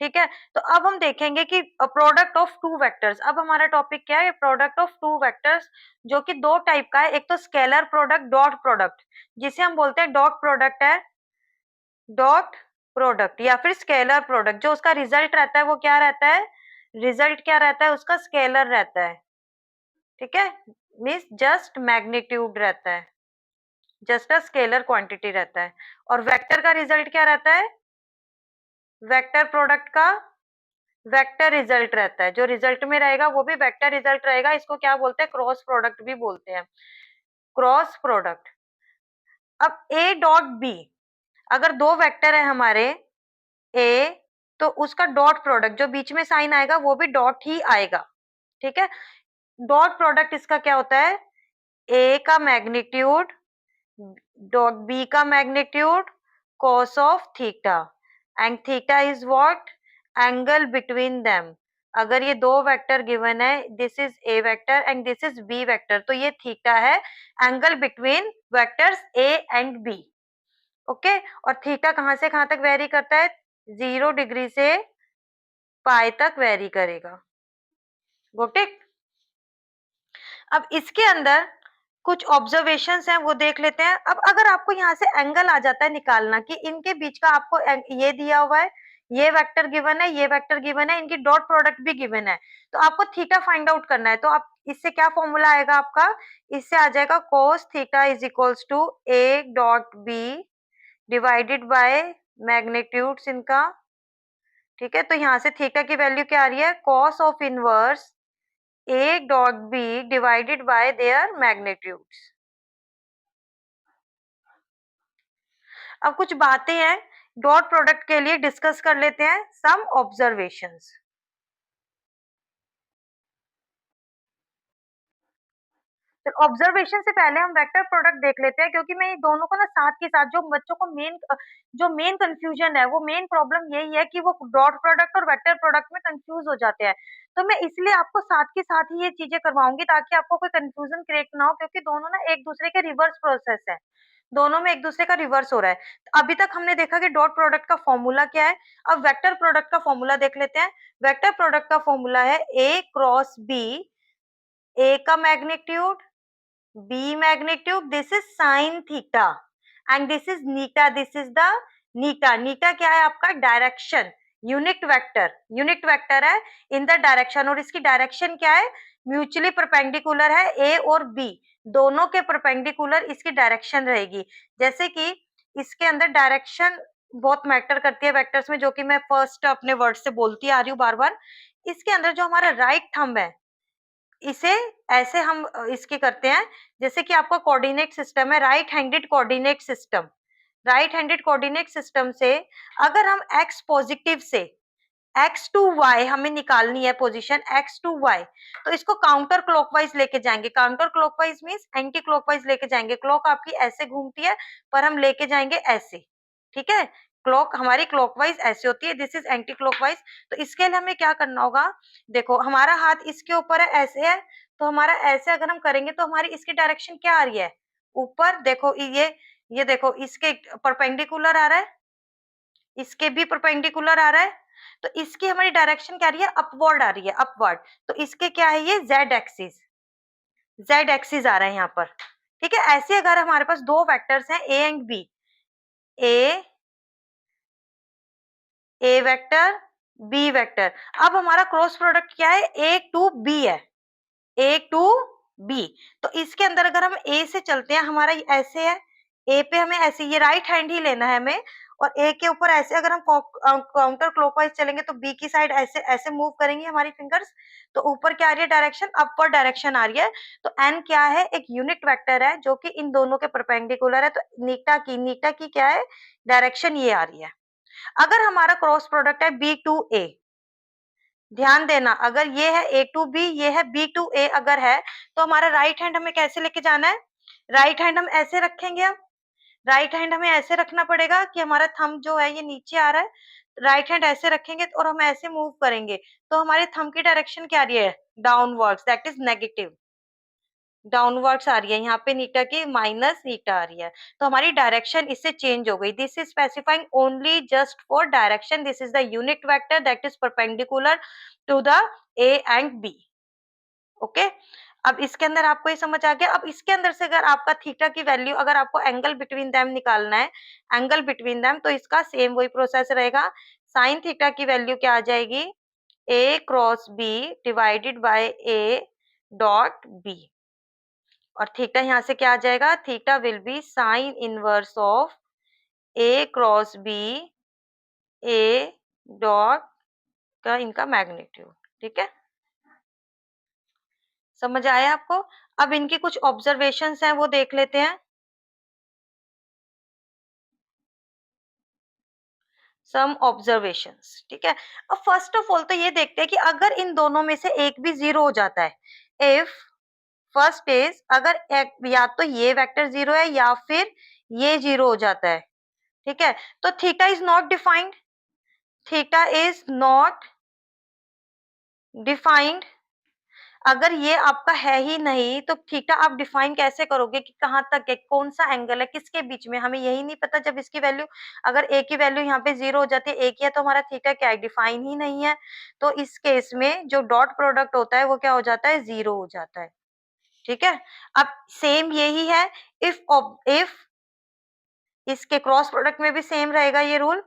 ठीक है, तो अब हम देखेंगे कि प्रोडक्ट ऑफ टू वेक्टर्स। अब हमारा टॉपिक क्या है, प्रोडक्ट ऑफ टू वेक्टर्स, जो कि दो टाइप का है, एक तो स्केलर प्रोडक्ट, डॉट प्रोडक्ट, जिसे हम बोलते हैं डॉट प्रोडक्ट है, डॉट प्रोडक्ट, या फिर स्केलर प्रोडक्ट, जो उसका रिजल्ट रहता है वो क्या रहता है, रिजल्ट क्या रहता है उसका, स्केलर रहता है। ठीक है, मीन्स जस्ट मैग्नीट्यूड रहता है, जस्ट अ स्केलर क्वांटिटी रहता है। और वेक्टर का रिजल्ट क्या रहता है, वेक्टर प्रोडक्ट का वेक्टर रिजल्ट रहता है, जो रिजल्ट में रहेगा वो भी वेक्टर रिजल्ट रहेगा, इसको क्या बोलते हैं, क्रॉस प्रोडक्ट भी बोलते हैं, क्रॉस प्रोडक्ट। अब ए डॉट बी, अगर दो वेक्टर है हमारे ए, तो उसका डॉट प्रोडक्ट जो बीच में साइन आएगा वो भी डॉट ही आएगा। ठीक है, डॉट प्रोडक्ट इसका क्या होता है, ए का मैग्नीट्यूड डॉट बी का magnitude cos of theta, and theta is what, angle between them। अगर ये दो वेक्टर गिवन है, this is A vector and this is B vector, तो ये थीटा है angle between vectors A and B. Okay, और थीटा कहां से कहां तक वेरी करता है? 0 डिग्री से पाई तक वेरी करेगा। Got it. अब इसके अंदर कुछ ऑब्जर्वेशंस हैं, वो देख लेते हैं। अब अगर आपको यहाँ से एंगल आ जाता है निकालना कि इनके बीच का, आपको ये दिया हुआ है, ये वेक्टर गिवन है, ये वेक्टर गिवन है, इनकी डॉट प्रोडक्ट भी गिवन है, तो आपको थीटा फाइंड आउट करना है। तो आप इससे क्या फॉर्मूला आएगा आपका? इससे आ जाएगा cos theta is equals to a dot b divided by magnitudes इनका। ठीक है, तो यहाँ से थीटा की वैल्यू क्या आ रही है? cos of inverse a dot b divided bye there magnitudes. अब कुछ बातें हैं डॉट प्रोडक्ट के लिए, डिस्कस कर लेते हैं सम ऑब्जर्वेशंस। तो ऑब्जर्वेशन से पहले हम वेक्टर प्रोडक्ट देख लेते हैं, क्योंकि मैं ये दोनों को ना साथ के साथ, जो बच्चों को मेन कंफ्यूजन है, वो मेन प्रॉब्लम यही है कि वो डॉट प्रोडक्ट और वेक्टर प्रोडक्ट में कंफ्यूज हो जाते हैं। तो मैं इसलिए आपको साथ के साथ ही ये चीजें करवाऊंगी, ताकि आपको कोई कंफ्यूजन क्रिएट ना हो, क्योंकि दोनों ना एक दूसरे के रिवर्स प्रोसेस है, दोनों में एक दूसरे का रिवर्स हो रहा है। तो अभी तक हमने देखा कि डॉट प्रोडक्ट का फॉर्मूला क्या है। अब वेक्टर प्रोडक्ट का फॉर्मूला देख लेते हैं। वेक्टर प्रोडक्ट का फॉर्मूला है a क्रॉस b, a का magnitude, b magnitude, this is sin theta and this is neta, this is the neta। neta क्या है आपका? डायरेक्शन, यूनिट वेक्टर है इन द डायरेक्शन, और इसकी डायरेक्शन क्या है? म्यूचुअली परपेंडिकुलर है, a और b दोनों के परपेंडिकुलर इसकी डायरेक्शन रहेगी। जैसे कि इसके अंदर डायरेक्शन बहुत मैटर करती है वेक्टर्स में, जो कि मैं फर्स्ट अपने वर्ड से बोलती आ रही हूँ बार बार। इसके अंदर जो हमारा राइट थंब है, इसे ऐसे हम इसके करते हैं, जैसे कि आपका कोऑर्डिनेट सिस्टम है right handed coordinate system. Right handed coordinate system से अगर हम x पॉजिटिव से x टू y हमें निकालनी है पोजीशन x टू y, तो इसको काउंटर क्लॉकवाइज लेके जाएंगे। Counter clockwise means anti clockwise लेके जाएंगे। क्लॉक आपकी ऐसे घूमती है, पर हम लेके जाएंगे ऐसे। ठीक है, क्लॉक हमारी क्लॉकवाइज ऐसे होती है, दिस इज एंटी क्लॉकवाइज। तो इसके लिए हमें क्या करना होगा? देखो हमारा हाथ इसके ऊपर है, ऐसे है, तो हमारा ऐसे अगर हम करेंगे तो हमारी इसकी डायरेक्शन क्या आ रही है? ऊपर। देखो ये देखो इसके परपेंडिकुलर आ रहा है, इसके भी परपेंडिकुलर आ रहा है, तो इसकी हमारी डायरेक्शन क्या आ रही है? अपवर्ड आ रही है, अपवर्ड। तो इसके क्या है? ये जेड एक्सिस आ रहा है यहाँ पर। ठीक है, ऐसे अगर हमारे पास दो वेक्टर्स हैं A and B, A vector, B vector, अब हमारा क्रॉस प्रोडक्ट क्या है? ए टू बी है, ए टू बी। तो इसके अंदर अगर हम ए से चलते हैं, हमारा ऐसे है, ए पे हमें ऐसे, ये राइट हैंड ही लेना है हमें, और ए के ऊपर ऐसे अगर हम काउंटर क्लॉकवाइज चलेंगे, तो बी की साइड ऐसे ऐसे मूव करेंगे हमारी फिंगर्स, तो ऊपर क्या आ रही है डायरेक्शन? अपवर्ड डायरेक्शन आ रही है। तो एन क्या है? एक यूनिट वेक्टर है जो कि इन दोनों के परपेंडिकुलर है। तो नीटा की क्या है? डायरेक्शन ये आ रही है। अगर हमारा क्रॉस प्रोडक्ट है बी टू ए, ध्यान देना, अगर ये है ए टू बी, ये है बी टू ए अगर है, तो हमारा राइट हैंड हमें कैसे लेके जाना है? राइट हैंड हम ऐसे रखेंगे। अब राइट हैंड हमें ऐसे रखना पड़ेगा कि हमारा थंब जो है ये नीचे आ रहा है, राइट हैंड ऐसे रखेंगे और हम ऐसे मूव करेंगे, तो हमारे थंब की डायरेक्शन क्या आ रही है? Downwards, that is negative, downwards आ रही है। यहाँ पे नीटा की माइनस नीटा आ रही है, तो हमारी डायरेक्शन इससे चेंज हो गई। This is specifying only just for direction, this is the unit vector that is perpendicular to the A and B. Okay, अब इसके अंदर आपको ये समझ आ गया। अब इसके अंदर से अगर आपका थीटा की वैल्यू, अगर आपको एंगल बिटवीन देम निकालना है, एंगल बिटवीन देम, तो इसका सेम वही प्रोसेस रहेगा। साइन थीटा की वैल्यू क्या आ जाएगी? A cross B divided by A dot B, और थीटा यहाँ से क्या आ जाएगा? Theta will be sine inverse of A cross B A dot का इनका मैग्नीट्यूड। ठीक है, समझ आया आपको? अब इनकी कुछ ऑब्जर्वेशंस हैं, वो देख लेते हैं। सम ऑब्जर्वेशंस, ठीक है। अब फर्स्ट ऑफ ऑल तो ये देखते हैं कि अगर इन दोनों में से एक भी जीरो हो जाता है, इफ फर्स्ट इज, अगर या तो ये वेक्टर जीरो है या फिर ये जीरो हो जाता है, ठीक है, तो theta is not defined, theta is not defined, अगर ये आपका है ही नहीं तो थीटा आप डिफाइन कैसे करोगे कि कहाँ तक है, कौन सा एंगल है, किसके बीच में, हमें यही नहीं पता। जब इसकी वैल्यू, अगर ए की वैल्यू यहाँ पे 0 हो जाती है, ए की है, तो हमारा थीटा क्या है, डिफाइन ही नहीं है। तो इस केस में जो डॉट प्रोडक्ट होता है वो क्या हो जाता है, 0 हो जाता है। ठीक है, अब सेम यही है, इफ इसके क्रॉस प्रोडक्ट में भी सेम रहेगा ये रूल।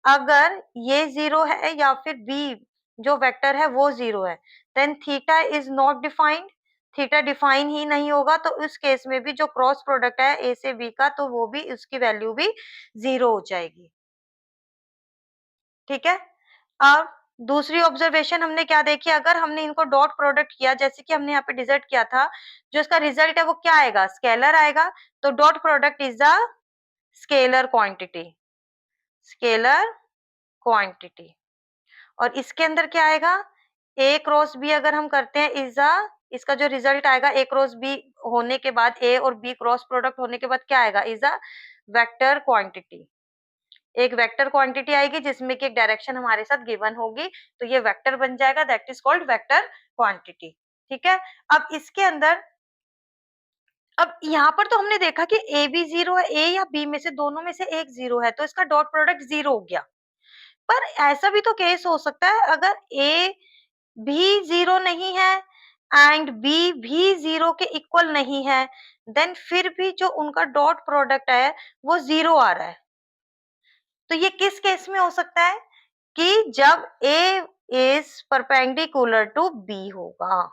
अगर ये 0 है या फिर बी जो वेक्टर है वो 0 है, then theta is not defined, theta define ही नहीं होगा। तो इस केस में भी जो क्रॉस प्रोडक्ट है ए से बी का, तो वो भी, उसकी वैल्यू भी 0 हो जाएगी। ठीक है, अब दूसरी ऑब्जर्वेशन हमने क्या देखी, अगर हमने इनको डॉट प्रोडक्ट किया, जैसे कि हमने यहाँ पे डिजिट किया था, जो इसका रिजल्ट है वो क्या आएगा, स्केलर आएगा। तो dot product is the scalar quantity, scalar quantity. और इसके अंदर क्या आएगा, ए क्रॉस बी अगर हम करते हैं इज अ, इसका जो रिजल्ट आएगा ए क्रॉस बी होने के बाद, ए और बी क्रॉस प्रोडक्ट होने के बाद क्या आएगा, इज अ वेक्टर क्वांटिटी। एक वेक्टर क्वांटिटी आएगी जिसमें कि एक डायरेक्शन हमारे साथ गिवन होगी, तो ये वेक्टर बन जाएगा, that is called vector quantity. ठीक है, अब इसके अंदर, अब यहाँ पर तो हमने देखा कि ए भी 0 है, ए या बी में से, दोनों में से एक 0 है, तो इसका डॉट प्रोडक्ट 0 हो गया। पर ऐसा भी तो केस हो सकता है, अगर ए भी 0 नहीं है एंड बी भी 0 के इक्वल नहीं है, देन फिर भी जो उनका डॉट प्रोडक्ट है वो 0 आ रहा है। तो ये किस केस में हो सकता है, कि जब ए इज परपेंडिकुलर टू बी होगा।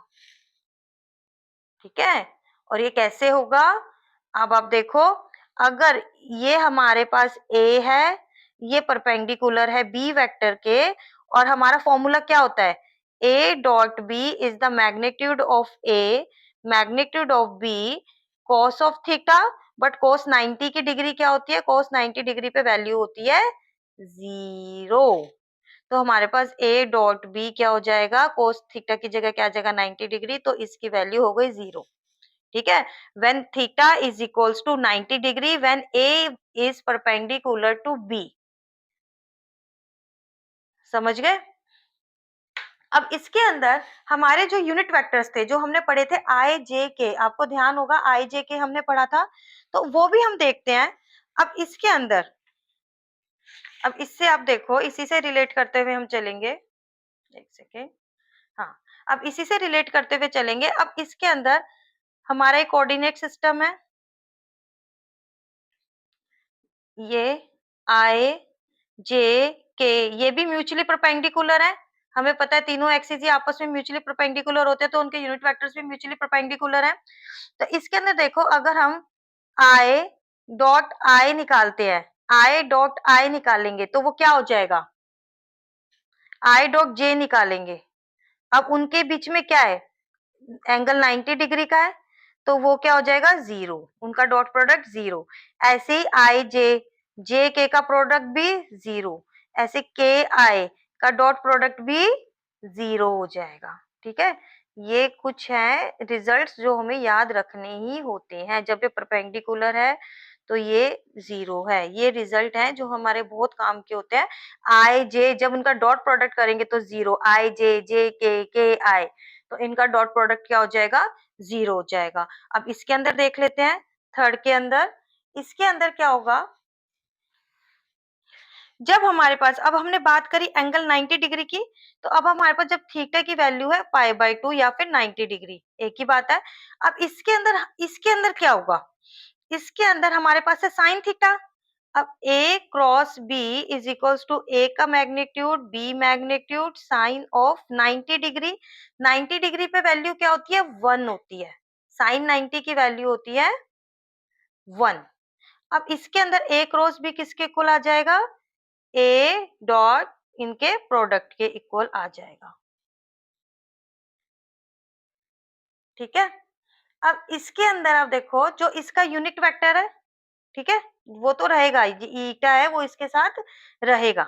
ठीक है, और ये कैसे होगा, अब आप देखो, अगर ये हमारे पास ए है, ये परपेंडिकुलर है बी वेक्टर के, और हमारा फॉर्मूला क्या होता है, A dot B is the magnitude of A, magnitude of B, cos of theta, but cos 90 की डिग्री क्या होती है, कॉस 90 डिग्री पे वैल्यू होती है 0। तो हमारे पास ए डॉट बी क्या हो जाएगा, कोस थीटा की जगह क्या आ जाएगा, 90 डिग्री, तो इसकी वैल्यू हो गई 0। ठीक है, when theta is equals to 90 degree, when A is perpendicular to B. समझ गए। अब इसके अंदर हमारे जो यूनिट वेक्टर्स थे, जो हमने पढ़े थे आई जे के, आपको ध्यान होगा आई जे के हमने पढ़ा था, तो वो भी हम देखते हैं। अब इसके अंदर, अब इससे आप देखो, इसी से रिलेट करते हुए हम चलेंगे, एक सेकेंड, हाँ, अब इसी से रिलेट करते हुए चलेंगे। अब इसके अंदर हमारा एक कोऑर्डिनेट सिस्टम है, ये आई जे के, ये भी म्यूचुअली परपेंडिकुलर है। हमें पता है तीनों एक्सिस ही आपस में म्यूचुअली परपेंडिकुलर होते हैं, तो उनके यूनिट वेक्टर्स भी म्यूचुअली परपेंडिकुलर है। तो इसके अंदर देखो, अगर हम आई डॉट आई निकालते हैं, आई डॉट आई निकालेंगे, तो वो क्या हो जाएगा, आई डॉट जे निकालेंगे। अब उनके बीच में क्या है, एंगल 90 डिग्री का है, तो वो क्या हो जाएगा, 0, उनका डॉट प्रोडक्ट 0। ऐसे ही आई जे, जे के का प्रोडक्ट भी 0, ऐसे के आई का डॉट प्रोडक्ट भी 0 हो जाएगा। ठीक है, ये कुछ है रिजल्ट्स जो हमें याद रखने ही होते हैं। जब ये परपेंडिकुलर है तो ये 0 है, ये रिजल्ट है जो हमारे बहुत काम के होते हैं। आई जे, जब उनका डॉट प्रोडक्ट करेंगे तो 0, आई जे, जे के आई, तो इनका डॉट प्रोडक्ट क्या हो जाएगा, 0 हो जाएगा। अब इसके अंदर देख लेते हैं, थर्ड के अंदर, इसके अंदर क्या होगा, जब हमारे पास, अब हमने बात करी एंगल 90 डिग्री की, तो अब हमारे पास जब थीटा की वैल्यू है π/2 या फिर 90 डिग्री, एक ही बात है। अब इसके अंदर क्या होगा, इसके अंदर हमारे पास है साइन थीटा। अब a cross b is equals to a का magnitude, b magnitude, sine of 90 degree. 90 degree पे वैल्यू क्या होती है, 1 होती है, साइन 90 की वैल्यू होती है 1। अब इसके अंदर a क्रॉस b किसके इक्वल आ जाएगा, a डॉट इनके प्रोडक्ट के इक्वल आ जाएगा। ठीक है, अब इसके अंदर आप देखो, जो इसका यूनिट वेक्टर है, ठीक है, वो तो रहेगा, ये ईटा है वो इसके साथ रहेगा,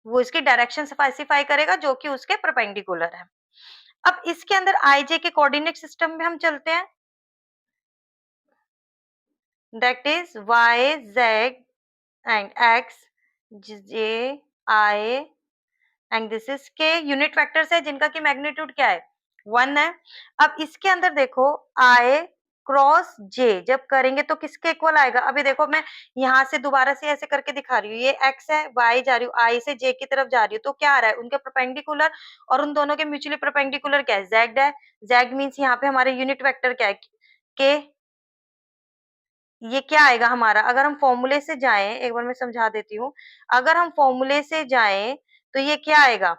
वो इसकी डायरेक्शन स्पेसिफाई करेगा जो कि उसके परपेंडिकुलर है। अब इसके अंदर आई जे के कोऑर्डिनेट सिस्टम में हम चलते हैं, that is y z and x, j i and this is के। यूनिट वेक्टर्स है जिनका की मैग्नीट्यूड क्या है, 1 है। अब इसके अंदर देखो I क्रॉस J जब करेंगे तो किसके इक्वल आएगा, अभी देखो मैं यहाँ से दोबारा से ऐसे करके दिखा रही हूँ, ये x है, y जा रही हूँ, I से J की तरफ जा रही हूँ, तो क्या आ रहा है, उनके परपेंडिकुलर और उन दोनों के म्यूचुअली परपेंडिकुलर क्या है, z है। z मीन्स यहाँ पे हमारे यूनिट वेक्टर क्या है, k। ये क्या आएगा हमारा, अगर हम फॉर्मूले से जाएं, एक बार मैं समझा देती हूँ, अगर हम फॉर्मूले से जाएं तो ये क्या आएगा,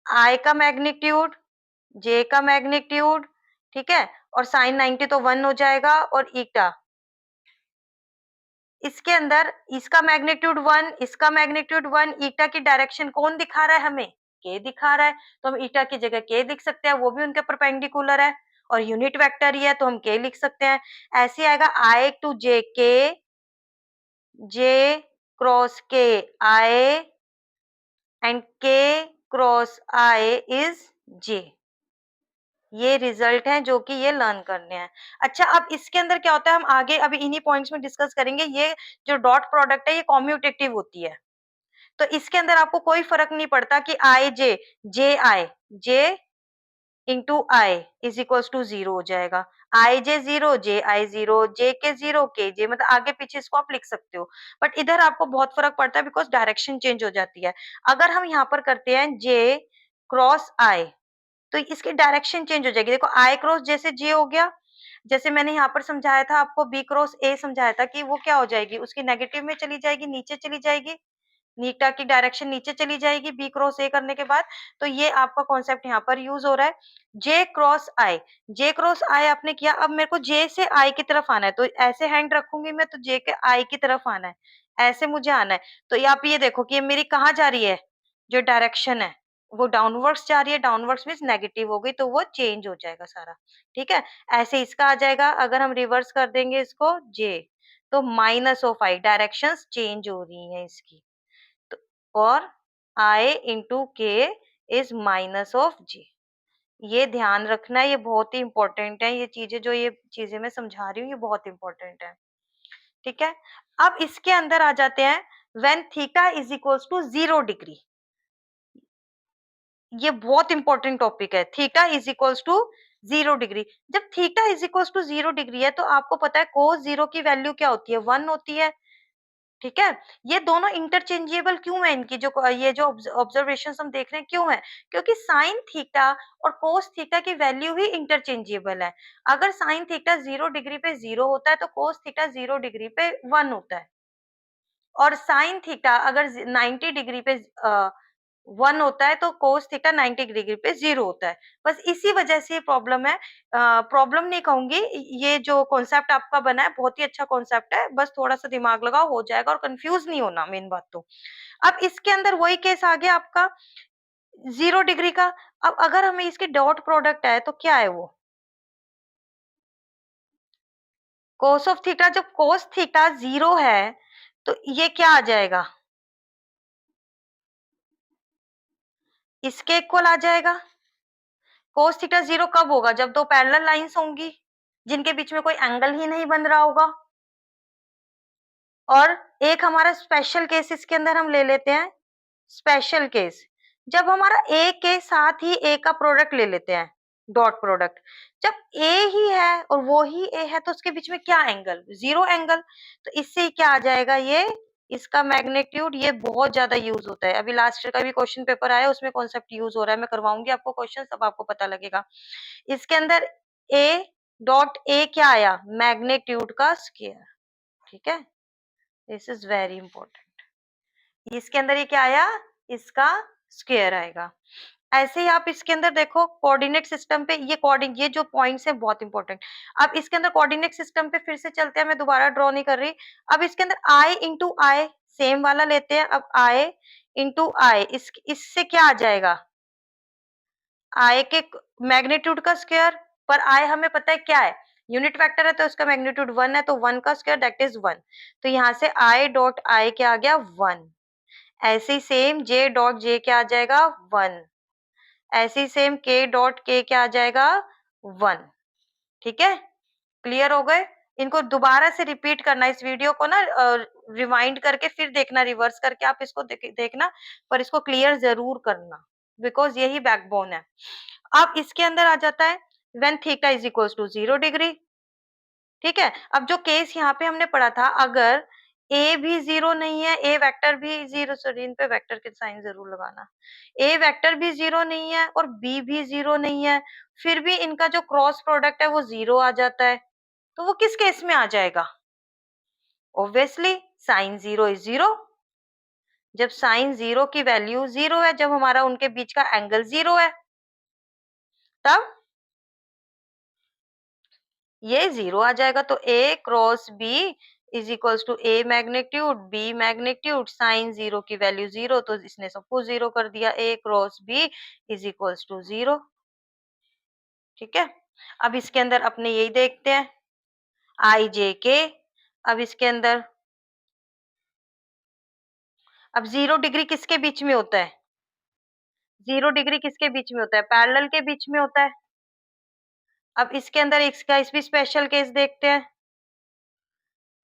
I का मैग्नीट्यूड, J का मैग्नीट्यूड, ठीक है, और साइन 90 तो 1 हो जाएगा, और ईटा इसके अंदर इसका मैग्नीट्यूड 1, इसका मैग्नीट्यूड 1, ईटा की डायरेक्शन कौन दिखा रहा है हमें, k दिखा रहा है, तो हम ईटा की जगह k लिख सकते हैं, वो भी उनके परपेंडिकुलर है और यूनिट वेक्टर ही है तो हम k लिख सकते हैं। ऐसे आएगा I to j k, j cross k I and k cross I is j। ये रिजल्ट है जो कि ये लर्न करने हैं। अच्छा, अब इसके अंदर क्या होता है, हम आगे अभी इन्हीं पॉइंट्स में डिस्कस करेंगे। ये जो डॉट प्रोडक्ट है ये कॉम्यूटेटिव होती है, तो इसके अंदर आपको कोई फर्क नहीं पड़ता कि I J, J into I is equals to 0 हो जाएगा। आई जे 0, जे आई 0, जे के 0, के जे, मतलब आगे पीछे इसको आप लिख सकते हो, बट इधर आपको बहुत फर्क पड़ता है बिकॉज डायरेक्शन चेंज हो जाती है। अगर हम यहाँ पर करते हैं जे क्रॉस आई तो इसकी डायरेक्शन चेंज हो जाएगी। देखो आई क्रॉस जैसे जे हो गया, जैसे मैंने यहाँ पर समझाया था आपको बी क्रॉस ए समझाया था कि वो क्या हो जाएगी, उसकी नेगेटिव में चली जाएगी, नीचे चली जाएगी, नीटा की डायरेक्शन नीचे चली जाएगी बी क्रॉस ए करने के बाद। तो ये आपका कॉन्सेप्ट यहाँ पर यूज हो रहा है। जे क्रॉस आई, जे क्रॉस आई आपने किया, अब मेरे को जे से आई की तरफ आना है, तो ऐसे हैंड रखूंगी मैं तो जे के आई की तरफ आना है, ऐसे मुझे आना है। तो आप ये देखो कि ये मेरी कहाँ जा रही है, जो डायरेक्शन है वो डाउनवर्ड्स जा रही है, डाउनवर्ड्स मीन्स नेगेटिव हो गई तो वो चेंज हो जाएगा सारा, ठीक है। ऐसे इसका आ जाएगा, अगर हम रिवर्स कर देंगे इसको जे, तो minus of I, directions change हो रही हैं इसकी, तो और I इंटू के इज माइनस ऑफ जे। ये ध्यान रखना है, ये बहुत ही इंपॉर्टेंट है, ये चीजें जो ये चीजें मैं समझा रही हूँ ये बहुत इंपॉर्टेंट है, ठीक है। अब इसके अंदर आ जाते हैं, when theta is equals to 0 degree, ये बहुत इंपॉर्टेंट टॉपिक है, theta is equals to 0 degree. जब theta is equals to 0 degree है तो आपको पता है कोस 0 की वैल्यू क्या होती है, 1 होती है, ठीक है। ये दोनों इंटरचेंजेबल क्यों है, इनकी जो ये जो ऑब्जर्वेशन हम देख रहे हैं क्यों है, क्योंकि साइन थीटा और कोस थीटा की वैल्यू ही इंटरचेंजेबल है। अगर साइन थीटा 0 डिग्री पे 0 होता है तो कोस थीटा 0 डिग्री पे 1 होता है, और साइन थीटा अगर 90 डिग्री पे 1 होता है तो कोस थीटा 90 डिग्री पे 0 होता है। बस इसी वजह से ये प्रॉब्लम है, प्रॉब्लम नहीं कहूंगी, ये जो कॉन्सेप्ट आपका बना है बहुत ही अच्छा कॉन्सेप्ट है, बस थोड़ा सा दिमाग लगाओ हो जाएगा, और कंफ्यूज नहीं होना, मेन बात तो। अब इसके अंदर वही केस आ गया आपका 0 डिग्री का। अब अगर हमें इसके डॉट प्रोडक्ट है तो क्या है वो, कोस ऑफ थीटा, जब कोस थीटा 0 है तो ये क्या आ जाएगा, इसके इक्वल आ जाएगा। कोस थीटा 0 कब होगा, जब दो पैरेलल लाइंस होंगी जिनके बीच में कोई एंगल ही नहीं बन रहा होगा। और एक हमारा स्पेशल केस इसके अंदर हम ले लेते हैं, स्पेशल केस जब हमारा ए के साथ ही ए का प्रोडक्ट ले लेते हैं, डॉट प्रोडक्ट, जब ए ही है और वो ही ए है तो उसके बीच में क्या एंगल, 0 एंगल, तो इससे क्या आ जाएगा, ये इसका मैग्नीट्यूड, ये बहुत ज्यादा यूज होता है। अभी लास्ट ईयर का भी क्वेश्चन पेपर आया उसमें कॉन्सेप्ट यूज हो रहा है, मैं करवाऊंगी आपको क्वेश्चन, तब आपको पता लगेगा। इसके अंदर ए डॉट ए क्या आया, मैग्नीट्यूड का स्क्वायर, ठीक है, दिस इज वेरी इंपॉर्टेंट। इसके अंदर ये क्या आया, इसका स्क्वायर आएगा। ऐसे ही आप इसके अंदर देखो कोऑर्डिनेट सिस्टम पे, ये जो पॉइंट्स है बहुत इंपॉर्टेंट। अब इसके अंदर कोऑर्डिनेट सिस्टम पे फिर से चलते हैं, मैं दोबारा ड्रॉ नहीं कर रही। अब इसके अंदर आई इंटू आई सेम वाला लेते हैं, अब आई इंटू आई, इससे क्या आ जाएगा, आई के मैग्नीट्यूड का स्क्वायर, पर आई हमें पता है क्या है, यूनिट वेक्टर है तो इसका मैग्नीट्यूड 1 है, तो 1 का स्क्वायर दैट इज 1, तो यहाँ से आई डॉट आई क्या आ गया 1। ऐसे ही सेम जे डॉट जे क्या आ जाएगा 1, ऐसे ही सेम के डॉट के क्या आ जाएगा 1, ठीक है, क्लियर हो गए। इनको दोबारा से रिपीट करना, इस वीडियो को ना रिवाइंड करके फिर देखना, रिवर्स करके आप इसको देखना, पर इसको क्लियर जरूर करना, बिकॉज यही बैकबोन है। अब इसके अंदर आ जाता है when theta is equals to 0 degree. ठीक है, अब जो केस यहाँ पे हमने पढ़ा था, अगर ए भी 0 नहीं है, ए वेक्टर भी 0, सॉरी इन पे वेक्टर के साइन जरूर लगाना, ए वेक्टर भी 0 नहीं है और बी भी 0 नहीं है, फिर भी इनका जो क्रॉस प्रोडक्ट है वो 0 आ जाता है, तो वो किस केस में आ जाएगा? Obviously sine 0 is 0। जब साइन 0 की वैल्यू 0 है, जब हमारा उनके बीच का एंगल 0 है, तब ये 0 आ जाएगा। तो A cross B is equals to A magnitude B magnitude sine 0 की वैल्यू 0, तो इसने सबको 0 कर दिया, A cross B is equals to 0। ठीक है, अब इसके अंदर अपने यही देखते हैं आई जे के। अब इसके अंदर अब 0 डिग्री किसके बीच में होता है? 0 डिग्री किसके बीच में होता है? पैरेलल के बीच में होता है। अब इसके अंदर इसका इस भी स्पेशल केस देखते हैं।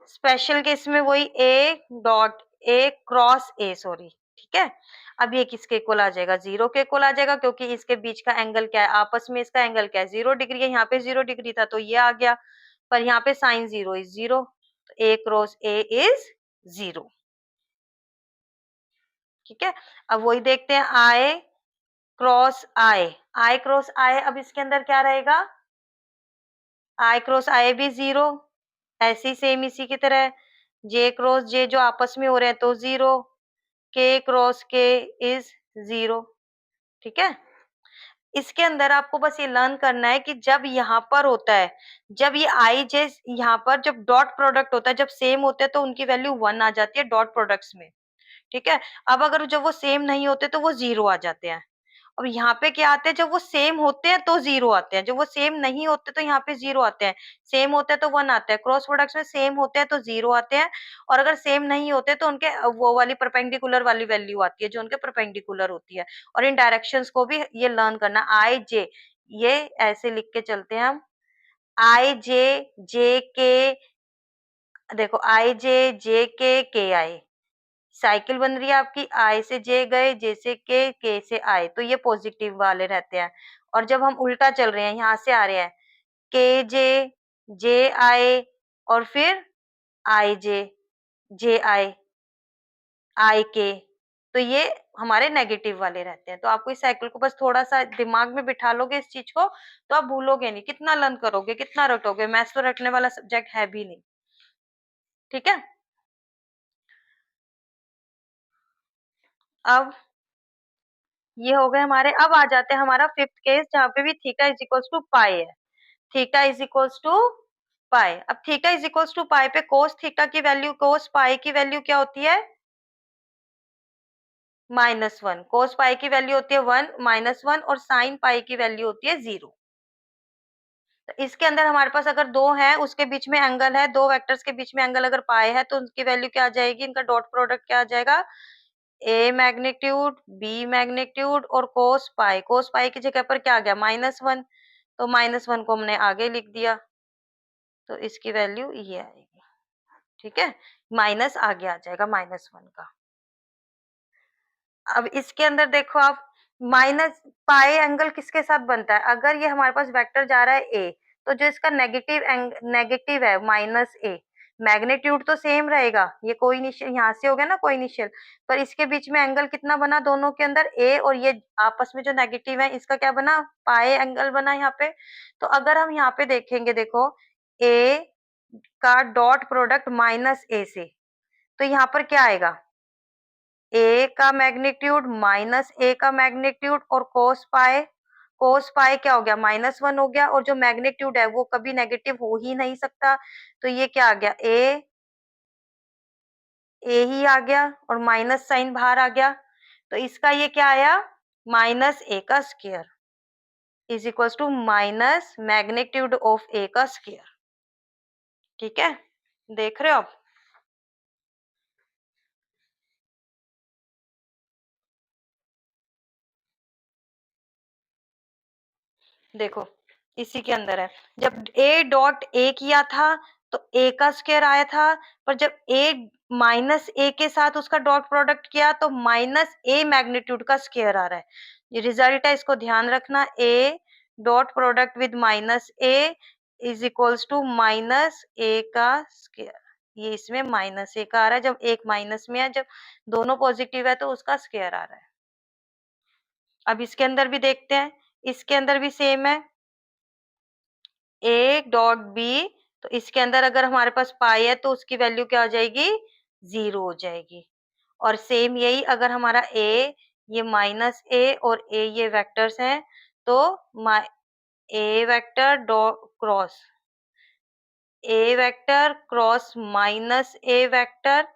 स्पेशल केस में वही ए dot A cross A, sorry, ठीक है। अब ये किसके इक्वल आ जाएगा? 0 के इक्वल आ जाएगा, क्योंकि इसके बीच का एंगल क्या है? आपस में इसका एंगल क्या है? 0 डिग्री है। यहाँ पे 0 डिग्री था तो ये आ गया, पर यहाँ पे साइन 0 इज 0, तो ए क्रॉस ए इज 0। ठीक है, अब वही देखते हैं आई क्रॉस आई, आई क्रॉस आई। अब इसके अंदर क्या रहेगा? आई क्रॉस आई भी 0, ऐसे ही सेम इसी की तरह जे क्रॉस जे जो आपस में हो रहे हैं तो 0, के क्रॉस के इज 0। ठीक है, इसके अंदर आपको बस ये लर्न करना है कि जब यहाँ पर होता है, जब ये आई जे यहाँ पर जब डॉट प्रोडक्ट होता है, जब सेम होते हैं तो उनकी वैल्यू 1 आ जाती है डॉट प्रोडक्ट्स में। ठीक है, अब अगर जब वो सेम नहीं होते तो वो 0 आ जाते हैं। अब यहाँ पे क्या आते हैं? जब वो सेम होते हैं तो 0 आते हैं, जब वो सेम नहीं होते तो यहाँ पे 0 आते हैं, सेम होते हैं तो 1 आता है। क्रॉस प्रोडक्ट्स में सेम होते हैं तो 0 आते हैं, और अगर सेम नहीं होते तो उनके वो वाली परपेंडिकुलर वाली वैल्यू आती है जो उनके परपेंडिकुलर होती है। और इन डायरेक्शंस को भी ये लर्न करना। आई जे, ये ऐसे लिख के चलते हैं हम, आई जे जे के, देखो आई जे के आई, साइकिल बन रही है आपकी, आई से जे गए, जे से के से आई, तो ये पॉजिटिव वाले रहते हैं। और जब हम उल्टा चल रहे हैं, यहाँ से आ रहे हैं, के जे आई, और फिर आई जे आई के, तो ये हमारे नेगेटिव वाले रहते हैं। तो आपको इस साइकिल को बस थोड़ा सा दिमाग में बिठा लोगे इस चीज को, तो आप भूलोगे नहीं। कितना लर्न करोगे, कितना रटोगे, मैथ्स तो रटने वाला सब्जेक्ट है भी नहीं। ठीक है, अब ये हो गए हमारे। अब आ जाते हैं हमारा फिफ्थ केस, जहाँ पे भी थीटा इज इक्वल्स टू पाई है। थीटा इज इक्वल्स टू पाई। अब थीटा इज इक्वल्स टू पाई पे कोस थीटा की वैल्यू, कोस पाई की वैल्यू क्या होती है? -1। कोस पाई की वैल्यू होती है 1, -1, और साइन पाई की वैल्यू होती है 0। तो इसके अंदर हमारे पास अगर दो है, उसके बीच में एंगल है, दो वेक्टर्स के बीच में एंगल अगर पाई है, तो उनकी वैल्यू क्या आ जाएगी? इनका डॉट प्रोडक्ट क्या आ जाएगा? ए मैग्नीट्यूड बी मैग्नीट्यूड और कोस पाई। कोस पाई की जगह पर क्या आ गया? -1, तो -1 को हमने आगे लिख दिया, तो इसकी वैल्यू ये आएगी। ठीक है, माइनस आगे आ जाएगा -1 का। अब इसके अंदर देखो आप, माइनस पाई एंगल किसके साथ बनता है? अगर ये हमारे पास वेक्टर जा रहा है ए, तो जो इसका नेगेटिव है -a, मैग्नीट्यूड तो सेम रहेगा, ये कोई इनिशियल यहाँ से हो गया ना, कोई इनिशियल, पर इसके बीच में एंगल कितना बना दोनों के अंदर? ए, और ये आपस में जो नेगेटिव है इसका क्या बना? पाई एंगल बना यहाँ पे। तो अगर हम यहाँ पे देखेंगे, देखो ए का डॉट प्रोडक्ट -a से, तो यहाँ पर क्या आएगा? ए का मैग्नीट्यूड माइनस ए का मैग्नीट्यूड और कोस पाई क्या हो गया? -1 हो गया, और जो मैग्नीट्यूड है वो कभी नेगेटिव हो ही नहीं सकता, तो ये क्या आ गया? ए ही आ गया, और माइनस साइन बाहर आ गया, तो इसका ये क्या आया? -a का square is equals to minus magnitude of A का स्क्वायर। ठीक है, देख रहे हो आप? देखो इसी के अंदर है, जब ए डॉट ए किया था तो a का स्क्वायर आया था, पर जब a माइनस a के साथ उसका डॉट प्रोडक्ट किया तो माइनस a मैग्नीट्यूड का स्क्वायर आ रहा है। ये रिजल्ट है, इसको ध्यान रखना। a dot product with minus a is equals to minus a का स्क्वायर। ये इसमें माइनस a का आ रहा है, जब एक माइनस में है, जब दोनों पॉजिटिव है तो उसका स्क्वायर आ रहा है। अब इसके अंदर भी देखते हैं, इसके अंदर भी सेम है, a डॉट b, तो इसके अंदर अगर हमारे पास पाई है तो उसकी वैल्यू क्या हो जाएगी, 0 हो जाएगी। और सेम यही अगर हमारा a ये माइनस a और a ये वेक्टर्स हैं, तो a vector dot cross a vector cross minus a vector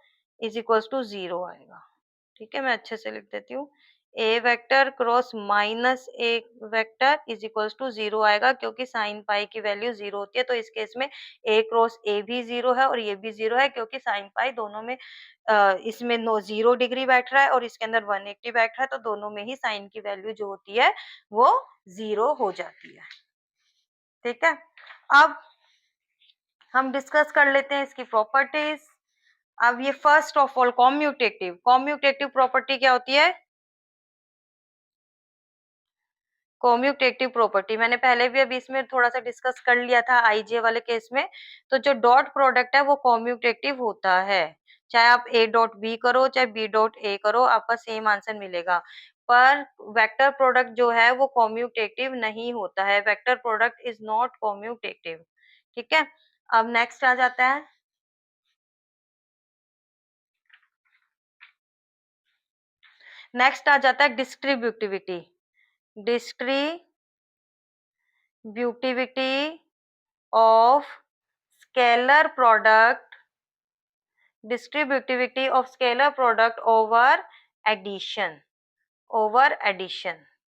is equals to 0 आएगा। ठीक है, मैं अच्छे से लिख देती हूँ, a vector cross minus a vector is equals to 0 आएगा, क्योंकि साइन पाई की वैल्यू 0 होती है। तो इस केस में a क्रॉस a भी 0 है और ये भी 0 है, क्योंकि साइन पाई दोनों में इसमें 0 डिग्री बैठ रहा है और इसके अंदर 180 बैठ रहा है, तो दोनों में ही साइन की वैल्यू जो होती है वो 0 हो जाती है। ठीक है, अब हम डिस्कस कर लेते हैं इसकी प्रॉपर्टीज। अब ये first of all commutative property क्या होती है, कॉम्यूटेटिव प्रॉपर्टी मैंने पहले भी अभी इसमें थोड़ा सा डिस्कस कर लिया था आईजे वाले केस में। तो जो डॉट प्रोडक्ट है वो कॉम्यूटेटिव होता है, चाहे आप a डॉट b करो चाहे b डॉट a करो, आपका सेम आंसर मिलेगा। पर वेक्टर प्रोडक्ट जो है वो कॉम्यूटेटिव नहीं होता है, vector product is not commutative. ठीक है, अब नेक्स्ट आ जाता है, नेक्स्ट आ जाता है distributivity. Distributivity of scalar product, distributivity of scalar product over addition.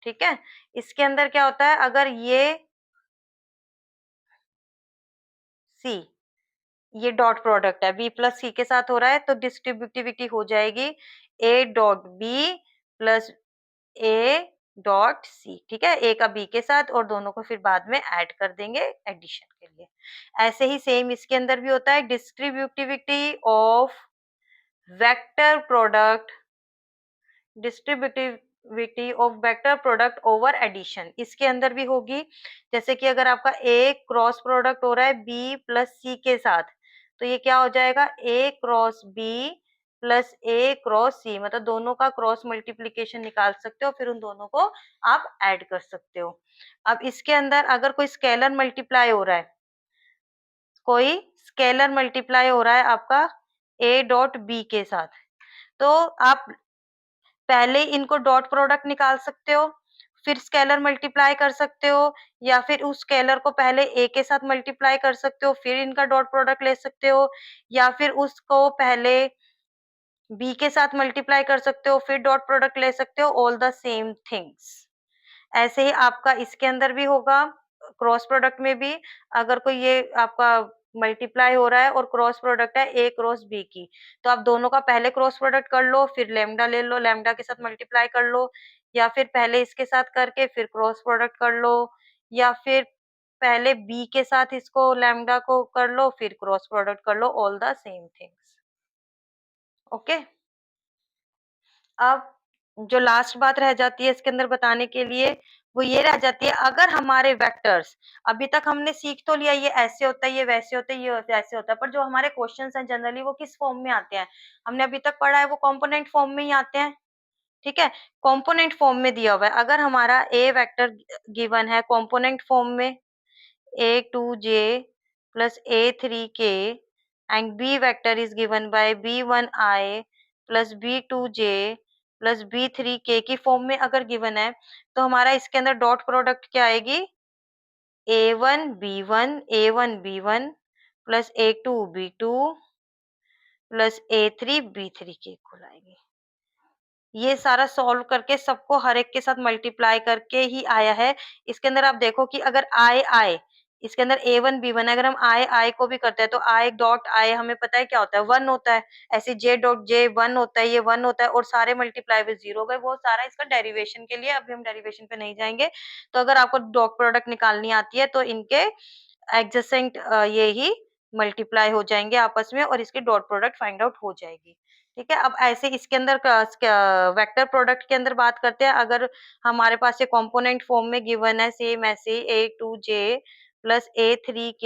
ठीक है, इसके अंदर क्या होता है, अगर ये c ये डॉट प्रोडक्ट है b प्लस c के साथ हो रहा है, तो डिस्ट्रीब्यूटिविटी हो जाएगी a dot b plus a dot C. ठीक है, a का b के साथ और दोनों को फिर बाद में ऐड कर देंगे एडिशन के लिए। ऐसे ही सेम इसके अंदर भी होता है, distributivity of vector product, distributivity of vector product over addition, इसके अंदर भी होगी। जैसे कि अगर आपका a क्रॉस प्रोडक्ट हो रहा है b प्लस सी के साथ, तो ये क्या हो जाएगा, a cross b plus a cross C, मतलब दोनों का क्रॉस मल्टीप्लीकेशन निकाल सकते हो, फिर उन दोनों को आप ऐड कर सकते हो। अब इसके अंदर अगर कोई स्केलर मल्टीप्लाई हो रहा है, कोई स्केलर मल्टीप्लाई हो रहा है आपका a डॉट b के साथ, तो आप पहले इनको डॉट प्रोडक्ट निकाल सकते हो, फिर स्केलर मल्टीप्लाई कर सकते हो, या फिर उस स्केलर को पहले a के साथ मल्टीप्लाई कर सकते हो, फिर इनका डॉट प्रोडक्ट ले सकते हो, या फिर उसको पहले b के साथ मल्टीप्लाई कर सकते हो, फिर डॉट प्रोडक्ट ले सकते हो, ऑल द सेम थिंग्स। ऐसे ही आपका इसके अंदर भी होगा, क्रॉस प्रोडक्ट में भी अगर कोई ये आपका मल्टीप्लाई हो रहा है और क्रॉस प्रोडक्ट है a क्रॉस b की, तो आप दोनों का पहले क्रॉस प्रोडक्ट कर लो, फिर लैम्डा ले लो, लैम्डा के साथ मल्टीप्लाई कर लो, या फिर पहले इसके साथ करके फिर क्रॉस प्रोडक्ट कर लो, या फिर पहले b के साथ इसको लैम्डा को कर लो, फिर क्रॉस प्रोडक्ट कर लो, all the same things. Okay, अब जो लास्ट बात रह जाती है इसके अंदर बताने के लिए, वो ये रह जाती है, अगर हमारे वेक्टर्स, अभी तक हमने सीख तो लिया ये ऐसे होता है, ये वैसे होता है, ये ऐसे होता है, पर जो हमारे क्वेश्चंस हैं जनरली वो किस फॉर्म में आते हैं, हमने अभी तक पढ़ा है वो कंपोनेंट फॉर्म में ही आते हैं। ठीक है, कंपोनेंट फॉर्म में दिया हुआ है, अगर हमारा ए वेक्टर गिवन है कंपोनेंट फॉर्म में a2j plus a3k and b vector is given by b1i plus b2j plus b3k की फॉर्म में अगर गिवन है, तो हमारा इसके अंदर डॉट प्रोडक्ट क्या आएगी, a1 b1 plus a2 b2 plus a3 b3 के इक्वल आएगी। ये सारा सॉल्व करके सबको हर एक के साथ मल्टीप्लाई करके ही आया है। इसके अंदर आप देखो कि अगर आई इसके अंदर a1 b1 अगर हम आई को भी करते हैं, तो आई डॉट आई हमें पता है क्या होता है, 1 होता है। ऐसे j डॉट j 1 होता है, ये 1 होता है, और सारे मल्टीप्लाई विद 0 हो गए। वो सारा इसका डेरिवेशन के लिए, अभी हम डेरिवेशन पे नहीं जाएंगे। तो अगर आपको डॉट प्रोडक्ट निकालनी आती है तो इनके एडजेसेंट ये ही मल्टीप्लाई हो जाएंगे आपस में और इसकी डॉट प्रोडक्ट फाइंड आउट हो जाएगी। ठीक है, अब ऐसे इसके अंदर वेक्टर प्रोडक्ट के अंदर बात करते हैं। अगर हमारे पास ये कंपोनेंट फॉर्म में गिवन है सेम ऐसे A2j plus A3k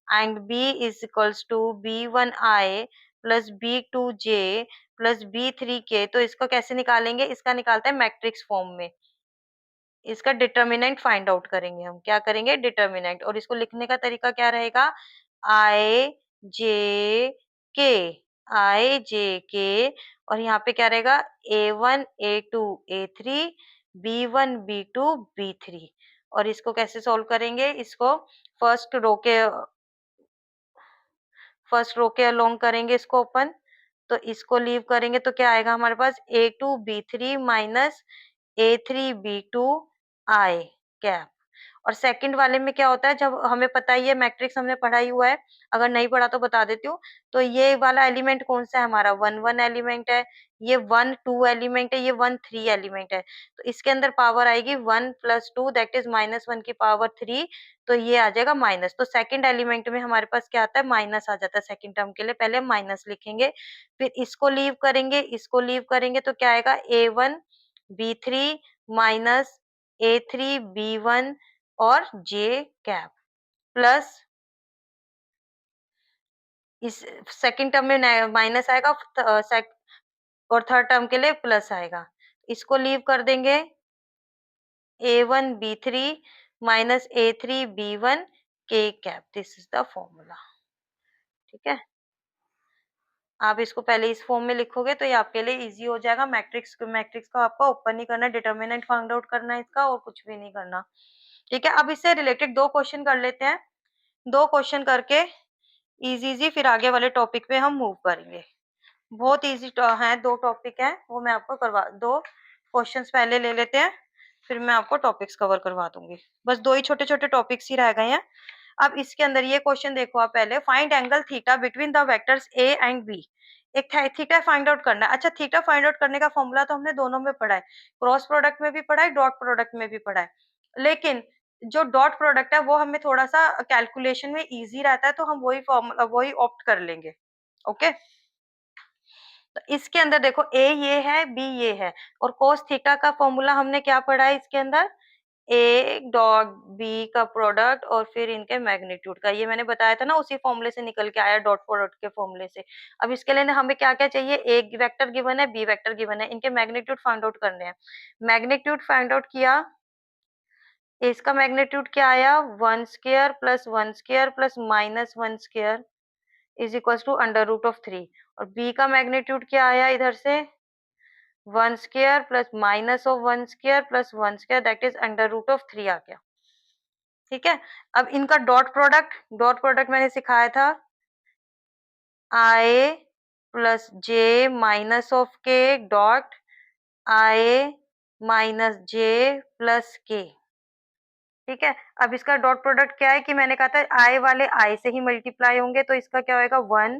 and B is equals to B1i plus B2j plus B3k, तो इसको कैसे निकालेंगे? इसका निकालते हैं मैट्रिक्स फॉर्म में। इसका डिटर्मिनेंट फाइंड आउट करेंगे हम। क्या करेंगे? डिटर्मिनेंट। और इसको लिखने का तरीका क्या रहेगा? आई जे के, आई जे के, और यहाँ पे क्या रहेगा? A1 A2 A3 B1 B2 B3। और इसको कैसे सॉल्व करेंगे? इसको फर्स्ट रो के अलोंग करेंगे इसको ओपन, तो इसको लीव करेंगे तो क्या आएगा हमारे पास? A2 B3 minus A3 B2 I cap. और सेकंड वाले में क्या होता है? जब हमें पता ही है, मैट्रिक्स हमने पढ़ा ही हुआ है, अगर नहीं पढ़ा तो बता देती हूँ। तो ये वाला एलिमेंट कौन सा है हमारा? 1 एलिमेंट है, ये 1 2 एलिमेंट है, ये 1 3 एलिमेंट है। तो इसके अंदर पावर आएगी 1 प्लस 2 दैट इज -1 की पावर 3, तो ये आ जाएगा माइनस। तो सेकंड एलिमेंट में हमारे पास क्या आता है? माइनस आ जाता है सेकंड टर्म के लिए। पहले माइनस लिखेंगे, फिर इसको लीव करेंगे, इसको लीव करेंगे तो क्या आएगा? A1 B3 minus A3 B1 और J कैप प्लस इस सेकंड टर्म में माइनस आएगा और थर्ड टर्म के लिए प्लस आएगा। इसको लीव कर देंगे, A1 B3 minus A3 B1 K cap. This is the formula. ठीक है, आप इसको पहले इस फॉर्म में लिखोगे तो ये आपके लिए इजी हो जाएगा। मैट्रिक्स को आपको ओपन नहीं करना, डिटर्मिनेंट फाइंड आउट करना है इसका, और कुछ भी नहीं करना। ठीक है, अब इससे रिलेटेड 2 क्वेश्चन कर लेते हैं। 2 क्वेश्चन करके इजी फिर आगे वाले टॉपिक पे हम मूव करेंगे। बहुत इजी है, 2 टॉपिक हैं, वो मैं आपको 2 क्वेश्चंस पहले ले लेते हैं, फिर मैं आपको टॉपिक्स कवर करवा दूंगी। बस 2 ही छोटे-छोटे टॉपिक्स ही रह गए हैं। अब इसके अंदर ये क्वेश्चन देखो आप पहले, find angle theta between the vectors A and B. एक थीटा फाइंड आउट करना है। अच्छा, थीटा फाइंड आउट करने का फॉर्मूला तो हमने दोनों में पढ़ा है, क्रॉस प्रोडक्ट में भी पढ़ा है, डॉट प्रोडक्ट में भी पढ़ा है। लेकिन जो डॉट प्रोडक्ट है वो हमें थोड़ा-सा कैलकुलेशन में ईज़ी रहता है, तो हम वही ऑप्ट कर लेंगे। ओके? तो इसके अंदर देखो, ए ये है, बी ये है, और cos थीटा का फॉर्मूला हमने क्या पढ़ा है इसके अंदर? ए डॉट बी का प्रोडक्ट और फिर इनके मैग्नीट्यूड का। ये मैंने बताया था ना, उसी फॉर्मूले से निकल के आया, डॉट प्रोडक्ट के फॉर्मूले से। अब इसके लिए ना हमें क्या-क्या चाहिए? ए वेक्टर गिवन है, बी वेक्टर गिवन है, इनके मैग्नीट्यूड फाइंड आउट करने हैं। मैग्नीट्यूड फाइंड आउट किया, इसका मैग्नीट्यूड क्या आया? 1 square plus 1 square plus minus 1 square is equal to under root of 3। और बी का मैग्नीट्यूड क्या आया इधर से? 1 square plus minus of 1 square plus 1 square that is under root of 3 आ गया। ठीक है, अब इनका डॉट प्रोडक्ट मैंने सिखाया था, आई प्लस जे माइनस ऑफ के dot I minus J plus के। ठीक है, अब इसका डॉट प्रोडक्ट क्या है कि मैंने कहा था आई वाले आई से ही मल्टीप्लाई होंगे, तो इसका क्या होएगा? 1,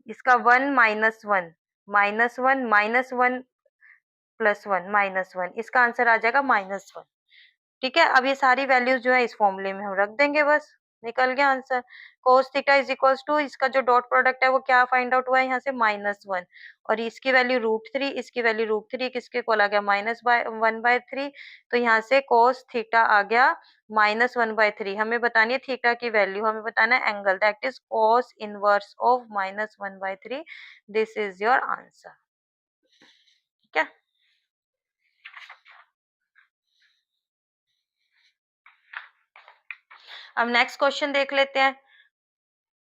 इसका 1 minus 1 minus 1 minus 1 plus 1 minus 1, इसका आंसर आ जाएगा -1। ठीक है, अब ये सारी वैल्यूज जो है इस फॉर्मूले में हम रख देंगे, बस निकल गया answer. cos theta is equals to, इसका जो डॉट प्रोडक्ट है वो क्या फाइंड आउट हुआ है यहाँ से? -1, और इसकी वैल्यू √3, इसकी वैल्यू √3, किसके इक्वल आ गया? -1/3। तो यहाँ से cos थीटा आ गया -1/3। हमें बतानी है थीटा की वैल्यू, हमें बताना है angle, that is cos inverse of -1/3। This is your answer. ठीक है, अब नेक्स्ट क्वेश्चन देख लेते हैं।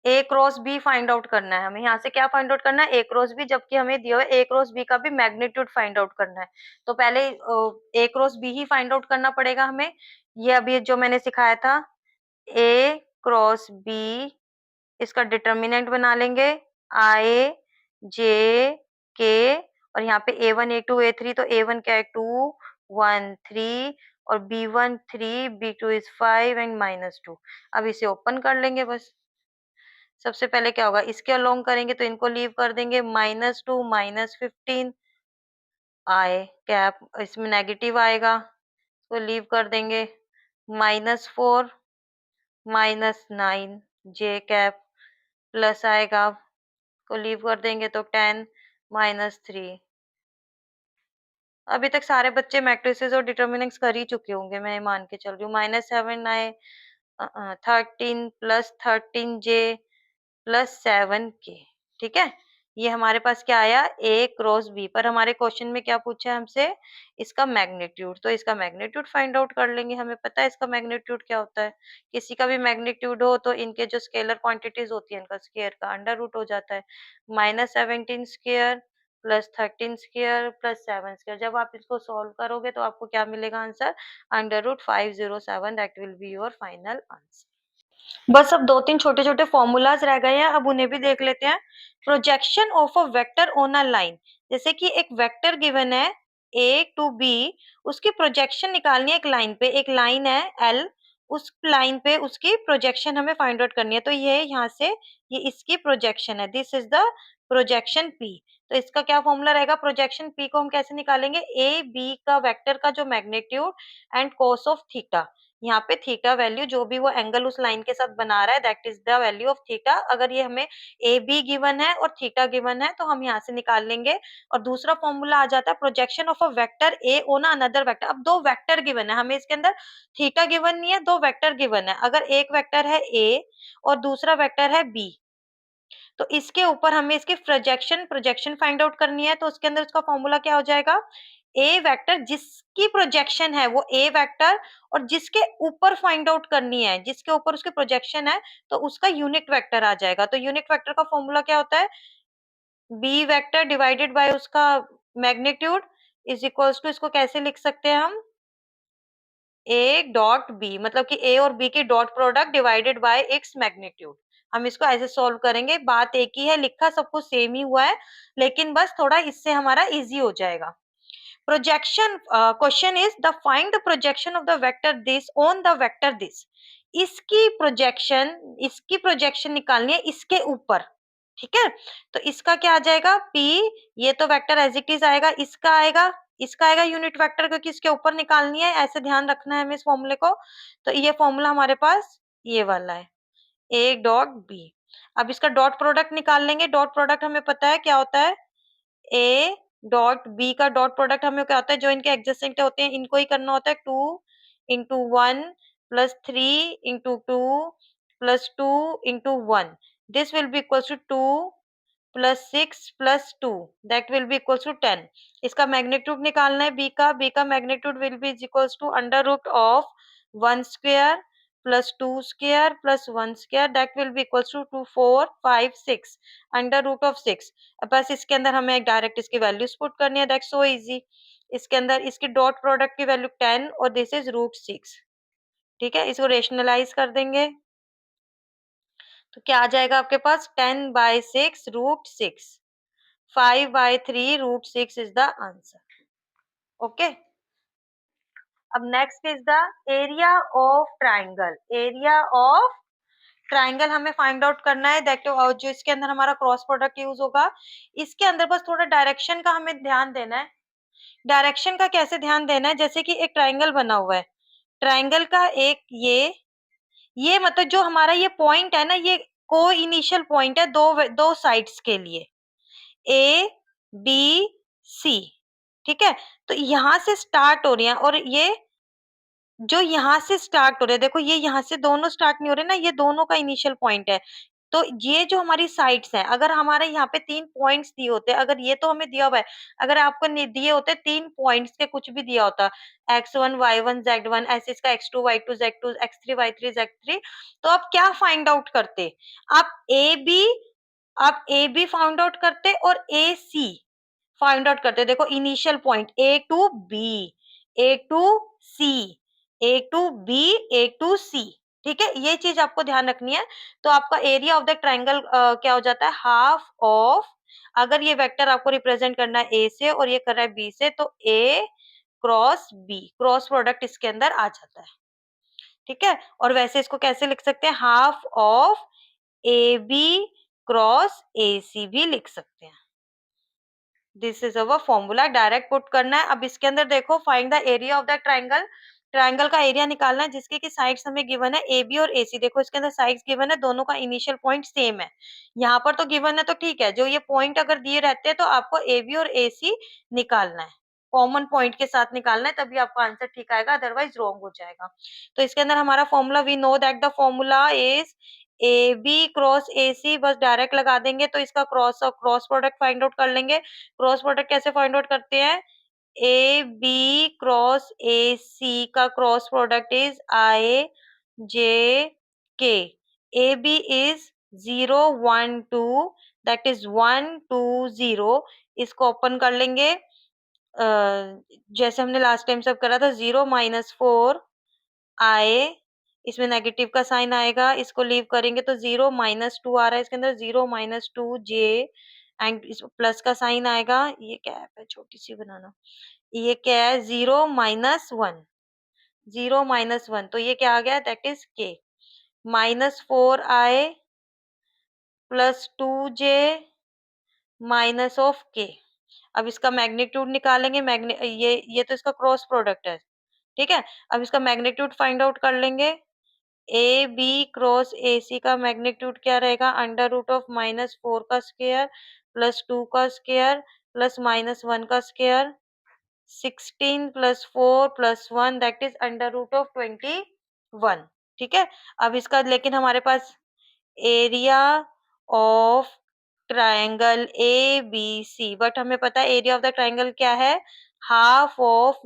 ए क्रॉस बी फाइंड आउट करना है हमें। यहाँ से क्या फाइंड आउट करना है? ए क्रॉस बी, जबकि हमें दिया हुआ है ए क्रॉस बी का भी मैग्नीट्यूड फाइंड आउट करना है। तो पहले ए क्रॉस बी ही फाइंड आउट करना पड़ेगा हमें। ये अभी जो मैंने सिखाया था, ए क्रॉस बी, इसका डिटर्मिनेंट बना लेंगे, आई जे के, और यहाँ पे A1 A2 A3, तो A1 क्या है? 2 1 3, और B1 3, B2 इज 5 एंड -2। अब इसे ओपन कर लेंगे बस। सबसे पहले क्या होगा? इसके अलोंग करेंगे तो इनको लीव कर देंगे, -2 -15 आई कैप, इसमें नेगेटिव आएगा तो लीव कर देंगे, -4 -9 जे कैप, प्लस आएगा, को लीव कर देंगे तो 10 माइनस 3। अभी तक सारे बच्चे मैट्रिसेस और डिटर्मिनेंट्स कर ही चुके होंगे, मैं मान के चल रही हूँ। -7 आए, 13 प्लस 13j प्लस 7k, ठीक है। ये हमारे पास क्या आया, a क्रॉस b। पर हमारे क्वेश्चन में क्या पूछा है हमसे, इसका मैग्नीट्यूड। तो इसका मैग्नीट्यूड फाइंड आउट कर लेंगे, हमें पता है इसका मैग्नीट्यूड क्या होता है। किसी का भी मैग्नीट्यूड हो तो इनके जो स्केलर क्वांटिटीज होती है इनका स्क्वायर का अंडर रूट हो जाता है। -17 square plus 13 square plus 7 square. जब आप इसको सॉल्व करोगे तो आपको क्या मिलेगा answer, √507। That will be your final answer. बस अब 2-3 छोटे-छोटे फॉर्मूलाज रह गए हैं, अब उन्हें भी देख लेते हैं। Projection of a vector on a line, जैसे कि एक वेक्टर गिवन है a टू b, उसकी प्रोजेक्शन निकालनी है एक लाइन पे। एक लाइन है l, उस लाइन पे उसकी प्रोजेक्शन हमें फाइंड आउट करनी है। तो ये यहाँ से ये इसकी प्रोजेक्शन है, this is the projection p। तो इसका क्या फॉर्मूला रहेगा, प्रोजेक्शन p को हम कैसे निकालेंगे, a b का वेक्टर का जो magnitude and cos of theta. यहाँ पे थीटा वैल्यू जो भी वो एंगल उस लाइन के साथ बना रहा है that is the value of theta. अगर ये हमें ए बी गिवन है और थीटा गिवन है तो हम यहाँ से निकाल लेंगे। और दूसरा फॉर्मूला आ जाता है projection of a vector A on another vector. अब दो वेक्टर गिवन है, हमें इसके अंदर थीटा गिवन नहीं है, दो वेक्टर गिवन है। अगर एक वेक्टर है ए और दूसरा वेक्टर है बी, तो इसके ऊपर हमें इसकी प्रोजेक्शन फाइंड आउट करनी है। तो उसके अंदर उसका फॉर्मूला क्या हो जाएगा, ए वेक्टर जिसकी प्रोजेक्शन है वो ए वेक्टर, और जिसके ऊपर फाइंड आउट करनी है, जिसके ऊपर उसकी प्रोजेक्शन है, तो उसका यूनिट वेक्टर आ जाएगा। तो यूनिट वेक्टर का फॉर्मूला क्या होता है, बी वेक्टर डिवाइडेड बाय उसका मैग्नीट्यूड इज इक्वल्स टू, इसको कैसे लिख सकते हैं हम, ए डॉट बी, मतलब कि ए और बी की dot product divided by its magnitude. हम इसको ऐसे सॉल्व करेंगे, बात एक ही है, लिखा सब कुछ सेम ही हुआ है, लेकिन बस थोड़ा इससे हमारा इजी हो जाएगा। Projection question is the find the projection of the vector this on the vector this. इसकी प्रोजेक्शन निकालनी है इसके ऊपर, ठीक है। तो इसका क्या आ जाएगा, p, ये तो वेक्टर एज इट इज आएगा, इसका आएगा यूनिट वेक्टर, क्योंकि इसके ऊपर निकालनी है, ऐसे ध्यान रखना है हमें इस फॉर्मूले को। तो ये फॉर्मूला हमारे पास ये वाला है, a डॉट b। अब इसका डॉट प्रोडक्ट निकाल लेंगे। डॉट प्रोडक्ट हमें पता है क्या होता है, ए डॉट बी का डॉट प्रोडक्ट हमें क्या होता है, जो इनके एडजेसेंट होते हैं इनको ही करना होता है, 2 × 1 plus 3 × 2 plus 2 × 1। This will be equal to 2 plus 6 plus 2, that will be equal to 10। इसका मैग्नीट्यूड निकालना है बी का magnitude will be equal to under root of 1 square plus 2 square plus 1 square, that will be equal to 2 4 5 6 under root of 6। बस इसके अंदर हमें डायरेक्ट इसकी वैल्यूज पुट करनी है, दैट्स सो इजी। इसके अंदर इसकी डॉट प्रोडक्ट की वैल्यू 10 और दिस इज √6, ठीक है। इसको रेशनलाइज कर देंगे तो क्या आ जाएगा आपके पास, 10/6 √6, 5/3 √6 इज द आंसर। ओके, अब next is the area of triangle. Area of triangle हमें फाइंड आउट करना है। देखो, और जो इसके अंदर हमारा क्रॉस प्रोडक्ट यूज होगा, इसके अंदर बस थोड़ा डायरेक्शन का हमें ध्यान देना है। डायरेक्शन का कैसे ध्यान देना है, जैसे कि एक ट्राइंगल बना हुआ है, ट्राइंगल का एक ये मतलब जो हमारा ये पॉइंट है ना, ये को इनिशियल पॉइंट है दो साइड्स के लिए, ए बी सी, ठीक है। तो यहाँ से स्टार्ट हो रही है, और ये जो यहाँ से स्टार्ट हो रहे हैं, देखो ये यहाँ से दोनों स्टार्ट नहीं हो रहे ना, ये दोनों का इनिशियल पॉइंट है। तो ये जो हमारी साइड्स हैं, अगर हमारे यहाँ पे 3 पॉइंट्स दिए होते, अगर ये तो हमें दिया हुआ है, अगर आपको दिए होते 3 पॉइंट्स के कुछ भी दिया होता, x1 y1 z1, ऐसे इसका x2 y2 z2 x3 y3 z3, तो आप क्या फाइंड आउट करते, आप ए बी फाइंड आउट करते और ए सी फाइंड आउट करते। देखो initial point A to B, A to C, A to B, A to C, ठीक है। ये चीज आपको ध्यान रखनी है। तो आपका एरिया ऑफ द ट्राइंगल क्या हो जाता है, हाफ ऑफ, अगर ये वेक्टर आपको रिप्रेजेंट करना है ए से और ये कर रहा है बी से, तो A cross B, cross product इसके अंदर आ जाता है, ठीक है। और वैसे इसको कैसे लिख सकते हैं, half of A B cross A C भी लिख सकते हैं। This is our formula, direct put करना है। अब इसके अंदर देखो, find the area of the triangle. Triangle का एरिया निकालना है जिसके की साइड्स हमें गिवन है ए बी और ए सी। देखो इसके अंदर साइड्स गिवन है, दोनों का इनिशियल पॉइंट सेम है। यहाँ पर तो गिवन है तो ठीक है, जो ये पॉइंट अगर दिए रहते हैं तो आपको ए बी और ए सी निकालना है, कॉमन पॉइंट के साथ निकालना है, तभी आपका आंसर ठीक आएगा, अदरवाइज रॉन्ग हो जाएगा। तो इसके अंदर हमारा formula, we know that the formula is A B cross A C, बस डायरेक्ट लगा देंगे तो इसका क्रॉस प्रोडक्ट फाइंड आउट कर लेंगे। क्रॉस प्रोडक्ट कैसे फाइंड आउट करते हैं, A B cross A C का cross product is I J K. A B is 0 1 2, that is 1 2 0। इसको ओपन कर लेंगे, जैसे हमने लास्ट टाइम सब करा था, 0 -4 आए, इसमें नेगेटिव का साइन आएगा, इसको लीव करेंगे तो 0 -2 आ रहा है इसके अंदर, 0 -2 जे, एंड इस प्लस का साइन आएगा। ये क्या है, छोटी सी बनाना, ये क्या है, 0 -1, 0 -1, तो ये क्या आ गया, दैट इज के। -4 आए प्लस 2j माइनस ऑफ के। अब इसका मैग्नीट्यूड निकालेंगे, ये तो इसका क्रॉस प्रोडक्ट है, ठीक है। अब इसका मैग्नीट्यूड फाइंड आउट कर लेंगे। ए बी क्रॉस ए सी का मैग्नीट्यूड क्या रहेगा, अंडर रूट ऑफ -4 का स्क्वायर प्लस 2 का स्क्वायर प्लस -1 का square, 16 plus 4 plus 1, that is under root of 21, ठीक है। अब इसका लेकिन हमारे पास area of triangle A B C, but हमें पता है एरिया ऑफ द ट्रायंगल क्या है, हाफ ऑफ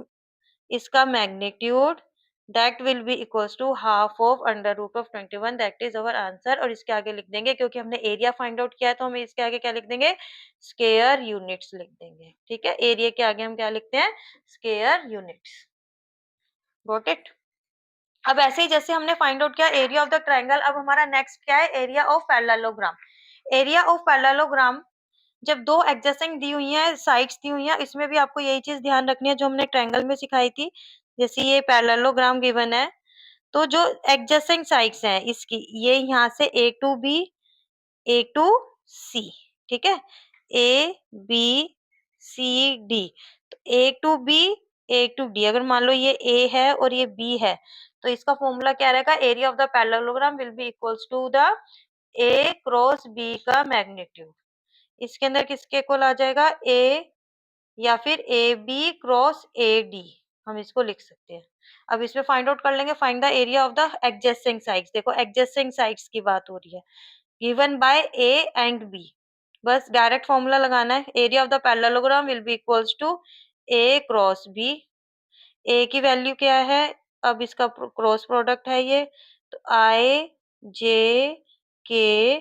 इसका magnitude, that will be equals to half of under root of 21, that is our answer. और इसके आगे लिख देंगे, क्योंकि हमने एरिया फाइंड आउट किया है तो हम इसके आगे क्या लिख देंगे, स्क्वायर यूनिट्स लिख देंगे, ठीक है। एरिया के आगे हम क्या लिखते हैं, स्क्वायर यूनिट्स। Got it. अब ऐसे ही जैसे हमने फाइंड आउट किया एरिया ऑफ द ट्रायंगल, अब हमारा नेक्स्ट क्या है, area of parallelogram. Area of parallelogram, जब दो एडजेसेंट दी हुई हैं, साइड्स दी हुई हैं, इसमें भी आपको यही चीज ध्यान रखनी है जो हमने ट्रायंगल में सिखाई थी। जैसे ये पैरेललोग्राम गिवन है, तो जो एडजेसेंट साइड्स हैं इसकी, ये यहाँ से A to B, A to C, ठीक है, ए बी सी डी। तो A to B, A to D, अगर मान लो ये ए है और ये बी है, तो इसका फॉर्मूला क्या रहेगा, area of the parallelogram will be equals to the A cross B का मैग्नीट्यूड। इसके अंदर किसके इक्वल आ जाएगा, ए या फिर A B cross A D, हम इसको लिख सकते हैं। अब इसमें फाइंड आउट कर लेंगे, find the area of the adjacent sides. देखो एडजेसेंट साइड्स की बात हो रही है, given by A and B, बस डायरेक्ट फॉर्मूला लगाना है, area of the parallelogram will be equals to A cross B. A की वैल्यू क्या है, अब इसका क्रॉस प्रोडक्ट है ये, तो आई जे के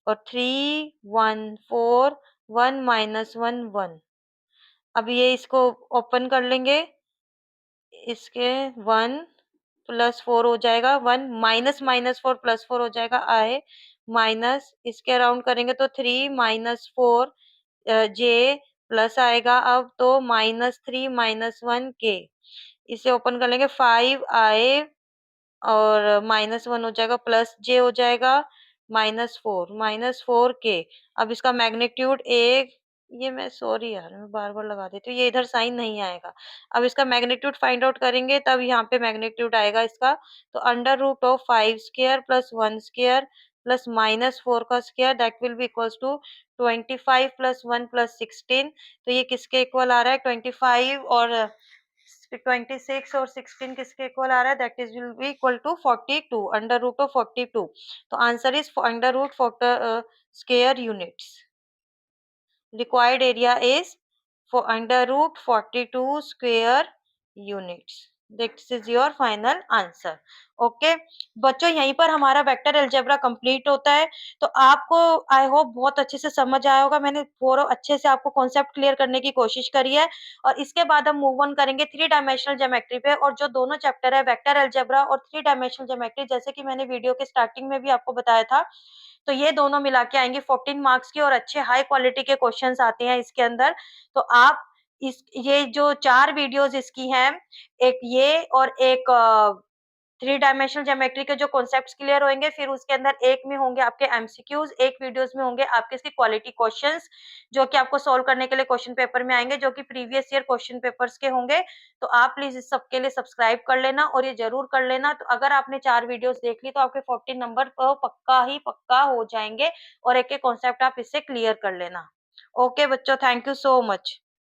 और 3 1 4 1 -1 1। अब ये इसको ओपन कर लेंगे, इसके 1 प्लस 4 हो जाएगा, 1 -4 प्लस 4 हो जाएगा, आए माइनस इसके अराउंड करेंगे तो 3 -4 जे प्लस आएगा, अब तो -3 -1 के। इसे ओपन कर लेंगे, 5 आए और -1 हो जाएगा, प्लस जे हो जाएगा, -4 के। अब इसका मैग्नीट्यूड एक, ये मैं सॉरी यार मैं बार बार लगा देती हूँ, ये इधर साइन नहीं आएगा। अब इसका मैग्नीट्यूड फाइंड आउट करेंगे तब यहाँ पे मैग्नीट्यूड आएगा इसका, तो under root of 5 square plus 1 square plus -4 का square, that will be equals to 25 plus 1 plus 16। तो ये किसके इक्वल आ रहा है, 25 और 26 और 16 किसके इक्वल आ रहा है, that is will be equal to 42, under root of 42। तो answer is under root square units. Required area is for under root 42 square units. This is your final answer. Okay बच्चों, यहीं पर हमारा वेक्टर अलजेब्रा कंप्लीट होता है। तो आपको आई होप बहुत अच्छे से समझ आया होगा, मैंने पूरा अच्छे से आपको कॉन्सेप्ट क्लियर करने की कोशिश करी है। और इसके बाद हम मूव ऑन करेंगे 3 डायमेंशनल ज्योमेट्री पे, और जो दोनों चैप्टर है वेक्टर अलजेब्रा और 3 डायमेंशनल ज्योमेट्री, जैसे कि मैंने वीडियो के स्टार्टिंग में भी आपको बताया था, तो ये दोनों मिला के आएंगे 14 मार्क्स की, और अच्छे हाई क्वालिटी के क्वेश्चंस आते हैं इसके अंदर। तो आप इस ये जो 4 वीडियोस इसकी हैं, एक ये और एक 3 डायमेंशनल ज्योमेट्री के जो कॉन्सेप्ट्स क्लियर होंगे, फिर उसके अंदर एक में होंगे आपके एमसीक्यूज़, एक वीडियोज़ में होंगे आपके इसके क्वालिटी क्वेश्चंस, जो कि आपको सॉल्व करने के लिए क्वेश्चन पेपर में आएँगे, जो कि प्रीवियस ईयर क्वेश्चन पेपर्स के होंगे। तो आप प्लीज़ इस सब के लिए सब्सक्राइब कर लेना और ये ज़रूर कर लेना। तो अगर आपने 4 वीडियोज़ देख ली, तो आपके 14 नंबर तो पक्का ही पक्का हो जाएँगे और एक-एक कॉन्सेप्ट आप इससे क्लियर कर लेना। ओके बच्चों, थैंक यू सो मच।